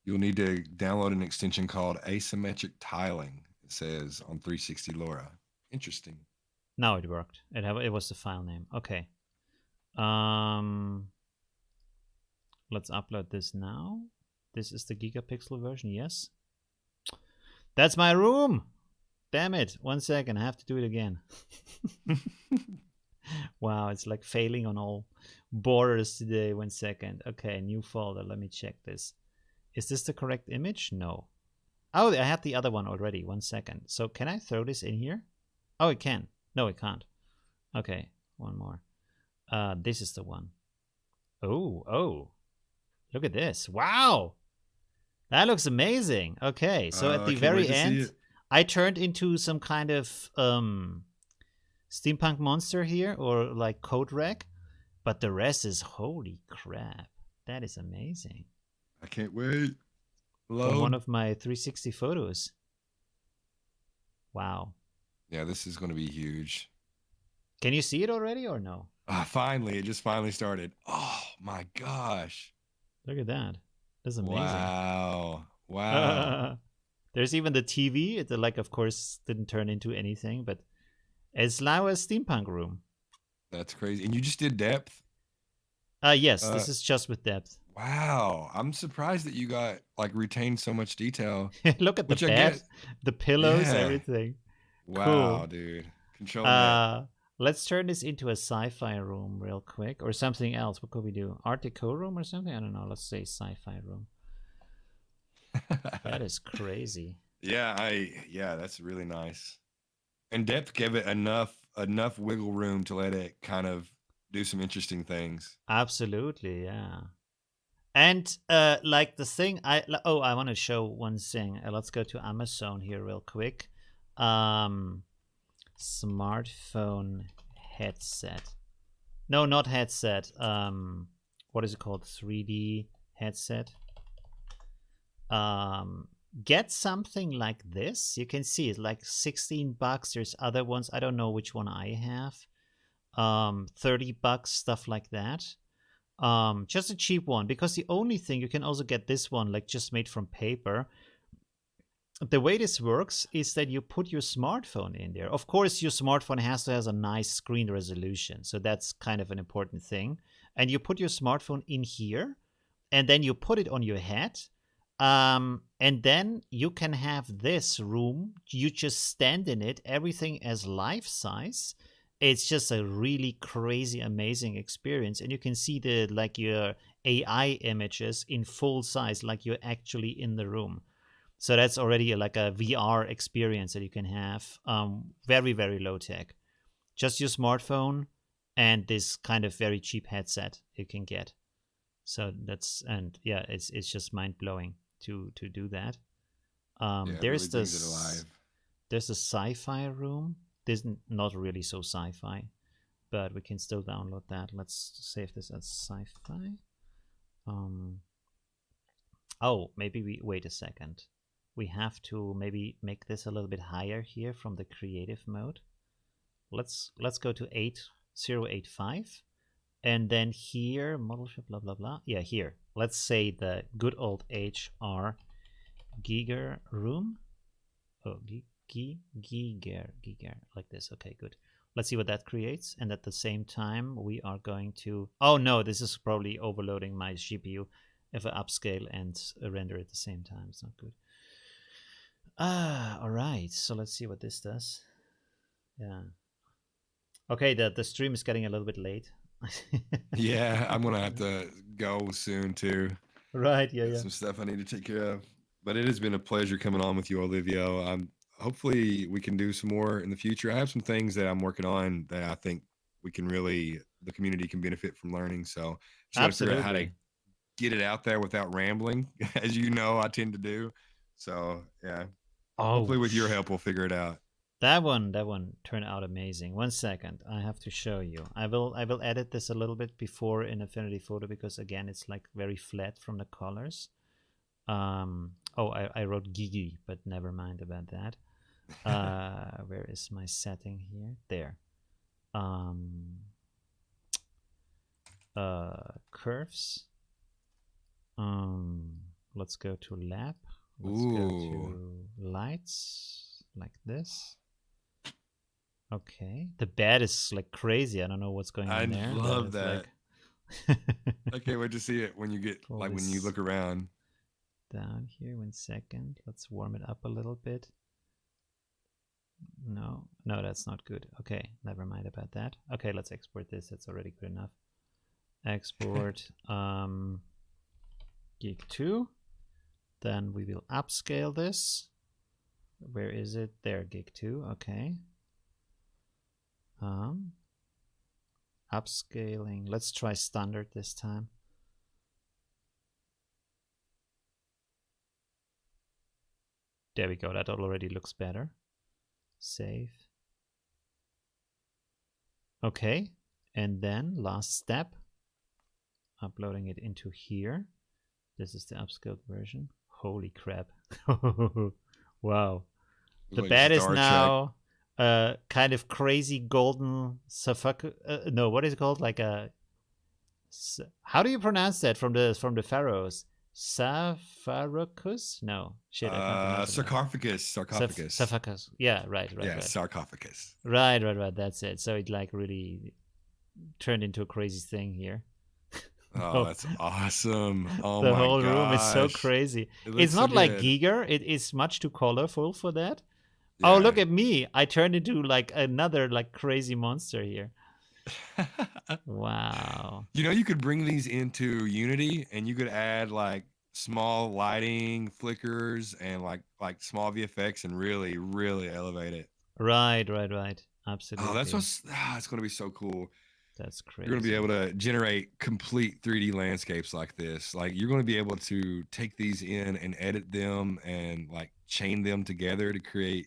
You'll need to download an extension called asymmetric tiling. It says on 360 LoRa. Interesting. Now it worked. It was the file name. Okay. Let's upload this now. This is the gigapixel version. Yes. That's my room. Damn it. 1 second. I have to do it again. Wow, it's like failing on all borders today. 1 second. Okay, new folder. Let me check this. Is this the correct image? No. Oh, I had the other one already. 1 second. So can I throw this in here? Oh, it can. No, it can't. Okay, one more. This is the one. Oh. Look at this. Wow. That looks amazing. Okay, so at I the can't wait very to see end, it. I turned into some kind of steampunk monster here, or like code wreck, but the rest is holy crap. That is amazing. I can't wait. From one Load. of my 360 photos. Wow. Yeah, this is going to be huge. Can you see it already or no? Finally, it just finally started. Oh my gosh. Look at that. That's amazing. Wow. Wow. There's even the TV. It, like, of course, didn't turn into anything, but it's now a steampunk room. That's crazy. And you just did depth? Yes, this is just with depth. Wow. I'm surprised that you got like retained so much detail. Look at the Which I bed, guess. the pillows, Yeah. everything. Wow, Cool. dude. ControlNet. Let's turn this into a sci-fi room real quick, or something else. What could we do? Art Deco room or something? I don't know. Let's say sci-fi room. That is crazy. Yeah, that's really nice. And depth gave it enough wiggle room to let it kind of do some interesting things. Absolutely, yeah. And like the thing I want to show one thing. Let's go to Amazon here real quick. Smartphone headset. No, not headset. What is it called? 3D headset. Get something like this. You can see it's like 16 bucks. There's other ones. I don't know which one I have. 30 bucks, stuff like that. Just a cheap one, because the only thing, you can also get this one like just made from paper. The way this works is that you put your smartphone in there. Of course, your smartphone has to have a nice screen resolution, so that's kind of an important thing. And you put your smartphone in here, and then you put it on your head, and then you can have this room. You just stand in it, everything as life size. It's just a really crazy, amazing experience, and you can see the like your AI images in full size, like you're actually in the room. So that's already like a VR experience that you can have. Very, very low tech. Just your smartphone and this kind of very cheap headset you can get. So that's, and yeah, it's just mind blowing to do that. Yeah, it There's really brings it this alive. there's a sci-fi room. This is not really so sci-fi, but we can still download that. Let's save this as sci-fi. Oh, maybe we wait a second. We have to maybe make this a little bit higher here from the creative mode. Let's go to 8085, and then here model ship blah blah blah. Yeah, here. Let's say the good old HR Giger room. Oh, Giger like this. Okay, good. Let's see what that creates. And at the same time, we are going to. Oh no, this is probably overloading my GPU. If I upscale and render at the same time, it's not good. All right. So let's see what this does. Yeah. Okay, the stream is getting a little bit late. Yeah, I'm gonna have to go soon too. Right. Got some stuff I need to take care of. But it has been a pleasure coming on with you, Olivio. Hopefully we can do some more in the future. I have some things that I'm working on that I think the community can benefit from learning. So just got to figure out how to Absolutely. get it out there without rambling, as you know I tend to do. So yeah, hopefully Oh, with your help we'll figure it out. that one turned out amazing. One second, I have to show you. I will edit this a little bit before in Affinity Photo, because again it's like very flat from the colors. I wrote Gigi, but never mind about that. Where is my setting here? There. Curves. Let's go to lab. Let's go to lights, like this. Okay, the bed is like crazy. I don't know what's going on there. I love that. Like... I can't wait to see it when you get like when you look around. Down here, 1 second. Let's warm it up a little bit. No, that's not good. Okay, never mind about that. Okay, let's export this. That's already good enough. Export gig 2. Then we will upscale this. Where is it? There, gig 2. Okay. Upscaling. Let's try standard this time. There we go. That already looks better. Save. Okay. And then last step, uploading it into here. This is the upscaled version. Holy crap. Wow. The Like bed is Star Trek. now kind of crazy golden no, what is it called? Like a how do you pronounce that from the pharaohs? Sarikas? No, shit, I can't pronounce it. Sarcophagus. Sarcophagus. Yeah, right. Yeah, sarcophagus. Right. That's it. So it like really turned into a crazy thing here. Oh, that's awesome. Oh the my whole room is so gosh. crazy. It It's looks not so like good. Giger. It is much too colorful for that. Yeah. Oh, look at me. I turned into like another like crazy monster here. Wow. You know, you could bring these into Unity and you could add like small lighting, flickers, and like small VFX and really, really elevate it. Right. Oh, that's Absolutely. it's going to be so cool. That's crazy. You're going to be able to generate complete 3D landscapes like this. Like you're going to be able to take these in and edit them and like chain them together to create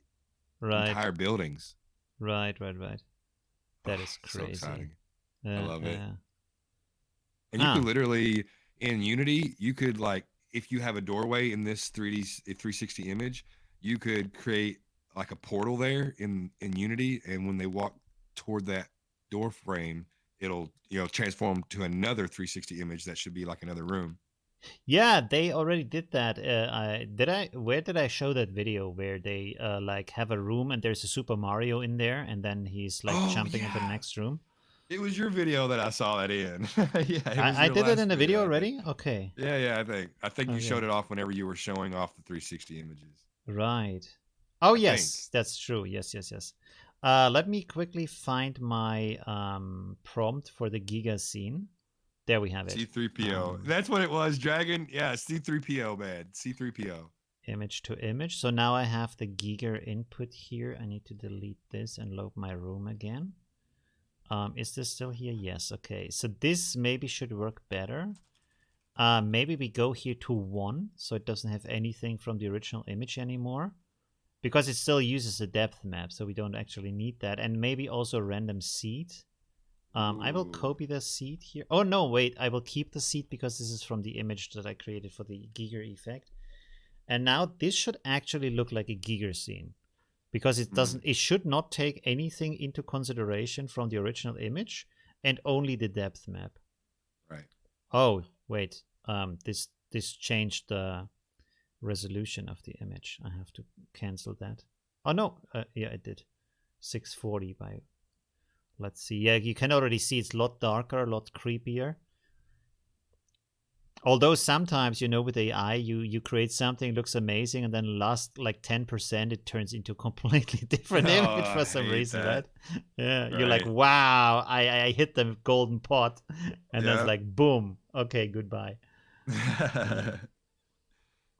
entire buildings. Right. That is crazy. So exciting. I love it. Yeah. And you could literally in Unity, you could like if you have a doorway in this 360 image, you could create like a portal there in Unity, and when they walk toward that door frame, it'll transform to another 360 image that should be like another room. Yeah, they already did that. Where did I show that video where they like have a room and there's a Super Mario in there and then he's like jumping into the next room? It was your video that I saw that in. Yeah, I did it in a video already. Okay. Yeah, I think you showed it off whenever you were showing off the 360 images. Right. Oh, yes, that's true. Yes. Let me quickly find my prompt for the Giga scene. There we have it. C3PO. That's what it was, Dragon. Yeah, C3PO, man. C3PO. Image to image. So now I have the Giga input here. I need to delete this and load my room again. Is this still here? Yes. Okay. So this maybe should work better. Maybe we go here to 1, so it doesn't have anything from the original image anymore. Because it still uses a depth map, so we don't actually need that. And maybe also random seed. I will copy the seed here. Oh, no, wait. I will keep the seed because this is from the image that I created for the Giga effect. And now this should actually look like a Giga scene. Because it doesn't, it should not take anything into consideration from the original image and only the depth map. Right. Oh, wait. This changed the resolution of the image. I have to cancel that. Oh no, yeah, it did. 640 by. Let's see. Yeah, you can already see it's a lot darker, a lot creepier. Although sometimes, with AI, you create something, looks amazing, and then last like 10% it turns into a completely different image for some reason, right? Yeah, you're like, wow, I hit the golden pot, and then it's like, boom, okay, goodbye.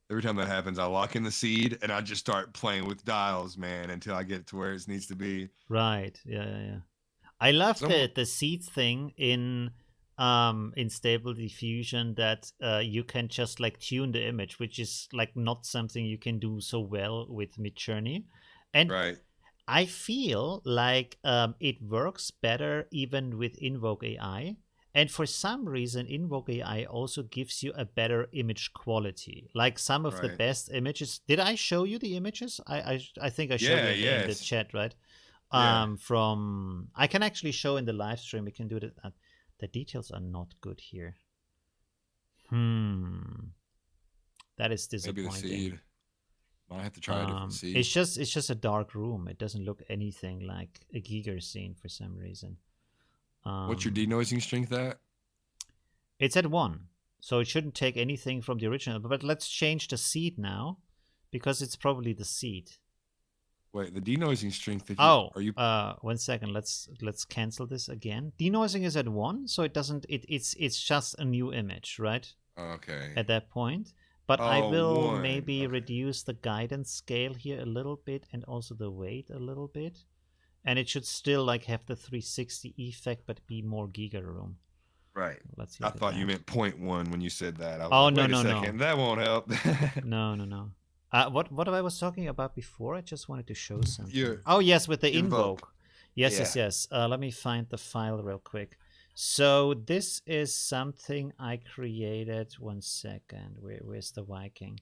Every time that happens, I lock in the seed and I just start playing with dials, man, until I get to where it needs to be. Right. Yeah. I love the seed thing in Stable Diffusion that you can just like tune the image, which is like not something you can do so well with Midjourney. And I feel like it works better even with Invoke AI. And for some reason, Invoke AI also gives you a better image quality. Like some of the best images. Did I show you the images? I think I showed you in the chat, right? From I can actually show in the live stream. We can do that. The details are not good here. That is disappointing. Maybe the seed. Might have to try a different seed. It's just a dark room. It doesn't look anything like a Giga scene for some reason. What's your denoising strength at? It's at 1, so it shouldn't take anything from the original. But let's change the seed now, because it's probably the seed. Wait, the denoising strength. Are you? 1 second. Let's cancel this again. Denoising is at 1, so it doesn't. It's just a new image, right? Okay. At that point, but I will maybe reduce the guidance scale here a little bit and also the weight a little bit. And it should still like have the 360 effect, but be more giga room. Right. Let's I look at thought that. you meant 0.1 when you said that. I was Oh, like, no, wait a no, second, no. that won't help. No. What I was talking about before, I just wanted to show something. Your Oh, yes, with the Invoke. invoke. Yes, Yeah. yes. Let me find the file real quick. So this is something I created. 1 second. Where's the Viking?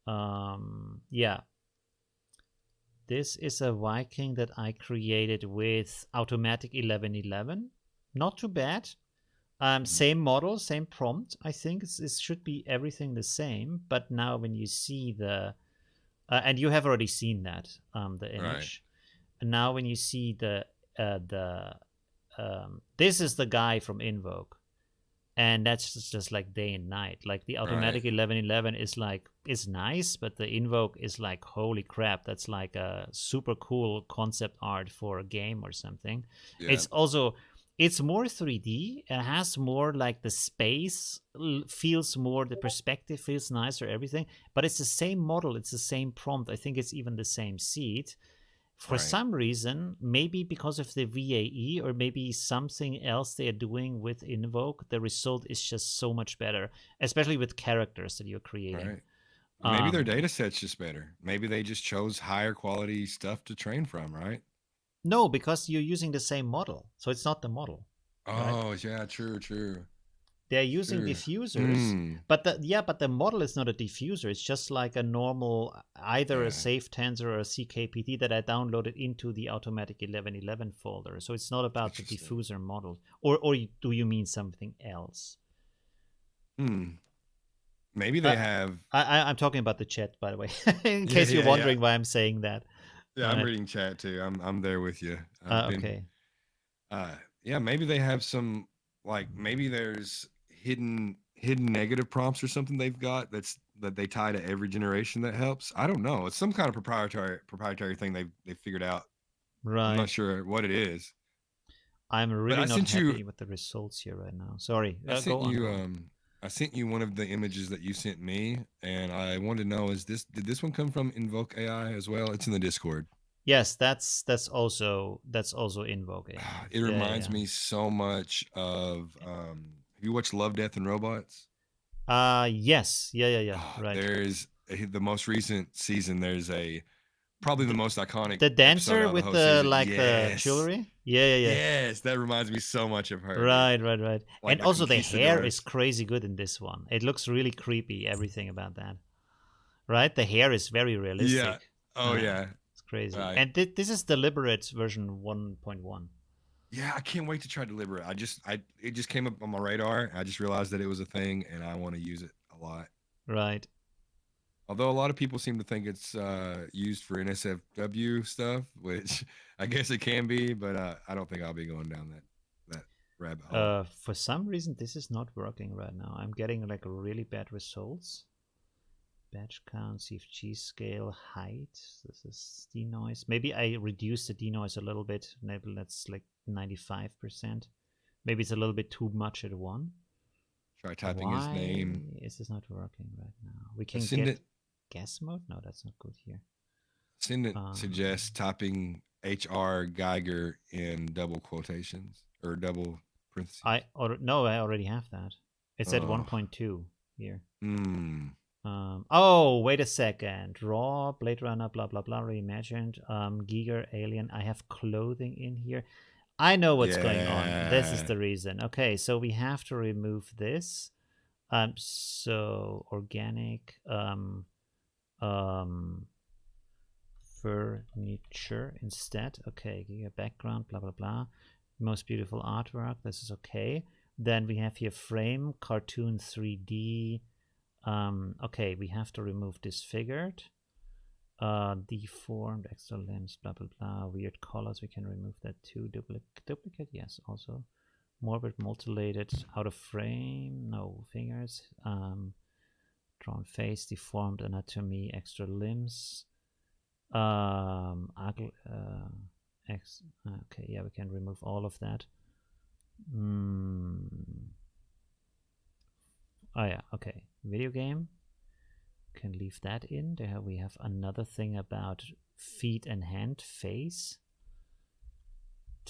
Yeah. This is a Viking that I created with automatic 1111. Not too bad. Same model, same prompt. I think it should be everything the same. But now when you see the, and you have already seen that, the image. Right. And now when you see this is the guy from Invoke, and that's just like day and night. Like the automatic 1111 is nice, but the Invoke is like, holy crap, that's like a super cool concept art for a game or something. Yeah. It's more 3D. It has more like the space feels more, the perspective feels nicer, everything. But it's the same model, it's the same prompt. I think it's even the same seed. For some reason, maybe because of the VAE or maybe something else they are doing with Invoke, the result is just so much better, especially with characters that you're creating. Right. Maybe their data set's just better. Maybe they just chose higher quality stuff to train from, right? No, because you're using the same model, so it's not the model. Oh, right? Yeah, true. They're using diffusers, but the model is not a diffuser. It's just like a normal, either a safe tensor or a CKPT that I downloaded into the automatic 1111 folder. So it's not about the diffuser model. Or do you mean something else? Maybe they have. I'm talking about the chat, by the way, in case you're wondering why I'm saying that. Yeah, I'm reading chat too. I'm there with you. Okay. Yeah, maybe they have some, like, maybe there's hidden negative prompts or something they've got that they tie to every generation that helps. I don't know. It's some kind of proprietary thing they figured out. Right. I'm not sure what it is. I'm really not happy with the results here right now. Sorry. I sent you one of the images that you sent me, and I wanted to know, did this one come from Invoke AI as well? It's in the Discord. Yes, that's also Invoke AI. It reminds me so much of have you watched Love, Death and Robots? Yes. Yeah. Right. There's the most recent season, there's probably the most iconic, the dancer with the yes. the jewelry. Yeah. Yes, that reminds me so much of her. Right. Like and also the hair is crazy good in this one. It looks really creepy, everything about that. Right? The hair is very realistic. Yeah. Oh yeah. It's crazy. Right. And this is deliberate version 1.1. Yeah, I can't wait to try Deliberate. It just came up on my radar. I just realized that it was a thing, and I want to use it a lot. Right. Although a lot of people seem to think it's used for NSFW stuff, which I guess it can be, but I don't think I'll be going down that rabbit hole. For some reason, this is not working right now. I'm getting like really bad results. Batch count, CFG scale, height. This is denoise. Maybe I reduce the denoise a little bit. Maybe that's like 95%. Maybe it's a little bit too much at one. Try typing his name. Why is this not working right now? We can get guess mode? No, that's not good here. Suggests typing HR Geiger in double quotations or double parentheses. I already have that. It's at 1.2 here. Oh, wait a second. Raw, Blade Runner, blah, blah, blah, reimagined. Giger, Alien. I have clothing in here. I know what's going on. This is the reason. Okay, so we have to remove this. So organic, furniture instead. Okay, Giga background, blah, blah, blah. Most beautiful artwork. This is okay. Then we have here frame, cartoon 3D. Okay, we have to remove disfigured, deformed, extra limbs, blah blah blah. Weird colors, we can remove that too. Duplicate, yes, also. Morbid, mutilated, out of frame, no fingers. Drawn face, deformed anatomy, extra limbs. Okay, yeah, we can remove all of that. Oh yeah, okay. Video game. Can leave that in. There we have another thing about feet and hand face.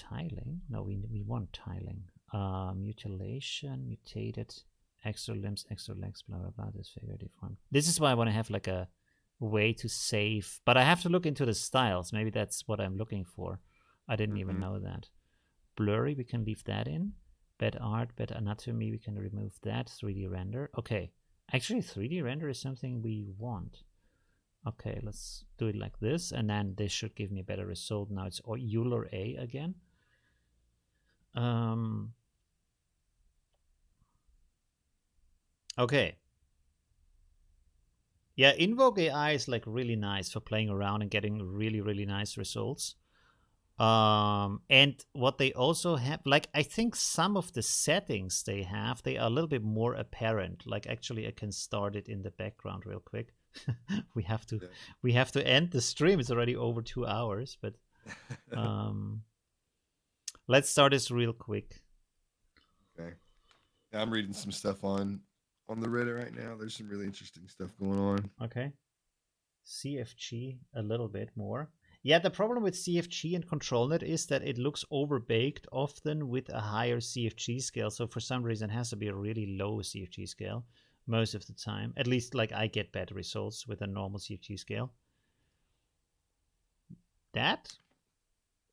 tiling? No, we want tiling. Mutilation, mutated, extra limbs, extra legs, blah blah blah. This figure deformed. This is why I want to have like a way to save, but I have to look into the styles. Maybe that's what I'm looking for. I didn't even know that. Blurry, we can leave that in. Bad art, bad anatomy, we can remove that. 3D render. Okay, actually 3D render is something we want. Okay, let's do it like this, and then this should give me a better result. Now it's Euler A again. Okay. Yeah, Invoke AI is like really nice for playing around and getting really, really nice results. And what they also have, like, I think some of the settings they have, they are a little bit more apparent. Like, actually, I can start it in the background real quick. we have to end the stream. It's already over 2 hours, but let's start this real quick. Okay. I'm reading some stuff on the Reddit right now. There's some really interesting stuff going on. Okay. CFG a little bit more. Yeah, the problem with CFG and ControlNet is that it looks overbaked often with a higher CFG scale. So for some reason, it has to be a really low CFG scale most of the time. At least, like, I get better results with a normal CFG scale. That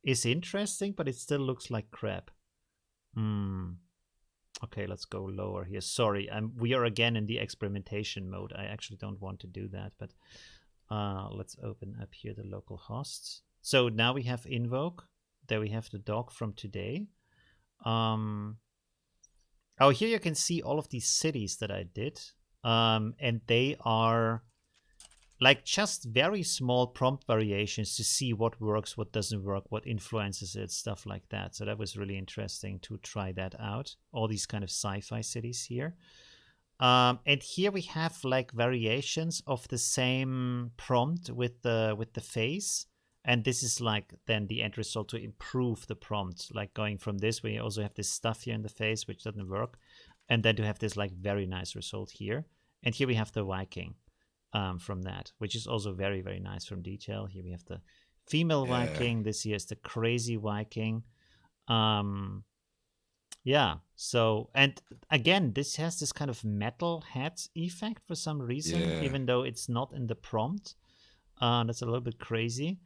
is interesting, but it still looks like crap. Okay, let's go lower here. Sorry, we are again in the experimentation mode. I actually don't want to do that, but let's open up here the local hosts. So now we have Invoke. There we have the dog from today. Oh, here you can see all of these cities that I did. And they are like just very small prompt variations to see what works, what doesn't work, what influences it, stuff like that. So that was really interesting to try that out. All these kind of sci-fi cities here. And here we have like variations of the same prompt with the face. And this is like then the end result to improve the prompt. Like going from this, we also have this stuff here in the face, which doesn't work. And then to have this like very nice result here. And here we have the Viking from that, which is also very, very nice from detail. Here we have the female Viking. This here is the crazy Viking. Yeah, so, and again, this has this kind of metal head effect for some reason, even though it's not in the prompt. That's a little bit crazy.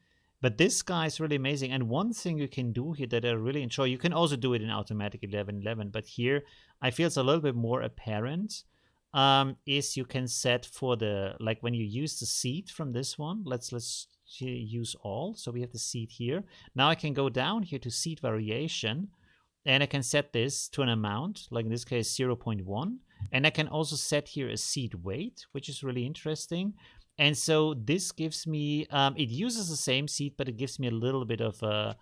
But this guy is really amazing. And one thing you can do here that I really enjoy, you can also do it in automatic 1111, but here I feel it's a little bit more apparent, is you can set for the, like when you use the seed from this one, let's use all. So we have the seed here. Now I can go down here to seed variation, and I can set this to an amount, like in this case 0.1. And I can also set here a seed weight, which is really interesting. And so this gives me, it uses the same seed, but it gives me a little bit of a,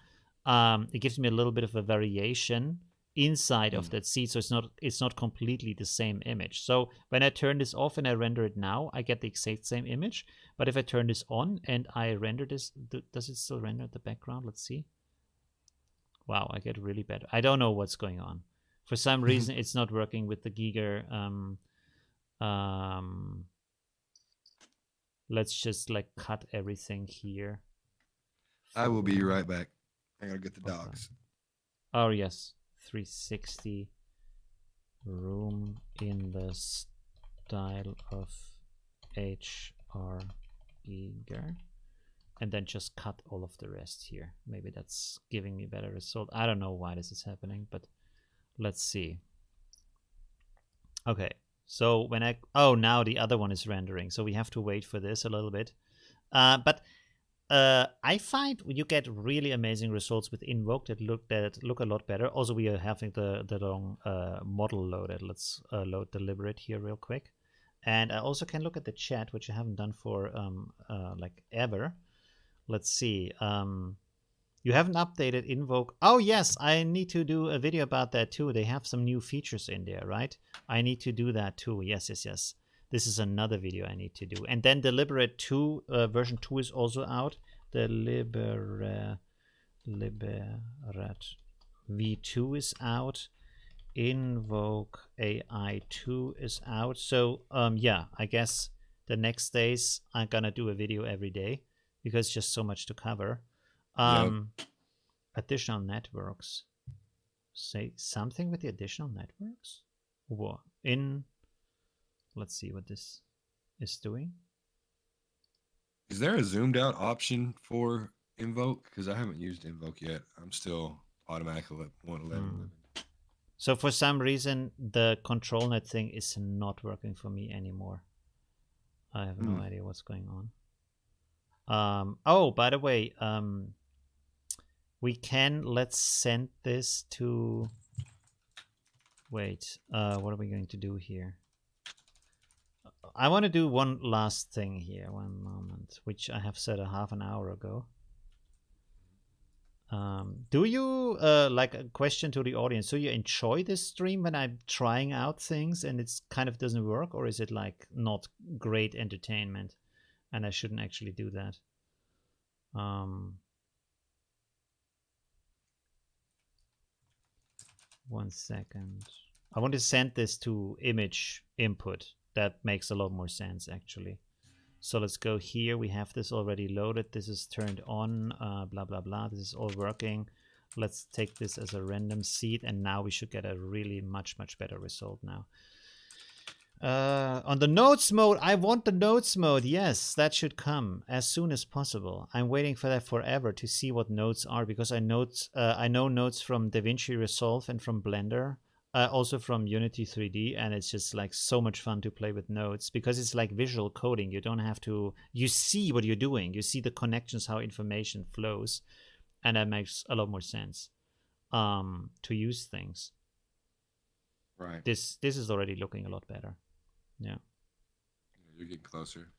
variation inside of that seed. So it's not completely the same image. So when I turn this off and I render it now, I get the exact same image. But if I turn this on and I render this, does it still render the background? Let's see. Wow, I get really bad. I don't know what's going on. For some reason, it's not working with the Giger. Let's just like cut everything here. I will be right back. I gotta get the dogs. Oh yes, 360 room in the style of HR Giger. And then just cut all of the rest here. Maybe that's giving me better result. I don't know why this is happening, but let's see. Okay, so when now the other one is rendering, so we have to wait for this a little bit. But I find you get really amazing results with Invoke that look a lot better. Also, we are having the wrong model loaded. Let's load deliberate here real quick. And I also can look at the chat, which I haven't done for like ever. Let's see. You haven't updated Invoke. Oh, yes, I need to do a video about that too. They have some new features in there, right? I need to do that too. Yes. This is another video I need to do. And then Deliberate 2, version 2 is also out. Deliberate V2 is out. Invoke AI 2 is out. So, yeah, I guess the next days I'm gonna do a video every day, because just so much to cover. Additional networks. Say something with the additional networks? What? Let's see what this is doing. Is there a zoomed out option for Invoke? Because I haven't used Invoke yet. I'm still automatically at 111. So for some reason, the ControlNet thing is not working for me anymore. I have no idea what's going on. Oh, by the way, let's send this to, wait, what are we going to do here? I want to do one last thing here, one moment, which I have said a half an hour ago. Do you, like a question to the audience, do you enjoy this stream when I'm trying out things and it's kind of doesn't work, or is it like not great entertainment and I shouldn't actually do that? 1 second. I want to send this to image input. That makes a lot more sense actually. So let's go here. We have this already loaded. This is turned on, blah, blah, blah. This is all working. Let's take this as a random seed. And now we should get a really much, much better result now. On the nodes mode, I want the nodes mode. Yes, that should come as soon as possible. I'm waiting for that forever to see what nodes are, because I know nodes from DaVinci Resolve and from Blender. Also from Unity 3D, and it's just like so much fun to play with nodes because it's like visual coding. You don't have to, you see what you're doing, you see the connections, how information flows, and that makes a lot more sense to use things. Right. This is already looking a lot better. Yeah. You're getting closer.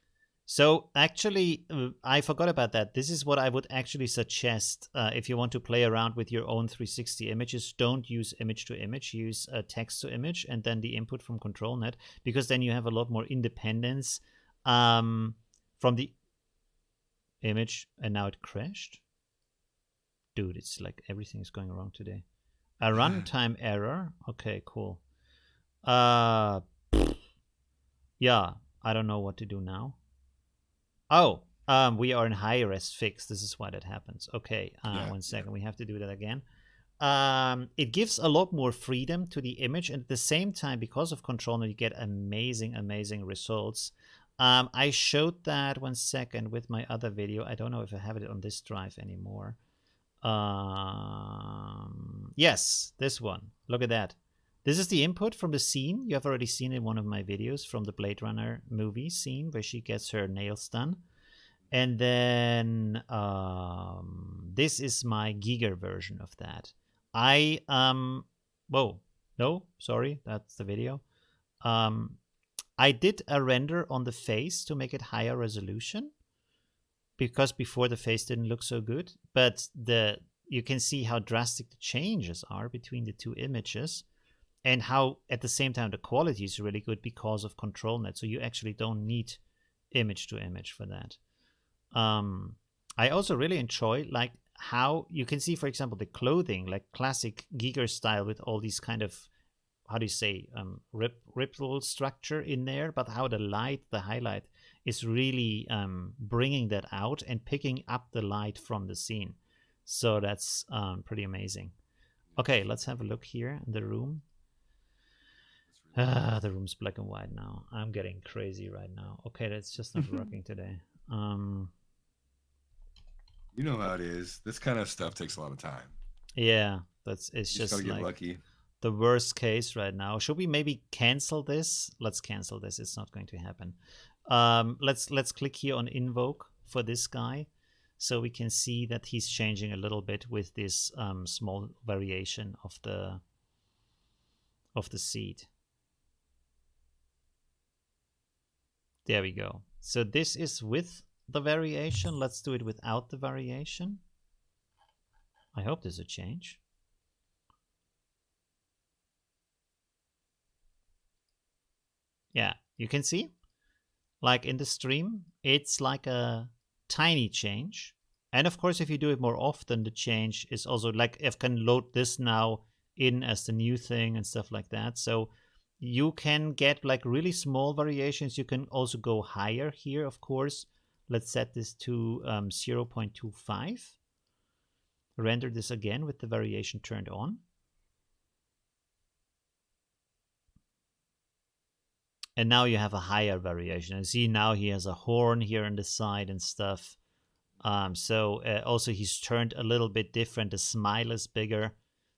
So actually, I forgot about that. This is what I would actually suggest if you want to play around with your own 360 images. Don't use image to image. Use text to image and then the input from ControlNet, because then you have a lot more independence from the image. And now it crashed. Dude, it's like everything is going wrong today. A runtime error. Okay, cool. Yeah, I don't know what to do now. Oh, we are in high res fix. This is why that happens. Okay, 1 second. We have to do that again. It gives a lot more freedom to the image, and at the same time, because of ControlNet, you get amazing, amazing results. I showed that 1 second with my other video. I don't know if I have it on this drive anymore. Yes, this one. Look at that. This is the input from the scene. You have already seen in one of my videos from the Blade Runner movie scene where she gets her nails done. And then this is my Giga version of that. Whoa, no, sorry, that's the video. I did a render on the face to make it higher resolution, because before the face didn't look so good. But you can see how drastic the changes are between the two images. And how, at the same time, the quality is really good because of ControlNet. So you actually don't need image to image for that. I also really enjoy like how you can see, for example, the clothing, like classic Giga style with all these kind of, how do you say, ripple structure in there, but how the highlight is really bringing that out and picking up the light from the scene. So that's pretty amazing. Okay, let's have a look here in the room. The room's black and white now. I'm getting crazy right now. Okay, that's just not working today. You know how it is. This kind of stuff takes a lot of time. Yeah, it's just gotta get like lucky. The worst case right now. Should we maybe cancel this? Let's cancel this. It's not going to happen. Let's click here on Invoke for this guy, so we can see that he's changing a little bit with this small variation of the seed. There we go. So this is with the variation. Let's do it without the variation. I hope there's a change. Yeah, you can see, like in the stream, it's like a tiny change. And of course, if you do it more often, the change is also like, I can load this now in as the new thing and stuff like that. So you can get like really small variations. You can also go higher here, of course. Let's set this to 0.25. render this again with the variation turned on. And now you have a higher variation. And see, now he has a horn here on the side and stuff. So also he's turned a little bit different. The smile is bigger,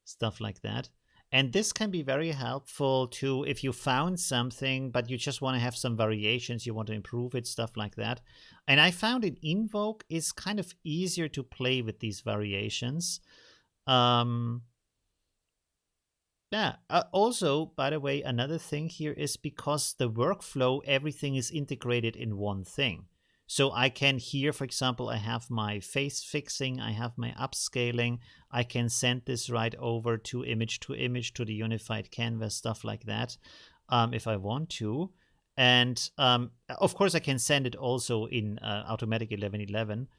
stuff like that. And this can be very helpful too if you found something, but you just want to have some variations, you want to improve it, stuff like that. And I found in Invoke is kind of easier to play with these variations. Yeah, also, by the way, another thing here is because the workflow, everything is integrated in one thing. So I can here, for example, I have my face fixing, I have my upscaling, I can send this right over to image to the unified canvas, stuff like that, if I want to. And of course, I can send it also in Automatic 1111.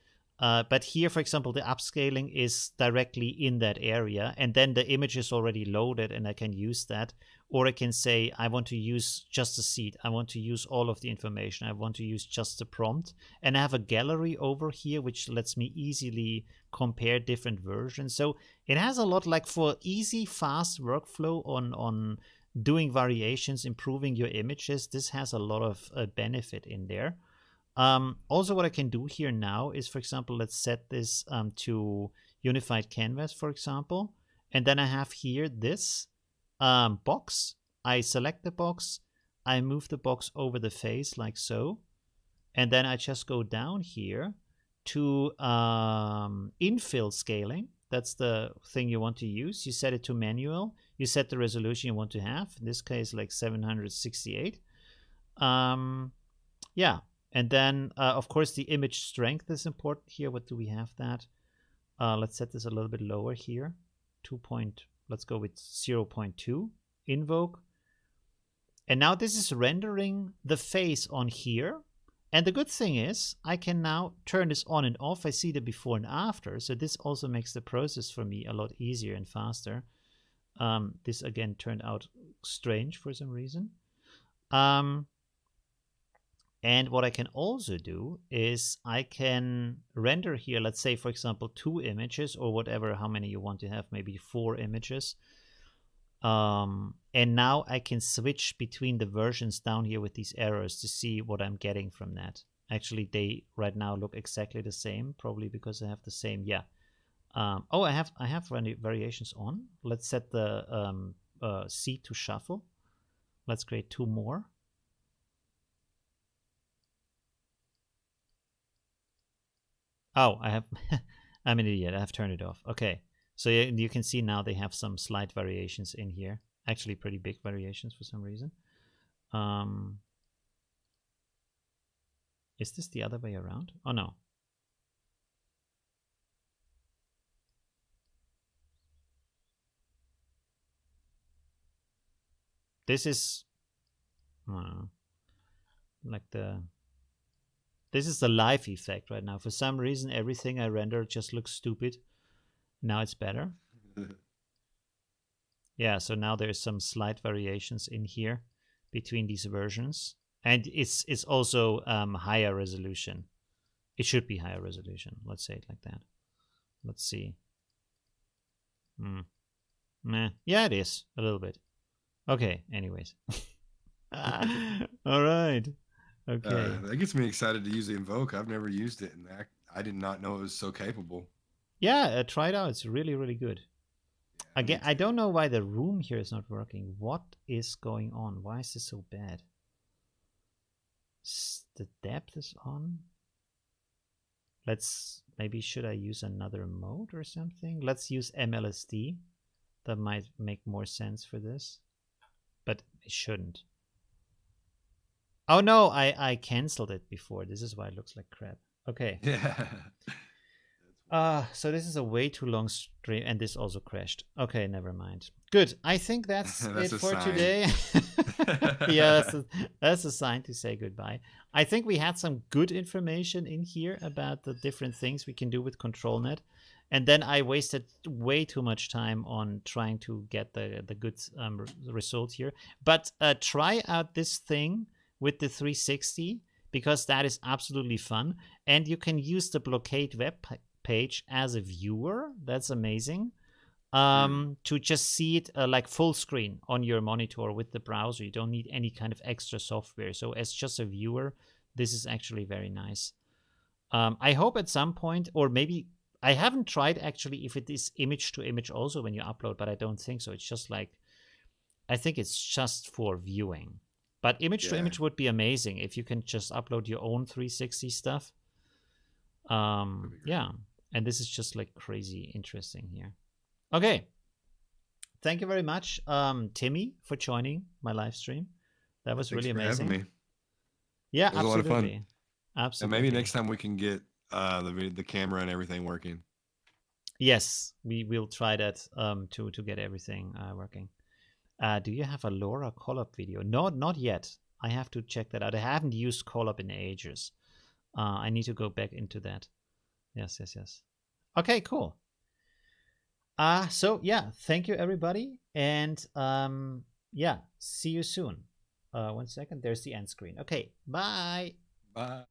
But here, for example, the upscaling is directly in that area, and then the image is already loaded and I can use that. Or I can say, I want to use just the seed. I want to use all of the information. I want to use just the prompt. And I have a gallery over here, which lets me easily compare different versions. So it has a lot like for easy, fast workflow on doing variations, improving your images. This has a lot of benefit in there. Also, what I can do here now is, for example, let's set this to Unified Canvas, for example. And then I have here this box. I select the box. I move the box over the face like so. And then I just go down here to infill scaling. That's the thing you want to use. You set it to manual. You set the resolution you want to have. In this case, like 768. Yeah. And then, of course, the image strength is important here. What do we have that? Let's set this a little bit lower here. Let's go with 0.2. Invoke. And now this is rendering the face on here. And the good thing is, I can now turn this on and off. I see the before and after. So this also makes the process for me a lot easier and faster. This, again, turned out strange for some reason. And what I can also do is I can render here, let's say, for example, 2 images or whatever, how many you want to have, maybe 4 images. And now I can switch between the versions down here with these arrows to see what I'm getting from that. Actually, they right now look exactly the same, probably because I have the same, yeah. Oh, I have variations on. Let's set the seed to shuffle. Let's create 2 more. Oh, I have, I'm an idiot. I have turned it off. Okay. So you can see now they have some slight variations in here. Actually pretty big variations for some reason. Is this the other way around? Oh, no. This is, like this is the live effect right now. For some reason, everything I render just looks stupid. Now it's better. Yeah, so now there's some slight variations in here between these versions. And it's also higher resolution. It should be higher resolution. Let's say it like that. Let's see. Yeah, it is. A little bit. Okay, anyways. All right. Okay. That gets me excited to use the Invoke. I've never used it, and I did not know it was so capable. Yeah, try it out. It's really, really good. Yeah, again, I don't know why the room here is not working. What is going on? Why is this so bad? The depth is on. Maybe should I use another mode or something? Let's use MLSD. That might make more sense for this. But it shouldn't. Oh no, I canceled it before. This is why it looks like crap. Okay. Yeah. So this is a way too long stream, and this also crashed. Okay, never mind. Good. I think that's it for today. Yeah, that's a sign to say goodbye. I think we had some good information in here about the different things we can do with ControlNet. And then I wasted way too much time on trying to get the good result here. But try out this thing with the 360, because that is absolutely fun. And you can use the blockade web page as a viewer. That's amazing. To just see it like full screen on your monitor with the browser. You don't need any kind of extra software. So as just a viewer, this is actually very nice. I hope at some point, or maybe I haven't tried actually if it is image to image also when you upload, but I don't think so. It's just like, I think it's just for viewing. But image to image would be amazing if you can just upload your own 360 stuff. Yeah. And this is just like crazy interesting here. Okay. Thank you very much, Timmy, for joining my live stream. That was really amazing. Having me. Yeah, it was absolutely. A lot of fun. Absolutely. And maybe next time we can get the camera and everything working. Yes, we will try that to get everything working. Do you have a LoRa call-up video? No, not yet. I have to check that out. I haven't used call-up in ages. I need to go back into that. Yes. Okay, cool. So yeah, thank you everybody, and yeah, see you soon. 1 second. There's the end screen. Okay, bye. Bye.